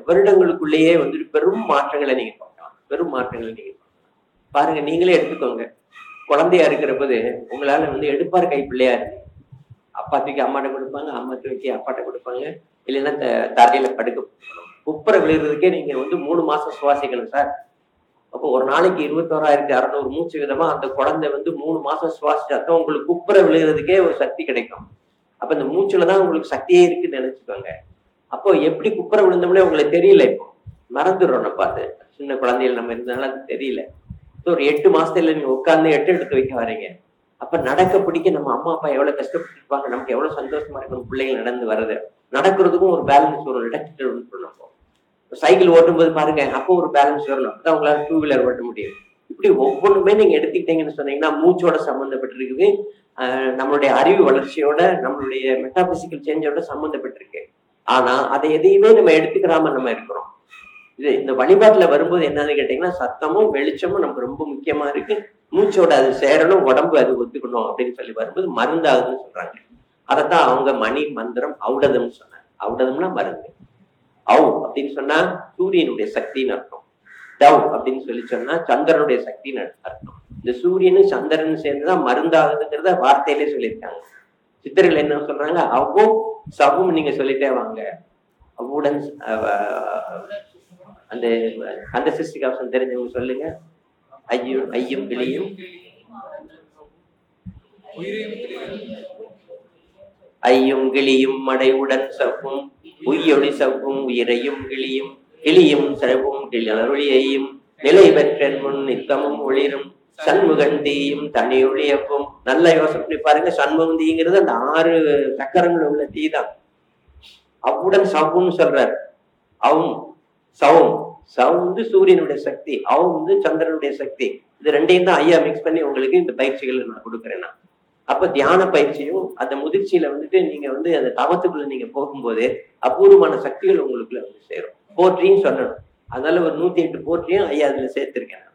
வருடங்களுக்குள்ளேயே வந்துட்டு பெரும் மாற்றங்களை நீங்க பார்க்கலாம். பெரும் மாற்றங்களை நீங்க பாருங்க. நீங்களே எடுத்துக்கோங்க, குழந்தையா இருக்கிற போது உங்களால வந்து எடுப்பார் கை பிள்ளையா இருக்கு. அப்பா தூக்கி அம்மாட்ட கொடுப்பாங்க, அம்மா தூக்கி அப்பாட்ட கொடுப்பாங்க, இல்லைன்னா தரையில படுக்க குப்புற விழுறதுக்கே நீங்க வந்து 3 மாசம் சுவாசிக்கணும் சார். அப்போ ஒரு நாளைக்கு 21,600 மூச்சு விதமா அந்த குழந்தை வந்து 3 மாசம் சுவாசிச்சாதான் உங்களுக்கு குப்புற விழுகிறதுக்கே ஒரு சக்தி கிடைக்கும். அப்ப இந்த மூச்சுலதான் உங்களுக்கு சக்தியே இருக்குன்னு நினைச்சுக்கோங்க. அப்போ எப்படி குப்புற விழுந்தோம்னே உங்களுக்கு தெரியல. இப்போ மறந்துடுறோம். நம்ம பார்த்து சின்ன குழந்தைகள் நம்ம இருந்தாலும் அது தெரியல. ஒரு 8 மாசத்துல நீங்க உட்கார்ந்து எட்டு எடுத்து வைக்க வரீங்க. அப்ப நடக்க பிடிக்க நம்ம அம்மா அப்பா எவ்வளவு கஷ்டப்பட்டுருப்பாங்க, நமக்கு எவ்வளவு சந்தோஷமா இருக்கணும் பிள்ளைகள் நடந்து வருது. நடக்கிறதுக்கும் ஒரு பேலன்ஸ் வரும், இடத்துல சொல்லணும். சைக்கிள் ஓட்டும் போது பாருங்க, அப்போ ஒரு பேலன்ஸ் வரணும், அப்பதான் உங்களால 2 வீலர் ஓட்ட முடியும். இப்படி ஒவ்வொன்றுமே நீங்க எடுத்துக்கிட்டீங்கன்னு சொன்னீங்கன்னா மூச்சோட சம்மந்தப்பட்டிருக்குது, நம்மளுடைய அறிவு வளர்ச்சியோட, நம்மளுடைய மெட்டாபிசிக்கல் சேஞ்சோட சம்மந்தப்பட்டிருக்கு. ஆனா அதை எதையுமே நம்ம எடுத்துக்கிறாம நம்ம இருக்கிறோம். இது இந்த வழிபாட்டுல வரும்போது என்னன்னு கேட்டீங்கன்னா, சத்தமும் வெளிச்சமும் நமக்கு ரொம்ப முக்கியமா இருக்கு. மூச்சோட அது சேரணும், உடம்பு அது ஒத்துக்கணும் அப்படின்னு சொல்லி வரும்போது மருந்தாகுதுன்னு சொல்றாங்க. அதைத்தான் அவங்க மணி மந்திரம் ஔடதம்னு சொன்னாங்க. ஔடதம்னா மருந்து. ஔ அப்படின்னு சொன்னா சூரியனுடைய சக்தின்னு அர்த்தம். டவ் அப்படின்னு சொல்லி சொன்னா சந்திரனுடைய சக்தின்னு அர்த்தம். இந்த சூரியனும் சந்திரனும் சேர்ந்துதான் மருந்தாகுதுங்கிறத வார்த்தையிலே சொல்லியிருக்காங்க. சித்தர்கள் என்ன சொல்றாங்க, அவ்வும் சவ்வும் நீங்க சொல்லிட்டே வாங்க. அவ்வுடன் அந்த அந்த சிருஷ்டிகாசம் தெரிஞ்சவங்க சொல்லுங்க. ஐயும் ஐயும் கிளியும் ஐயும் கிளியும் மடைவுடன் சவ்வும் உய்யொளி சவ்வும் உயிரையும் கிளியும் கிளியும் சவ்வும் கிளொளியையும் நிலை பெற்றன் முன் நித்தமும் ஒளிரும் சண்முகந்தீயும் தனி ஒளியப்பும். நல்ல யோசனை பாருங்க. சண்முகந்தீங்கிறது அந்த 6 சக்கரங்கள் உள்ள தீ தான். அவ்வுடன் சவ்வும் சொல்றாரு. அவும் சவும் சவும் வந்து சூரியனுடைய சக்தி, அவும் வந்து சந்திரனுடைய சக்தி. இது ரெண்டையும் தான் ஐயா மிக்ஸ் பண்ணி உங்களுக்கு இந்த பயிற்சிகள் நான் கொடுக்குறேன். நான் அப்ப தியான பயிற்சியும் அந்த முதிர்ச்சியில வந்துட்டு நீங்க வந்து அந்த தவத்துக்குள்ள நீங்க போகும்போது அபூர்வமான சக்திகள் உங்களுக்குள்ள வந்து சேரும். போற்றியும் சொல்லணும். அதனால ஒரு 108 போற்றியும் ஐயா அதுல சேர்த்திருக்கேன்.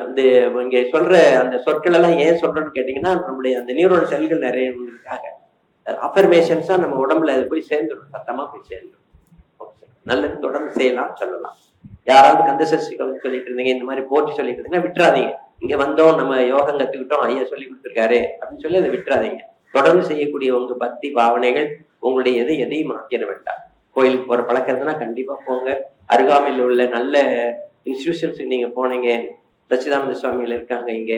அந்த இங்க சொல்ற அந்த சொற்கள் எல்லாம் ஏன் சொல்றேன்னு கேட்டீங்கன்னா, நம்மளுடைய அந்த நியூரோன் செல்கள் நிறைய இருக்காங்க. அஃபர்மேஷன்ஸா நம்ம உடம்புல அது போய் சேர்ந்துடும், சத்தமா போய் சேர்ந்துடும். நல்லது, தொடர்ந்து செய்யலாம், சொல்லலாம். யாராவது கந்த சஷ்டி சொல்லிட்டு இருந்தீங்க, இந்த மாதிரி போற்றி சொல்லிட்டு இருந்தீங்கன்னா விட்டுறாதீங்க. இங்க வந்தோம், நம்ம யோகம் கத்துக்கிட்டோம், ஐயா சொல்லி கொடுத்துருக்காரு அப்படின்னு சொல்லி அதை விட்டுறாதீங்க. தொடர்ந்து செய்யக்கூடிய உங்க பக்தி பாவனைகள் உங்களுடைய எதையும் மாற்றிட வேண்டாம். கோயிலுக்கு போற பழக்கம் இருந்ததுன்னா கண்டிப்பா போங்க. அருகாமையில் உள்ள நல்ல இன்ஸ்டிடியூஷன்ஸுக்கு நீங்க போனீங்க. சச்சிதானந்த சுவாமிகள் இருக்காங்க, இங்க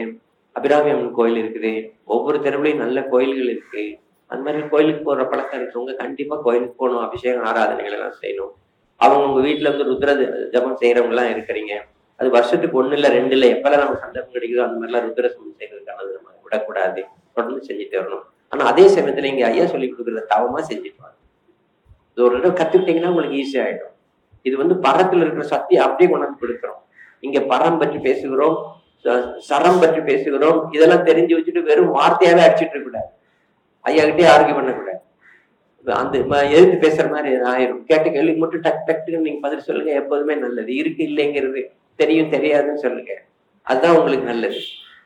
அபிராமி அம்மன் கோயில் இருக்குது, ஒவ்வொரு தெருவுலையும் நல்ல கோயில்கள் இருக்கு. அந்த மாதிரி கோயிலுக்கு போற பழக்கம் இருக்கிறவங்க கண்டிப்பா கோயிலுக்கு போகணும், அபிஷேகம் ஆராதனைகள் எல்லாம் செய்யணும். அவங்க உங்க வீட்டுல வந்து ருத்ர ஜபம் செய்யறவங்க எல்லாம் இருக்கிறீங்க, அது வருஷத்துக்கு 1 இல்ல 2 இல்ல எப்பெல்லாம் நம்ம சந்தர்ப்பம் கிடைக்குதோ அந்த மாதிரிலாம் ருத்ர ஜபம் செய்யறதுக்கானது நம்ம விடக்கூடாது, தொடர்ந்து செஞ்சுட்டு வரணும். ஆனா அதே சமயத்துல இங்க ஐயா சொல்லி கொடுக்குறத தவமா செஞ்சுட்டு வாங்க. இது ஒரு தடவை கத்துக்கிட்டீங்கன்னா உங்களுக்கு ஈஸியா ஆயிடும். இது வந்து பரத்துல இருக்கிற சக்தி அப்படியே கொண்டாந்து கொடுக்குறோம். இங்க பரம் பற்றி பேசுகிறோம், சரம் பற்றி பேசுகிறோம், இதெல்லாம் தெரிஞ்சு வச்சுட்டு வெறும் வார்த்தையாவே அடிச்சுட்டு இருக்க கூடாது. ஐயா கிட்டே ஆர்கியூ பண்ணக்கூடாது. அந்த எதிர்த்து பேசுற மாதிரி ஆயிரும். கேட்ட கேள்விக்கு மட்டும் டக் டக்குன்னு நீங்க பதில் சொல்லுங்க, எப்போதுமே நல்லது. இருக்கு இல்லைங்கிறது, தெரியும் தெரியாதுன்னு சொல்லுங்க, அதுதான் உங்களுக்கு நல்லது.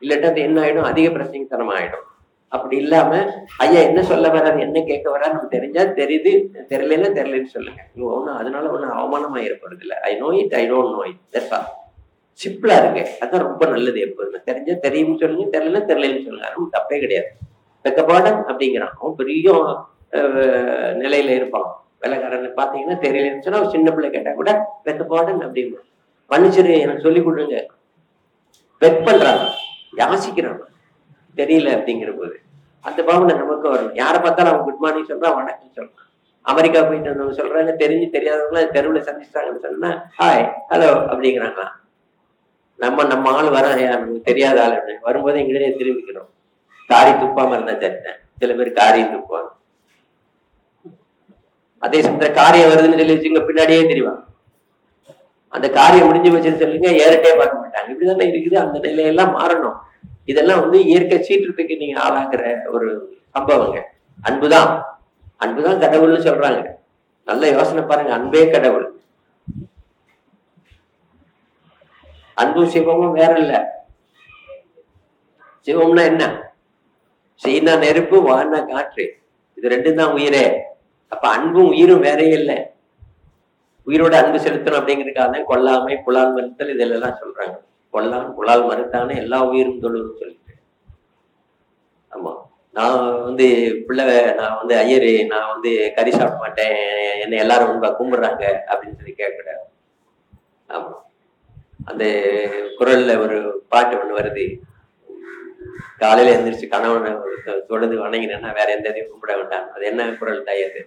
இல்லாட்டா அது என்ன ஆயிடும், அதிக பிரச்சனைத்தனமா ஆயிடும். அப்படி இல்லாம ஐயா என்ன சொல்ல வர்றாரு, என்ன கேட்க வர்றாரு நமக்கு தெரிஞ்சா தெரியுது, தெரியலன்னா தெரியலன்னு சொல்லுங்க. ஒன்னும் அதனால ஒன்னும் அவமானமா ஏற்படுறது இல்லை. I know it, I don't know it, that's all. சிம்பிளா இருக்கு, அதுதான் ரொம்ப நல்லது. எப்போதுமே தெரிஞ்சா தெரியும்னு சொல்லுங்க, தெரியலன்னா தெரியலன்னு சொல்லுங்க, அதுவும் தப்பே கிடையாது. வெக்கப்பாடன் அப்படிங்கிறான், அவன் பெரிய நிலையில இருப்பான். வெள்ளக்காரன் பாத்தீங்கன்னா தெரியலன்னு சொன்னா சின்ன பிள்ளை கேட்டா கூட வெக்கப்பாடன் அப்படின்னு மன்னிச்சிரு, எனக்கு சொல்லி கொடுங்க. வெக் பண்றாங்க, யாசிக்கிறாங்க தெரியல அப்படிங்கிற போது அந்த பாவனை நமக்கு வரணும். யாரை பார்த்தாலும் அவன் குட் மார்னிங் சொல்றான், வணக்கம் சொல்றான். அமெரிக்கா போயிட்டு வந்தவங்க சொல்றாங்க, தெரிஞ்சு தெரியாதவங்க தெருவில் சந்திச்சாங்கன்னு சொன்னா ஹாய் ஹலோ அப்படிங்கிறாங்களா. நம்ம ஆள் வர நமக்கு தெரியாத ஆள் அப்படின்னு வரும்போது எங்கிட்டே திரும்பிக்கிறோம். காரி துப்பாம இருந்தா சரிட்டேன். சில பேர் காரியம் துப்புவாங்க. அதே சமயத்துல காரியம் வருதுன்னு சொல்லி வச்சுங்க பின்னாடியே தெரிவாங்க. அந்த காரியம் முடிஞ்சு வச்சுன்னு சொல்லுங்க, ஏறட்டே பார்க்க மாட்டாங்க. இப்படிதானே இருக்குது. அந்த நிலையெல்லாம் மாறணும். இதெல்லாம் வந்து இயற்கை சீற்றத்துக்கு நீங்க ஆளாக்குற ஒரு சம்பவங்க. அன்புதான், அன்புதான் கடவுள்னு சொல்றாங்க. நல்ல யோசனை பாருங்க, அன்பே கடவுள். அன்பும் சிவமும் வேற இல்ல. சிவம்னா என்ன? செய்னா நெருப்பு, வானா காற்று, இது 2 தான் உயிரே. அப்ப அன்பும் உயிரும் வேறையே இல்லை. உயிரோட அன்பு செலுத்தணும் அப்படிங்கிறதுக்காக தான் கொல்லாமை புலால் மறுத்தல் இதெல்லாம் சொல்றாங்க. கொல்லான் புலால் மறுத்தானே எல்லா உயிரும் தொழுன்னு சொல்லிட்டு. ஆமா, நான் வந்து பிள்ளை, நான் வந்து ஐயரு, நான் வந்து கறி சாப்பிட மாட்டேன், என்னை எல்லாரும் கும்பிடுறாங்க அப்படின்னு சொல்லி கேட்கக்கூடாது. ஆமா, அந்த குரல்ல ஒரு பாட்டு ஒண்ணு வருது, காலையில எந்திரிச்சு கணவனை தொழுது வணங்கினா வேற எந்த இதையும் கும்பிட வேண்டாம். அது என்ன குரல் தாயது?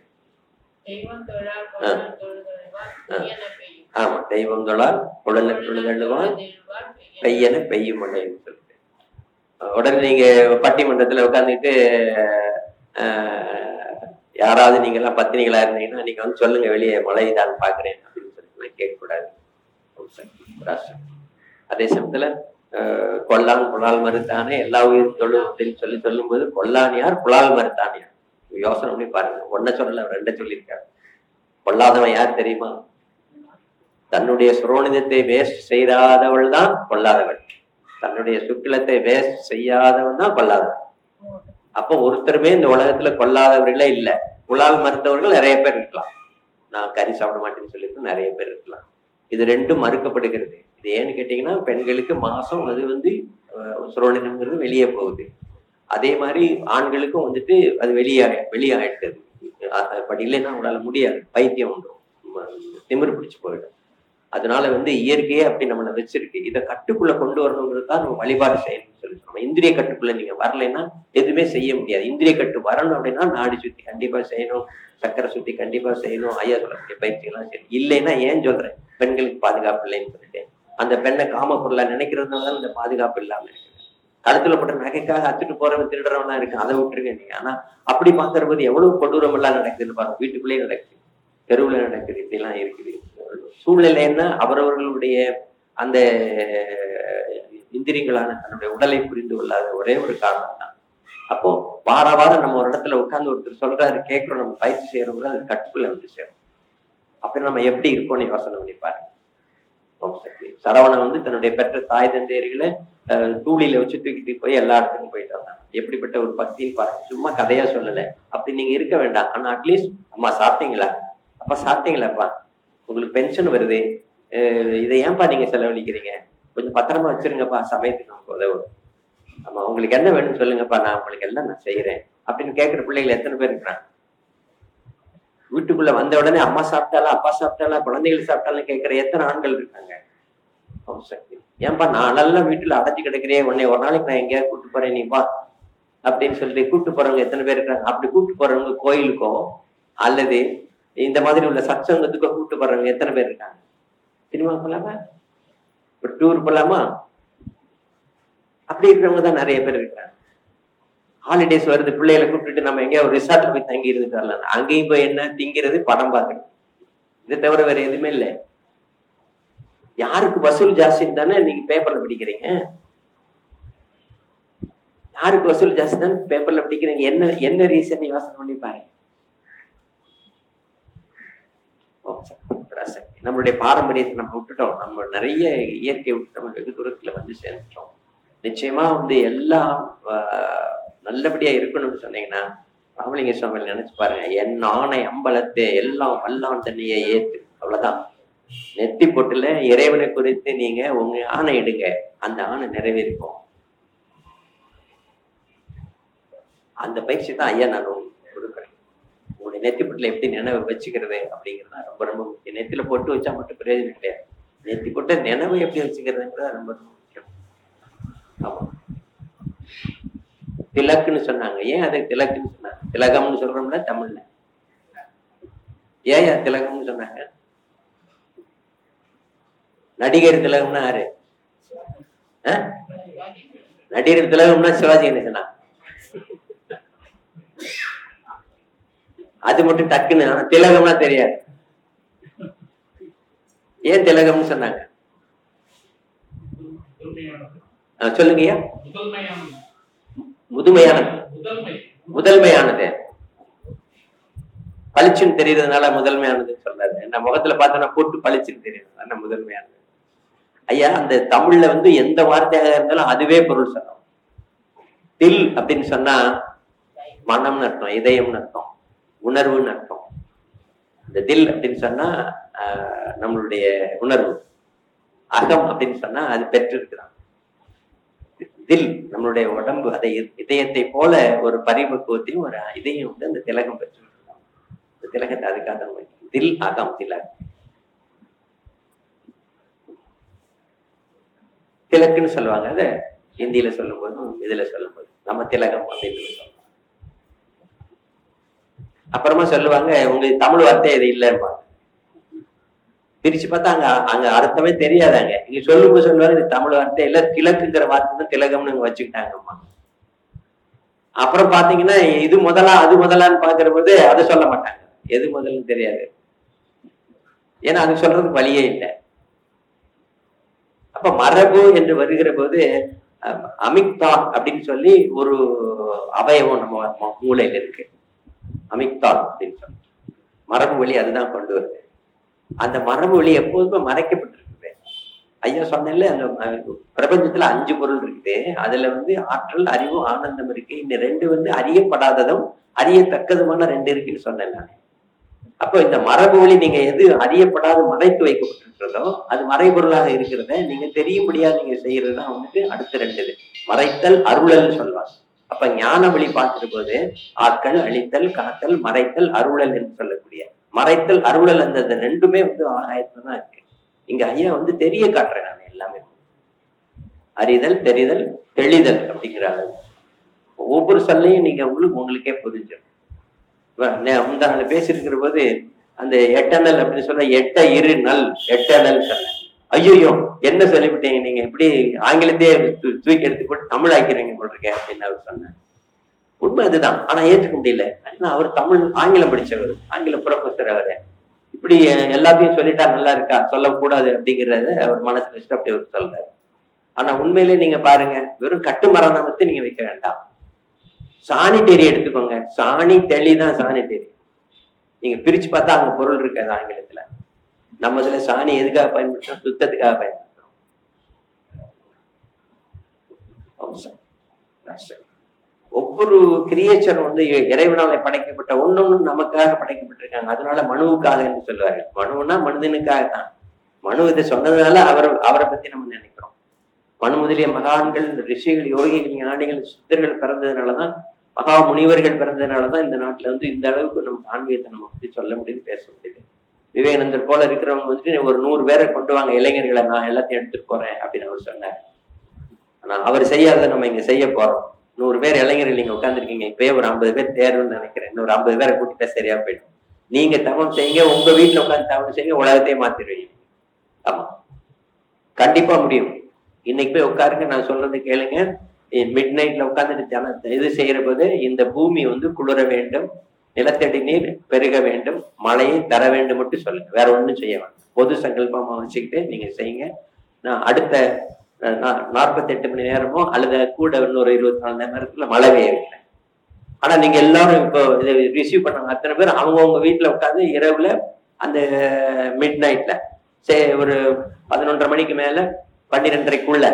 ஆமா, தெய்வம் தொழால் குழந்தை தொழுதழுவான் பெய்யன பெய்யும் மழைன்னு சொல்லிட்டு உடனே நீங்க பட்டிமன்றத்துல உட்காந்துட்டு யாராவது நீங்க எல்லாம் பத்தினிகளா இருந்தீங்கன்னா நீங்க வந்து சொல்லுங்க, வெளியே மழைதான் பாக்குறேன் அப்படின்னு சொல்லிட்டு கேட்கக்கூடாது. அதே சமயத்துல கொல்லான் புலால் மறுத்தானே எல்லா உயிரும் தொழும் அப்படின்னு சொல்லி சொல்லும் போது கொல்லான் யார், புலால் மறுத்தான் யார்? யோசனை பண்ணி பாருங்க. ஒன்ன சொல்லல, ரெண்ட சொல்லியிருக்காரு. கொல்லாதவன் யார் தெரியுமா? தன்னுடைய சுரோனிதத்தை வேஸ்ட் செய்யாதவள் தான் கொல்லாதவள். தன்னுடைய சுக்கிலத்தை வேஸ்ட் செய்யாதவன் தான் கொல்லாதவன். அப்போ ஒருத்தருமே இந்த உலகத்துல கொல்லாதவர்களே இல்லை. புலால் மறுத்தவர்கள் நிறைய பேர் இருக்கலாம். நான் கறி சாப்பிட மாட்டேன்னு சொல்லிட்டு நிறைய பேர் இருக்கலாம். இது ரெண்டும் மறுக்கப்படுகிறது. இது ஏன்னு கேட்டீங்கன்னா, பெண்களுக்கு மாசம் அது வந்து சுரோனிதம்ங்கிறது வெளியே போகுது. அதே மாதிரி ஆண்களுக்கும் வந்துட்டு அது வெளியாயிடுது. பட் இல்லைன்னா அவங்களால முடியாது, பைத்தியம் உண்டு, திமிரு பிடிச்சு போயிடும். அதனால வந்து இயற்கையே அப்படி நம்மளை வச்சிருக்கு. இதை கட்டுக்குள்ள கொண்டு வரணுங்கிறது தான் நம்ம வழிபாடு செய்யணும்னு சொல்லி சொல்லுவோம். இந்திரிய கட்டுக்குள்ள நீங்க வரலைன்னா எதுவுமே செய்ய முடியாது. இந்திரிய கட்டு வரணும் அப்படின்னா நாடி சுத்தி கண்டிப்பா செய்யணும், சக்கரை சுத்தி கண்டிப்பா செய்யணும், ஐயா சொல்லக்கூடிய பயிற்சிகள்லாம் சரி. இல்லைன்னா ஏன் சொல்றேன், பெண்களுக்கு பாதுகாப்பு இல்லைன்னு சொல்லிட்டு அந்த பெண்ணை காம பொருளா நினைக்கிறதுனால இந்த பாதுகாப்பு இல்லாம இருக்கு. கழுத்துல போட்ட நகைக்காக அத்துட்டு போறவன் திருடுறவனா இருக்கு, அதை விட்டுருங்க நீங்க. ஆனா அப்படி பாக்குற போது எவ்வளவு கொடூரம் எல்லாம் நடக்குதுன்னு பாருங்க. வீட்டுக்குள்ளேயே நடக்குது, தெருவுல நடக்குது, இப்படிலாம் இருக்குது. சூழ்நிலை என்ன, அவரவர்களுடைய அந்த இந்திரியங்களான தன்னுடைய உடலை புரிந்து கொள்ளாத ஒரே ஒரு காரணம் தான். அப்போ வார வாரம் நம்ம ஒரு இடத்துல உட்கார்ந்து ஒருத்தர் சொல்றாரு கேட்கிறோம், நம்ம பயிற்சி செய்யறோம்னா அது கட்டுக்குள்ள வந்து சேரும். அப்ப நம்ம எப்படி இருக்கோம்னு யோசனை பண்ணி பாருங்க. சரவணன் வந்து தன்னுடைய பெற்ற தாய் தந்தையர்களை தூளில வச்சு தூக்கிட்டு போய் எல்லா இடத்துக்கும் போயிட்டு வந்தாங்க. எப்படிப்பட்ட ஒரு பக்தின்னு பாருங்க. சும்மா கதையா சொல்லல, அப்படி நீங்க இருக்க வேண்டாம். ஆனா அட்லீஸ்ட் அம்மா சாப்பிட்டீங்களா, அப்பா சாப்பிட்டீங்களாப்பா, உங்களுக்கு பென்ஷன் வருது, இதை ஏன்பா நீங்க செலவழிக்கிறீங்க, கொஞ்சம் பத்திரமா வச்சிருங்கப்பா, சமயத்துக்கு நமக்கு உதவும். ஆமா, உங்களுக்கு என்ன வேணும்னு சொல்லுங்கப்பா, நான் உங்களுக்கு எல்லாம் நான் செய்யறேன் அப்படின்னு கேட்கிற பிள்ளைகள் எத்தனை பேர் இருக்கிறாங்க? வீட்டுக்குள்ள வந்த உடனே அம்மா சாப்பிட்டாலா, அப்பா சாப்பிட்டாலா, குழந்தைகள் சாப்பிட்டாலும் கேட்கிற எத்தனை ஆண்கள் இருக்காங்க? ஏன்பா நான் நல்லா வீட்டுல அடைஞ்சு கிடக்கிறேன், உன்னை ஒரு நாளைக்கு நான் எங்கேயாவது கூட்டு போறேன், நீ வா அப்படின்னு சொல்லிட்டு கூட்டு போறவங்க எத்தனை பேர் இருக்காங்க? அப்படி கூட்டு போறவங்க கோயிலுக்கோ அல்லது இந்த மாதிரி உள்ள சத்சங்கத்துக்கோ கூட்டு போறவங்க எத்தனை பேர் இருக்காங்க? சினிமா போலாமா, ஒரு டூர் போலாமா, அப்படி இருக்கிறவங்க தான் நிறைய பேர் இருக்காங்க. ஹாலிடேஸ் வருது, பிள்ளைகளை கூப்பிட்டுட்டு நம்ம எங்கேயா ஒரு ரிசார்ட்ல போய் தங்கி இருந்துட்டு வரலாம். அங்கேயும் போய் என்ன திங்கிறது, படம் பார்க்கறது, இதை தவிர வேற எதுவுமே இல்லை. யாருக்கு வசூல் ஜாஸ்தின்னு தானே நீங்க பேப்பர்ல படிக்கிறீங்க, யாருக்கு வசூல் ஜாஸ்தி தான் பேப்பர்ல படிக்கிறீங்க. என்ன என்ன ரீசன் யோசனை பண்ணி பாருங்க. நம்மளுடைய பாரம்பரியத்தை நம்ம விட்டுட்டோம், நம்ம நிறைய இயற்கை விட்டு நம்ம வெகு தூரத்துல வந்து சேர்ந்துட்டோம். நிச்சயமா வந்து எல்லாம் நல்லபடியா இருக்கணும்னு சொன்னீங்கன்னா ராமலிங்க சுவாமி நினைச்சு பாருங்க, என் ஆணை அம்பலத்தை எல்லாம் வல்லான் தண்ணியை ஏத்து, அவ்வளவுதான். நெத்தி பொட்டுல இறைவனை குறித்து நீங்க உங்க ஆணை எடுங்க, அந்த ஆணை நிறைவேறிப்போம். அந்த பயிற்சி தான் ஐயா நான் கொடுக்குறேன். உங்களுடைய நெத்தி பொட்டுல எப்படி நினைவை வச்சுக்கிறது அப்படிங்கிறதா ரொம்ப ரொம்ப முக்கியம். நெத்தில பொட்டு வச்சா மட்டும் பிரயோஜனம் கிடையாது, நெத்தி பொட்டு நினைவை எப்படி வச்சுக்கிறதுங்கிறதா ரொம்ப ரொம்ப முக்கியம். ஆமா, திலக்குன்னு சொன்னாங்க. ஏன் அதை திலக்குன்னு சொன்னாங்க? திலகம்னு சொல்றோம்ல தமிழ்ல, ஏன் திலகம்னு சொன்னாங்க? நடிகர் திலகம்னா யாரு? நடிகர் திலகம்னா சிவாஜி கணேசனா? அது மட்டும் டக்குன்னு, ஆனா திலகம்னா தெரியாது. ஏன் திலகம்னு சொன்னாங்க? சொல்லுங்கய்யா. முதுமையானது, முதன்மையானது, பளிச்சுன்னு தெரியறதுனால முதன்மையானதுன்னு சொல்லாது. என்ன முகத்துல பார்த்தோன்னா போட்டு பளிச்சுன்னு தெரியுது, முதன்மையானது. ஐயா, அந்த தமிழ்ல வந்து எந்த வார்த்தையாக இருந்தாலும் அதுவே பொருள் சொல்லணும். தில் அப்படின்னு சொன்னா மனம்னு அர்த்தம், இதயம்னு அர்த்தம், உணர்வுன்னு அர்த்தம். இந்த தில் அப்படின்னு சொன்னா நம்மளுடைய உணர்வு. அகம் அப்படின்னு சொன்னா அது பெற்றிருக்கிறான். தில் நம்மளுடைய உடம்பு, அதை இதயத்தை போல ஒரு பரிபக்குவத்தையும் ஒரு இதயம் வந்து அந்த திலகம் பெற்றிருக்கிறான். இந்த திலகத்தை அதுக்காக தில் அகம் திலகம். கிழக்குன்னு சொல்லுவாங்க. அதை ஹிந்தியில சொல்லும் போது இதுல சொல்லும் போது நம்ம திலகம் அப்படின்னு சொல்லுவாங்க. அப்புறமா சொல்லுவாங்க உங்களுக்கு தமிழ் வார்த்தை இது இல்லைம்பாங்க. பிரிச்சு பார்த்தா அங்க அங்க அர்த்தமே தெரியாதாங்க. இங்க சொல்லும்போது சொல்லுவாங்க இது தமிழ் வார்த்தை இல்ல, கிழக்குங்கிற வார்த்தை தான் திலகம்னு வச்சுக்கிட்டாங்கம்மா. அப்புறம் பாத்தீங்கன்னா இது முதலா அது முதலான்னு பாக்குற போது அதை சொல்ல மாட்டாங்க. எது முதல்னு தெரியாது. ஏன்னா அது சொல்றதுக்கு வழியே இல்லை. அப்ப மரபு என்று வருகிற போது அமிக்தால் அப்படின்னு சொல்லி ஒரு அவயவம் நம்ம மூளையில இருக்கு. அமிக்தால் அப்படின்னு சொல்லி மரபு வழி அதுதான் கொண்டு வருது. அந்த மரபு வழி எப்போதுமே மறைக்கப்பட்டிருக்குது. ஐயா சொன்னேன்ல, அந்த பிரபஞ்சத்துல 5 பொருள் இருக்குது. அதுல ஆற்றல், அறிவு, ஆனந்தம் இருக்கு. இந்த 2 அறியப்படாததும் அறியத்தக்கதுமான 2 இருக்குன்னு சொன்னேன் நான். அப்போ இந்த மரபு வழி நீங்க எது அறியப்படாத மறைத்து வைக்கப்பட்டிருக்கிறதோ அது மறைபொருளாக இருக்கிறத நீங்க தெரியும்படியா நீங்க செய்யறதுதான் அடுத்த 2 மறைத்தல், அருளல் சொல்லுவாங்க. அப்ப ஞான வழி பார்க்கிற போது ஆட்கள், அழித்தல், காத்தல், மறைத்தல், அருளல் என்று சொல்லக்கூடிய மறைத்தல், அருளல் அந்த 2மே ஆகாயத்துலதான் இருக்கு. இங்க ஐயா தெரிய காட்டுறேன் நான் எல்லாமே. அறிதல், தெரிதல், தெளிதல் அப்படிங்கிறாங்க. ஒவ்வொரு சொல்லையும் நீங்க உங்களுக்கே புரிஞ்சிடும். முந்தா நாள் பேசிருக்கிற போது அந்த எட்டனல் அப்படின்னு சொன்ன எட்ட இரு நல் எட்டனல் சொன்ன. ஐயோ என்ன சொல்லிவிட்டீங்க நீங்க, எப்படி ஆங்கிலத்தையே தூக்கி எடுத்து போட்டு தமிழ் ஆக்கிறீங்க போட்டிருக்கேன் அப்படின்னு அவர் சொன்னேன். உண்மை அதுதான். ஆனா ஏற்றுக்க முடியல. அவர் தமிழ் ஆங்கிலம் படிச்சவர், ஆங்கில ப்ரொஃபஸர். அவரு இப்படி எல்லாத்தையும் சொல்லிட்டா நல்லா இருக்கா, சொல்லக்கூடாது அப்படிங்கிறத அவர் மனசுல வச்சுட்டு அப்படி அவர் சொல்றாரு. ஆனா உண்மையிலே நீங்க பாருங்க, வெறும் கட்டுமரணத்தை நீங்க வைக்க வேண்டாம். சானிட்டரி எடுத்துக்கோங்க. சாணி தெளிதான் சானிட்டரி. நீங்க பிரிச்சு பார்த்தா அங்க பொருள் இருக்காது ஆங்கிலத்துல. நம்ம இதுல சாணி எதுக்காக பயன்படுத்துறோம்? சுத்தத்துக்காக பயன்படுத்துறோம். ஒவ்வொரு கிரியேச்சரும் இறைவனால படைக்கப்பட்ட ஒன்னொன்னு நமக்காக படைக்கப்பட்டிருக்காங்க. அதனால மனுவுக்காக என்று சொல்லுவாரு. மனுன்னா மனிதனுக்காக தான். மனு இதை சொன்னதுனால அவரை பத்தி நம்ம நினைக்கிறோம். மனு முதலிய மகான்கள், ரிஷிகள், யோகிகள், ஞானிகள், சித்தர்கள் பிறந்ததுனாலதான், மகா முனிவர்கள் பிறந்ததுனாலதான் இந்த நாட்டுல இந்த அளவுக்கு நம்ம ஆன்மீகத்தை நம்ம பத்தி சொல்ல முடியுது, பேச முடியுது. விவேகானந்தர் போல இருக்கிறவங்க ஒரு 100 பேரை கொண்டு வாங்க, இளைஞர்களை நான் எல்லாத்தையும் எடுத்துட்டு போறேன் அப்படின்னு அவர் சொன்னார். ஆனா அவர் செய்யாத நம்ம இங்க செய்ய போறோம். 100 பேர் இளைஞர்கள் நீங்க உட்காந்துருக்கீங்க. இப்பயே ஒரு 50 பேர் தேர்வுன்னு நினைக்கிறேன். இன்னொரு 50 பேரை கூட்டிட்டா சரியா போயிடும். நீங்க தவம் செய்யுங்க, உங்க வீட்டுல உட்காந்து தவம் செய்யுங்க, உலகத்தையே மாத்திடுவீங்க. ஆமா, கண்டிப்பா முடியும். இன்னைக்கு போய் உட்காருங்க, நான் சொல்றது கேளுங்க. மிட் நைட்ல உட்கார்ந்துட்டு இது செய்யற போது இந்த பூமி குளிர வேண்டும், நிலத்தடி நீர் பெருக வேண்டும், மழையை தர வேண்டும் மட்டும் சொல்லுங்க. வேற ஒண்ணும் செய்ய வேண்டாம். பொது சங்கல்பமா வச்சுக்கிட்டு நீங்க செய்யுங்க. நான் அடுத்த 48 மணி நேரமோ அல்லது கூட இன்னொரு 24 நேரத்துல மழை பெய்ய வைக்கிறேன். ஆனா நீங்க எல்லாரும் இப்போ இதை ரிசீவ் பண்ணாங்க அத்தனை பேர் அவங்கவுங்க வீட்டுல உட்காந்து இரவுல அந்த மிட் நைட்ல ஒரு 11:30 மணிக்கு மேல 12:30க்குள்ள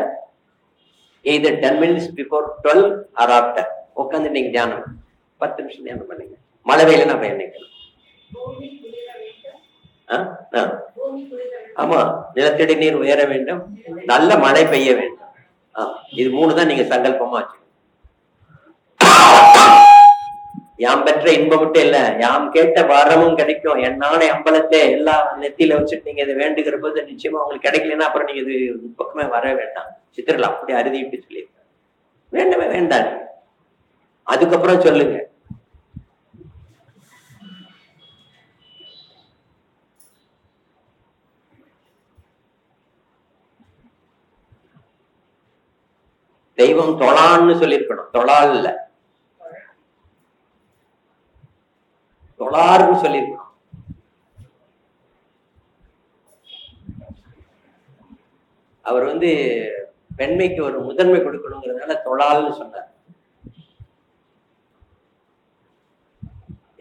either 10 minutes before 12 or after உட்காந்து நீங்க தியானம் 10 நிமிஷம் தியானம் பண்ணுங்க. மழை வெயில நான் பயணிக்கணும். ஆமா, நிலத்தடி நீர் உயர வேண்டும், நல்ல மழை பெய்ய வேண்டும். இது 3 தான் நீங்க சங்கல்பமா வச்சு. யாம் பெற்ற இன்பம் மட்டும் இல்ல, யாம் கேட்ட வரமும் கிடைக்கும். என்னான அம்பலத்தை எல்லாம் நெத்தியில வச்சுட்டு நீங்க இதை வேண்டுகிற போது நிச்சயமா உங்களுக்கு கிடைக்கலன்னா அப்புறம் நீங்க இது பக்கமே வர வேண்டாம். சித்திரல அப்படி அறுதிட்டு சொல்லியிருக்காங்க. வேண்டவே வேண்டாம். அதுக்கப்புறம் சொல்லுங்க. தெய்வம் தொழான்னு சொல்லியிருக்கணும். தொழால் இல்ல, தொழார்னு சொல்லியிருக்கணும். அவர் பெண்மைக்கு ஒரு முதன்மை கொடுக்கணுங்கிறதுனால தொழால்னு சொன்னார்.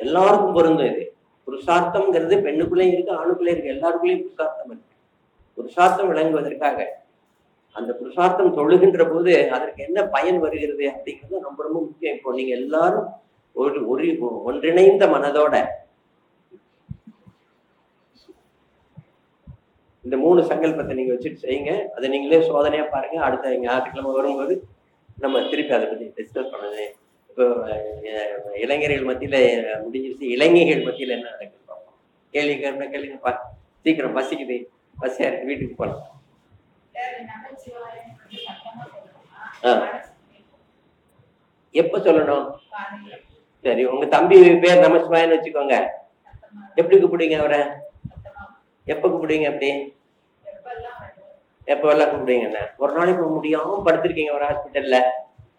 எல்லாருக்கும் பொருந்தும் இது. புருஷார்த்தம்ங்கிறது பெண்ணுக்குள்ளேயும் இருக்கு, ஆணுக்குள்ளே இருக்கு. எல்லாருக்குள்ளேயும் புருஷார்த்தம் இருக்கு. புருஷார்த்தம் விளங்குவதற்காக அந்த புருஷார்த்தம் தொழுகின்ற போது அதற்கு என்ன பயன் வருகிறது அப்படிங்கிறது ரொம்ப ரொம்ப முக்கியம். இப்போ நீங்க எல்லாரும் ஒன்றிணைந்த மனதோட இந்த 3 சங்கல்பத்தை நீங்க வச்சுட்டு செய்யுங்க. அதை நீங்களே சோதனையா பாருங்க. அடுத்த ஞாயிற்றுக்கிழமை வரும்போது நம்ம திருப்பி அதை பத்தி டிஸ்கஸ் பண்ணுது. இப்போ இளைஞர்கள் மத்தியில முடிஞ்சிருச்சு. இளைஞர்கள் மத்தியில என்ன நடக்குது பார்ப்போம். கேளுங்கப்பா, சீக்கிரம் பசிக்குது, பசியா இருக்கு, வீட்டுக்கு போகலாம். எப்ப சொல்லணும்? சரி, உங்க தம்பி பேர் நமசிவாயன்னு வச்சுக்கோங்க. எப்படி கூப்பிடுங்க அவரை? எப்ப கூப்பிடுங்க? அப்படி எப்ப எல்லாம் கூப்பிடுங்க? ஒரு நாளைக்கு முடியாம படுத்திருக்கீங்க ஒரு ஹாஸ்பிட்டல்ல,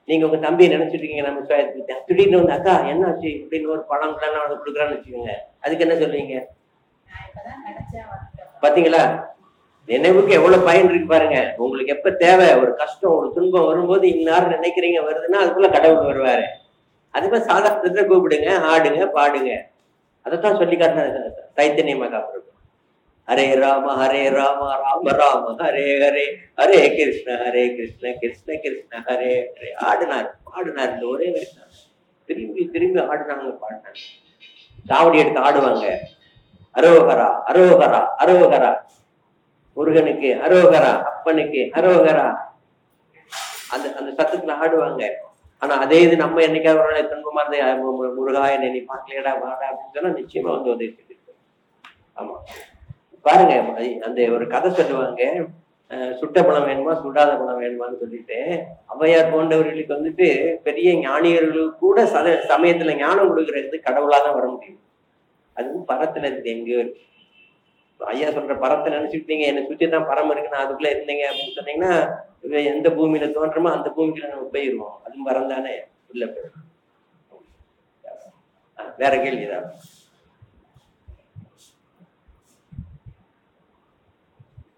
நீங்க உங்க தம்பியை நினைச்சிட்டு இருக்கீங்க நமசிவாயத்துக்கிட்ட, திடீர்னு வந்து அக்கா என்னாச்சு அப்படின்னு ஒரு பழம் அவனுக்கு கொடுக்குறான்னு வச்சுக்கோங்க, அதுக்கு என்ன சொல்லுவீங்க? பாத்தீங்களா, நினைவுக்கு எவ்வளவு பயன் இருக்கு பாருங்க. உங்களுக்கு எப்ப தேவை, ஒரு கஷ்டம் ஒரு துன்பம் வரும்போது இன்னாரும் நினைக்கிறீங்க வருதுன்னா அதுக்குள்ள கடவுள் வருவாரு. அதுமாதிரி சாதாரணத்துல கூப்பிடுங்க, ஆடுங்க, பாடுங்க. அதைத்தான் சொல்லி காட்டின சைத்தன்ய மகாபிரபு. ஹரே ராம ராம ராம ஹரே ஹரே, ஹரே கிருஷ்ண கிருஷ்ண கிருஷ்ண ஹரே ஹரே. ஆடினார் இந்த ஒரே வயசு. திரும்பி திரும்பி ஆடினாங்க, பாடினாங்க. காவடி எடுத்து ஆடுவாங்க. அரோகரா அரோகரா அரோகரா, முருகனுக்கு அரோகரா, அப்பனுக்கு அரோகரா, அந்த அந்த சத்தத்துல ஆடுவாங்க. ஆனா அதே இது நம்ம என்னைக்காவது துன்பமா இருந்த முருகா என்னை பார்க்கலையடா வாடா அப்படின்னு சொன்னா நிச்சயமா வந்து உதவி. ஆமா, பாருங்க, அந்த ஒரு கதை சொல்லுவாங்க, சுட்ட பணம் வேணுமா சுடாத பணம் வேணுமான்னு சொல்லிட்டு, ஔவையார் போன்றவர்களுக்கு வந்துட்டு பெரிய ஞானியர்களுக்கு கூட சமயத்துல ஞானம் கொடுக்கறது கடவுளாதான் வர முடியும். அதுவும் பரத்துல இருக்கு, எங்கேயோ இருக்கு. ஐயா சொல்ற பரத்தை நினைச்சுட்டீங்க, என்னை சுற்றிதான் பரம் இருக்கு, நான் அதுக்குள்ள இருந்தீங்க அப்படின்னு சொன்னீங்கன்னா எந்த பூமியில தோன்றமோ அந்த பூமியில நம்ம போயிருவோம். அதுவும் பரம் தானே. இல்ல வேற கேள்விதான்.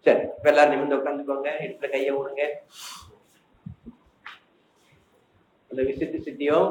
சரி, இப்ப எல்லாரும் நிமிர்ந்து உட்காந்துக்கோங்க, இடுப்புல கைய விடுங்க. அந்த விசித்தி சித்தியும்